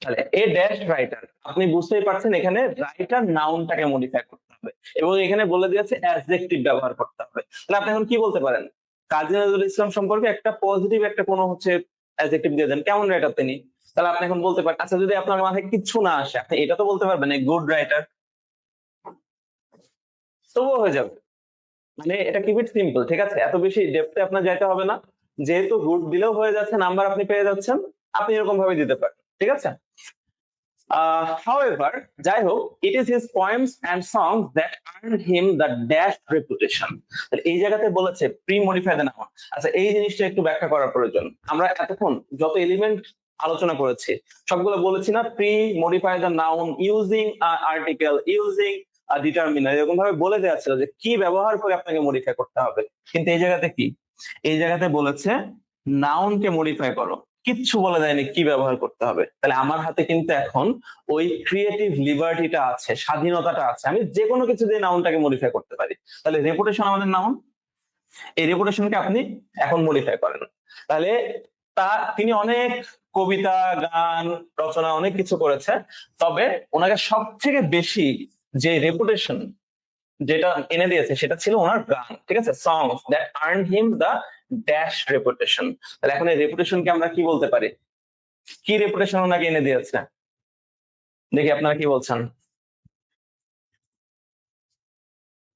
তাহলে এ ড্যাশ রাইটার, আপনি বুঝতেই পারছেন এখানে রাইটার নাউনটাকে মডিফাই করতে হবে এবং এখানে বলে দিয়েছে অ্যাডজেক্টিভ ব্যবহার করতে হবে। তাহলে আপনি এখন কি বলতে পারেন, কাজী নজরুল ইসলাম সম্পর্কে একটা পজিটিভ একটা কোনো হচ্ছে অ্যাডজেক্টিভ দিয়ে দেন, কেমন রাইটার তিনি। তাহলে আপনি এখন বলতে পারেন, আচ্ছা যদি আপনার মাথায় কিচ্ছু না আসে আপনি এটা তো বলতে পারবেন গুড রাইটার, তবুও হয়ে যাবে। মানে এটা কিপ ইট সিম্পল, ঠিক আছে, এত বেশি ডেপথে আপনার যাইতে হবে না। যেহেতু গুড দিলেও হয়ে যাচ্ছে, নাম্বার আপনি পেয়ে যাচ্ছেন, আপনি এরকম ভাবে দিতে পারেন। ঠিক আছে, however, যাই হোক, it is his poems and songs that earned him the dash reputation. এই জায়গাতে বলেছে প্রি মডিফাই দ্য নাউন। আচ্ছা, এই জিনিসটা একটু ব্যাখ্যা করার প্রয়োজন। আমরা এতক্ষণ যত এলিমেন্ট আলোচনা করেছি সবগুলো বলেছি না pre modify the noun using article, using determiner, এরকম ভাবে বলে দেওয়া ছিল যে কি ব্যবহার করে আপনাকে মডিফাই করতে হবে। কিন্তু এই জায়গাতে কি, এই জায়গাতে বলেছে নাউনকে মডিফাই করো। কিচ্ছু বলে দেয়নি কি ব্যবহার করতে হবে। তাহলে আমার হাতে কিন্তু এখন ওই ক্রিয়েটিভ লিবার্টিটা আছে, স্বাধীনতাটা আছে, আমি যে কোনো কিছু দিয়ে নাউনটাকে মডিফাই করতে পারি। তাহলে রেপুটেশন আমাদের নাউন, এই রেপুটেশনকে আপনি এখন মডিফাই করেন। তাহলে তিনি অনেক কবিতা, গান, রচনা অনেক কিছু করেছে, তবে ওনাকে সব থেকে বেশি যে রেপুটেশন যেটা এনে দিয়েছে সেটা ছিল ওনার গান, ঠিক আছে, songs that earned him the dash reputation। তাহলে এখন এই রেপুটেশনকে আমরা কি বলতে পারি, কি রেপুটেশন ওনাকে এনে দিয়েছে, দেখি আপনারা কি বলছেন।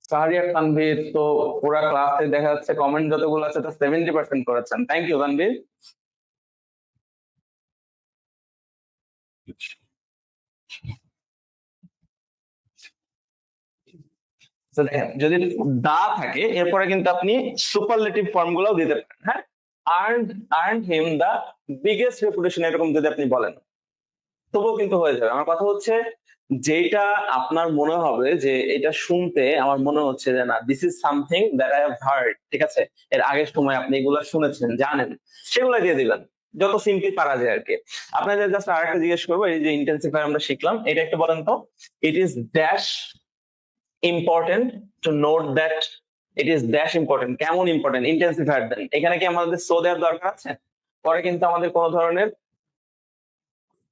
শাহরিয়ার তানভীর তো পুরা ক্লাসে দেখা যাচ্ছে কমেন্ট যতগুলো আছে তা 70% করেছেন, থ্যাংক ইউ তানভীর। দেখেন যদি দা থাকে এরপরে কিন্তু আপনি সুপারলেটিভ ফর্ম গুলাও দিতে পারেন, হ্যাঁ, আর্ন হিম দা বিগেস্ট রেপুটেশন এরকম যদি আপনি বলেন তবুও কিন্তু হয়ে যাবে। আমার কথা হচ্ছে যেটা আপনার মনে হবে যে এটা শুনতে আমার মনে হচ্ছে যে না, this is something that I have heard, ঠিক আছে, এর আগের সময় আপনি এগুলো শুনেছেন, জানেন, সেগুলো দিয়ে দিবেন যত সিম্পলি পারা যায় আর কি। আপনাদের জাস্ট আরেকটা জিজ্ঞেস করবো, এই যে ইন্টেন্সিফায়ার আমরা শিখলাম, এটা একটু বলেন তো, it is dash important to note that, it is dash important, কেমন ইম্পর্টেন্ট, ইন্টেন্সিফায়ার দেন, এখানে কি আমাদের সো দেওয়ার দরকার আছে? পরে কিন্তু আমাদের কোনো ধরনের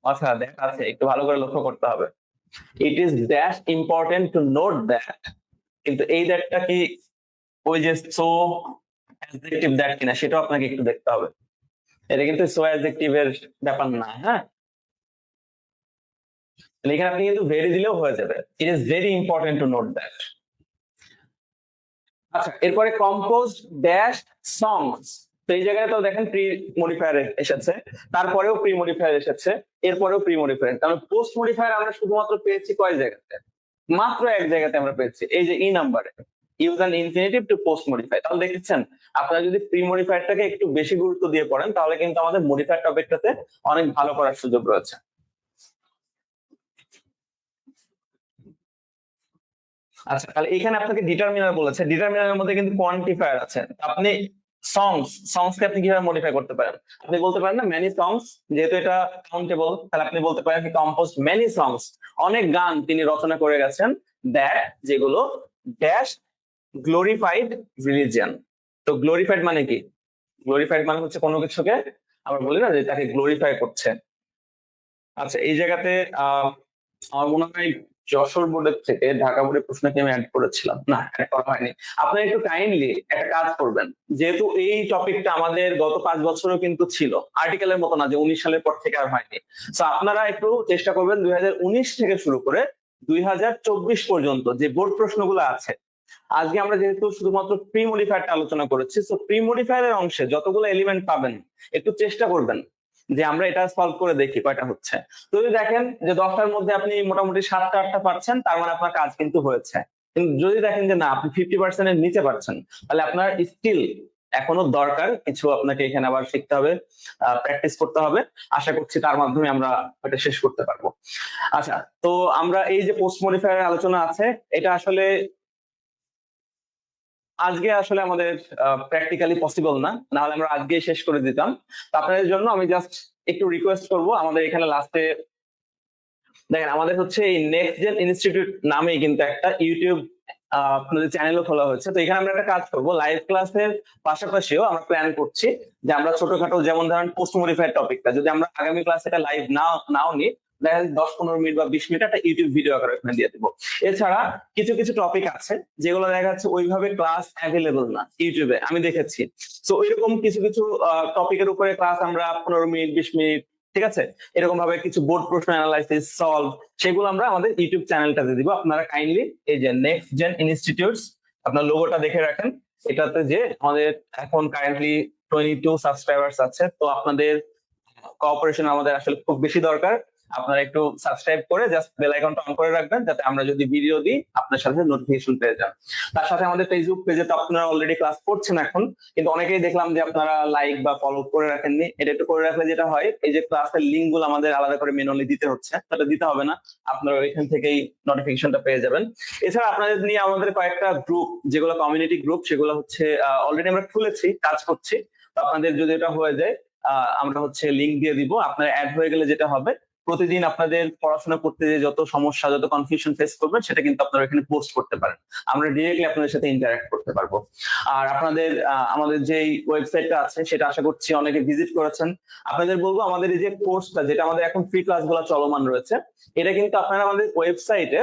আচ্ছা দেখা আছে, একটু ভালো করে লক্ষ্য করতে হবে, it is dash important to note that, কিন্তু এই দ্যাটটা কি ওই যে সো অ্যাডজেক্টিভ দ্যাট কিনা সেটাও আপনাকে একটু দেখতে হবে, এটা কিন্তু সো অ্যাডজেক্টিভ এর ব্যাপার না, হ্যাঁ, এখানে আপনি কিন্তু ভেরি দিলেও হয়ে যাবে, it is very important to note that. আচ্ছা এরপরে কম্পোজ ড্যাশ সংস, তো এই জায়গায় তো দেখেন প্রি মডিফায়ার এসেছে, তারপরেও প্রি মডিফায়ার এসেছে, এরপরেও প্রি মডিফায়ার, কারণ পোস্ট মডিফায়ার আমরা শুধুমাত্র পেয়েছি কয় জায়গাতে, মাত্র এক জায়গাতে আমরা পেয়েছি, এই যে ই নাম্বারে, use an infinitive to post modify. তাহলে দেখেছেন আপনারা যদি প্রি মডিফায়ারটাকে একটু বেশি গুরুত্ব দিয়ে পড়েন তাহলে কিন্তু আমাদের মডিফায়ার টপিকটাতে অনেক ভালো করার সুযোগ রয়েছে। আচ্ছা তাহলে এখানে আপনাকে ডিটারমিনার বলেছে, ডিটারমিনারের মধ্যে কিন্তু কোয়ান্টিফায়ার আছে, আপনি সংসকে আপনি কিভাবে মডিফাই করতে পারেন, আপনি বলতে পারেন না মেনি সংস, যেহেতু এটা কাউন্টেবল তাহলে আপনি বলতে পারেন কম্পোজড মেনি সংস, অনেক গান তিনি রচনা করে গেছেন, দ্যাট যেগুলো ড্যাশ গ্লোরিফাইড রিলিজিয়ন। তো গ্লোরিফাইড মানে কি, গ্লোরিফাইড মানে হচ্ছে কোনো কিছুকে আমরা বলি না যে তাকে গ্লোরিফাই করছে। আচ্ছা এই জায়গাতে আমার মনে হয় যশোর বোর্ডের থেকে ঢাকা বোর্ডের প্রশ্নকে আমি অ্যাড করেছিলাম, না অ্যাড করা হয়নি। আপনারা একটু কাইন্ডলি একটা কাজ করবেন, যেহেতু এই টপিকটা আমাদের গত 5 বছরও কিন্তু ছিল, আর্টিকেলের মতো না যে 19 সালের পর থেকে আর হয়নি, তো আপনারা একটু চেষ্টা করবেন 2019 থেকে শুরু করে 2024 পর্যন্ত যে বোর্ড প্রশ্নগুলো আছে, আজকে আমরা যেহেতু শুধুমাত্র প্রি মডিফায়ারটা আলোচনা করেছি, তো প্রি মডিফায়ারের অংশে যতগুলো এলিমেন্ট পাবেন একটু চেষ্টা করবেন যে আমরা এটা সলভ করে দেখি কয়টা হচ্ছে। তো যদি দেখেন যে 10টার মধ্যে আপনি মোটামুটি 7টা 8টা পাচ্ছেন, তার মানে আপনার কাজ কিন্তু হয়েছে। কিন্তু যদি দেখেন যে না আপনি 50% এর নিচে পাচ্ছেন, তাহলে আপনার স্কিল এখনো দরকার কিছু, আপনাকে এখানে আবার শিখতে হবে, প্র্যাকটিস করতে হবে, আশা করছি তার মাধ্যমে আমরা এটা শেষ করতে পারবো। আচ্ছা তো আমরা এই যে পোস্ট মডিফায়ারের আলোচনা আছে, এটা আসলে আজকে আসলে আমাদের প্র্যাকটিক্যালি পসিবল না, নাহলে আমরা আজকেই শেষ করে দিতাম। তো আপনাদের জন্য আমি জাস্ট একটু রিকোয়েস্ট করব, আমাদের এখানে লাস্টে দেখেন আমাদের হচ্ছে এই নেক্সট জেন ইনস্টিটিউট নামেই কিন্তু একটা ইউটিউব আপনাদের চ্যানেলও খোলা হয়েছে। তো এখানে আমরা একটা কাজ করব, লাইভ ক্লাসের পাশাপাশিও আমরা প্ল্যান করছি যে আমরা ছোটখাটো যেমন ধরেন পোস্ট মডিফাইড টপিকটা যদি আমরা আগামী ক্লাসে এটা লাইভ নাও নিই, দেখা যাচ্ছে 10-15 মিনিট বা 20 মিনিট একটা ইউটিউব ভিডিও আকারে এখানে দিয়ে দেবো। এছাড়া কিছু কিছু টপিক আছে যেগুলো দেখা যাচ্ছে ওইভাবে ক্লাস অ্যাভেলেবল না ইউটিউবে, আমি দেখেছি। তো ওইরকম কিছু কিছু টপিকের উপরে ক্লাস আমরা 15 মিনিট 20 মিনিট, ঠিক আছে, এরকম ভাবে কিছু বোর্ড প্রশ্ন অ্যানালাইসিস সলভ, সেগুলো আমরা আমাদের ইউটিউব চ্যানেলটাতে দিব। আপনারা কাইন্ডলি এই যে নেক্সট জেন ইনস্টিটিউটস আপনার লোগোটা দেখে রাখেন, এটাতে যে আমাদের এখন কারেন্টলি 22 সাবস্ক্রাইবার্স আছে, তো আপনাদের কোঅপারেশন আমাদের আসলে খুব বেশি দরকার। আপনারা একটু সাবস্ক্রাইব করে জাস্ট বেল আইকনটা অন করে রাখবেন যাতে আমরা যদি ভিডিও দিই আপনার সাথে নোটিফিকেশন পেয়ে যান। তার সাথে আমাদের ফেসবুক পেজে তো আপনারা অলরেডি ক্লাস করছেন এখন, কিন্তু অনেকেই দেখলাম যে আপনারা লাইক বা ফলো করে রাখেননি, এটা একটু করে রাখলে যেটা হয় এই যে ক্লাসের লিঙ্ক গুলো আমাদের আলাদা করে ম্যানুয়ালি দিতে হচ্ছে, সেটা দিতে হবে না, আপনারা ওইখান থেকেই নোটিফিকেশনটা পেয়ে যাবেন। এছাড়া আপনাদের নিয়ে আমাদের কয়েকটা গ্রুপ যেগুলো কমিউনিটি গ্রুপ, সেগুলো হচ্ছে অলরেডি আমরা খুলেছি, কাজ করছি। তো আপনাদের যদি এটা হয়ে যায় আমরা হচ্ছে লিঙ্ক দিয়ে দিব। আপনারা অ্যাড হয়ে গেলে যেটা হবে, প্রতিদিন আপনাদের পড়াশোনা করতে যে যত সমস্যা, যত কনফিউশন ফেস করবেন, সেটা কিন্তু আপনারা এখানে পোস্ট করতে পারেন। আমরা ডিরেক্টলি আপনাদের সাথে ইন্টারঅ্যাক্ট করতে পারবো। আর আপনাদের আমাদের যে ওয়েবসাইটটা আছে সেটা আশা করছি অনেকে ভিজিট করেছেন। আপনাদের বলবো, আমাদের এই যে কোর্সটা, যেটা আমাদের এখন ফ্রি ক্লাসগুলো চলমান রয়েছে, এটা কিন্তু আপনারা আমাদের ওয়েবসাইটে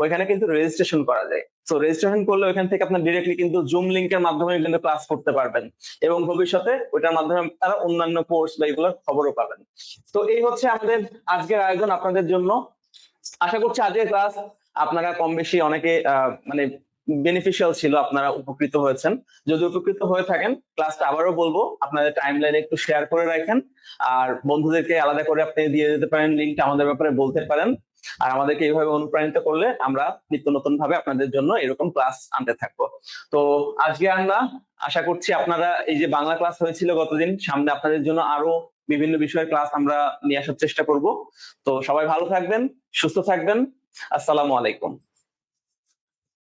ওইখানে কিন্তু রেজিস্ট্রেশন করা যায়। তো রেজিস্ট্রেশন করলে ওইখান থেকে আপনার ডিরেক্টলি কিন্তু জুম লিংকের মাধ্যমে কিন্তু ক্লাস করতে পারবেন, এবং ভবিষ্যতে ওইটার মাধ্যমে তারা অন্যান্য কোর্স বা এগুলোর খবরও পাবেন। তো এই হচ্ছে আমাদের আজকের আয়োজন আপনাদের জন্য। আশা করছি আজকের ক্লাস আপনারা কম বেশি অনেকে মানে বেনিফিশিয়াল ছিল, আপনারা উপকৃত হয়েছেন। যদি উপকৃত হয়ে থাকেন, ক্লাসটা আবারও বলবো, আপনাদের টাইমলাইনে একটু শেয়ার করে রাখেন, আর বন্ধুদেরকে আলাদা করে আপনি দিয়ে দিতে পারেন, লিঙ্কটা আমাদের ব্যাপারে বলতে পারেন। আর আমাদেরকে এইভাবে অনুপ্রাণিত করলে আমরা নিত্য নতুন ভাবে আপনাদের জন্য এরকম ক্লাস আনতে থাকবো। তো আজকে আমরা আশা করছি আপনারা, এই যে বাংলা ক্লাস হয়েছিল গতদিন, সামনে আপনাদের জন্য আরো বিভিন্ন বিষয়ের ক্লাস আমরা নিয়ে আসার চেষ্টা করব। তো সবাই ভালো থাকবেন, সুস্থ থাকবেন। আসসালামু আলাইকুম।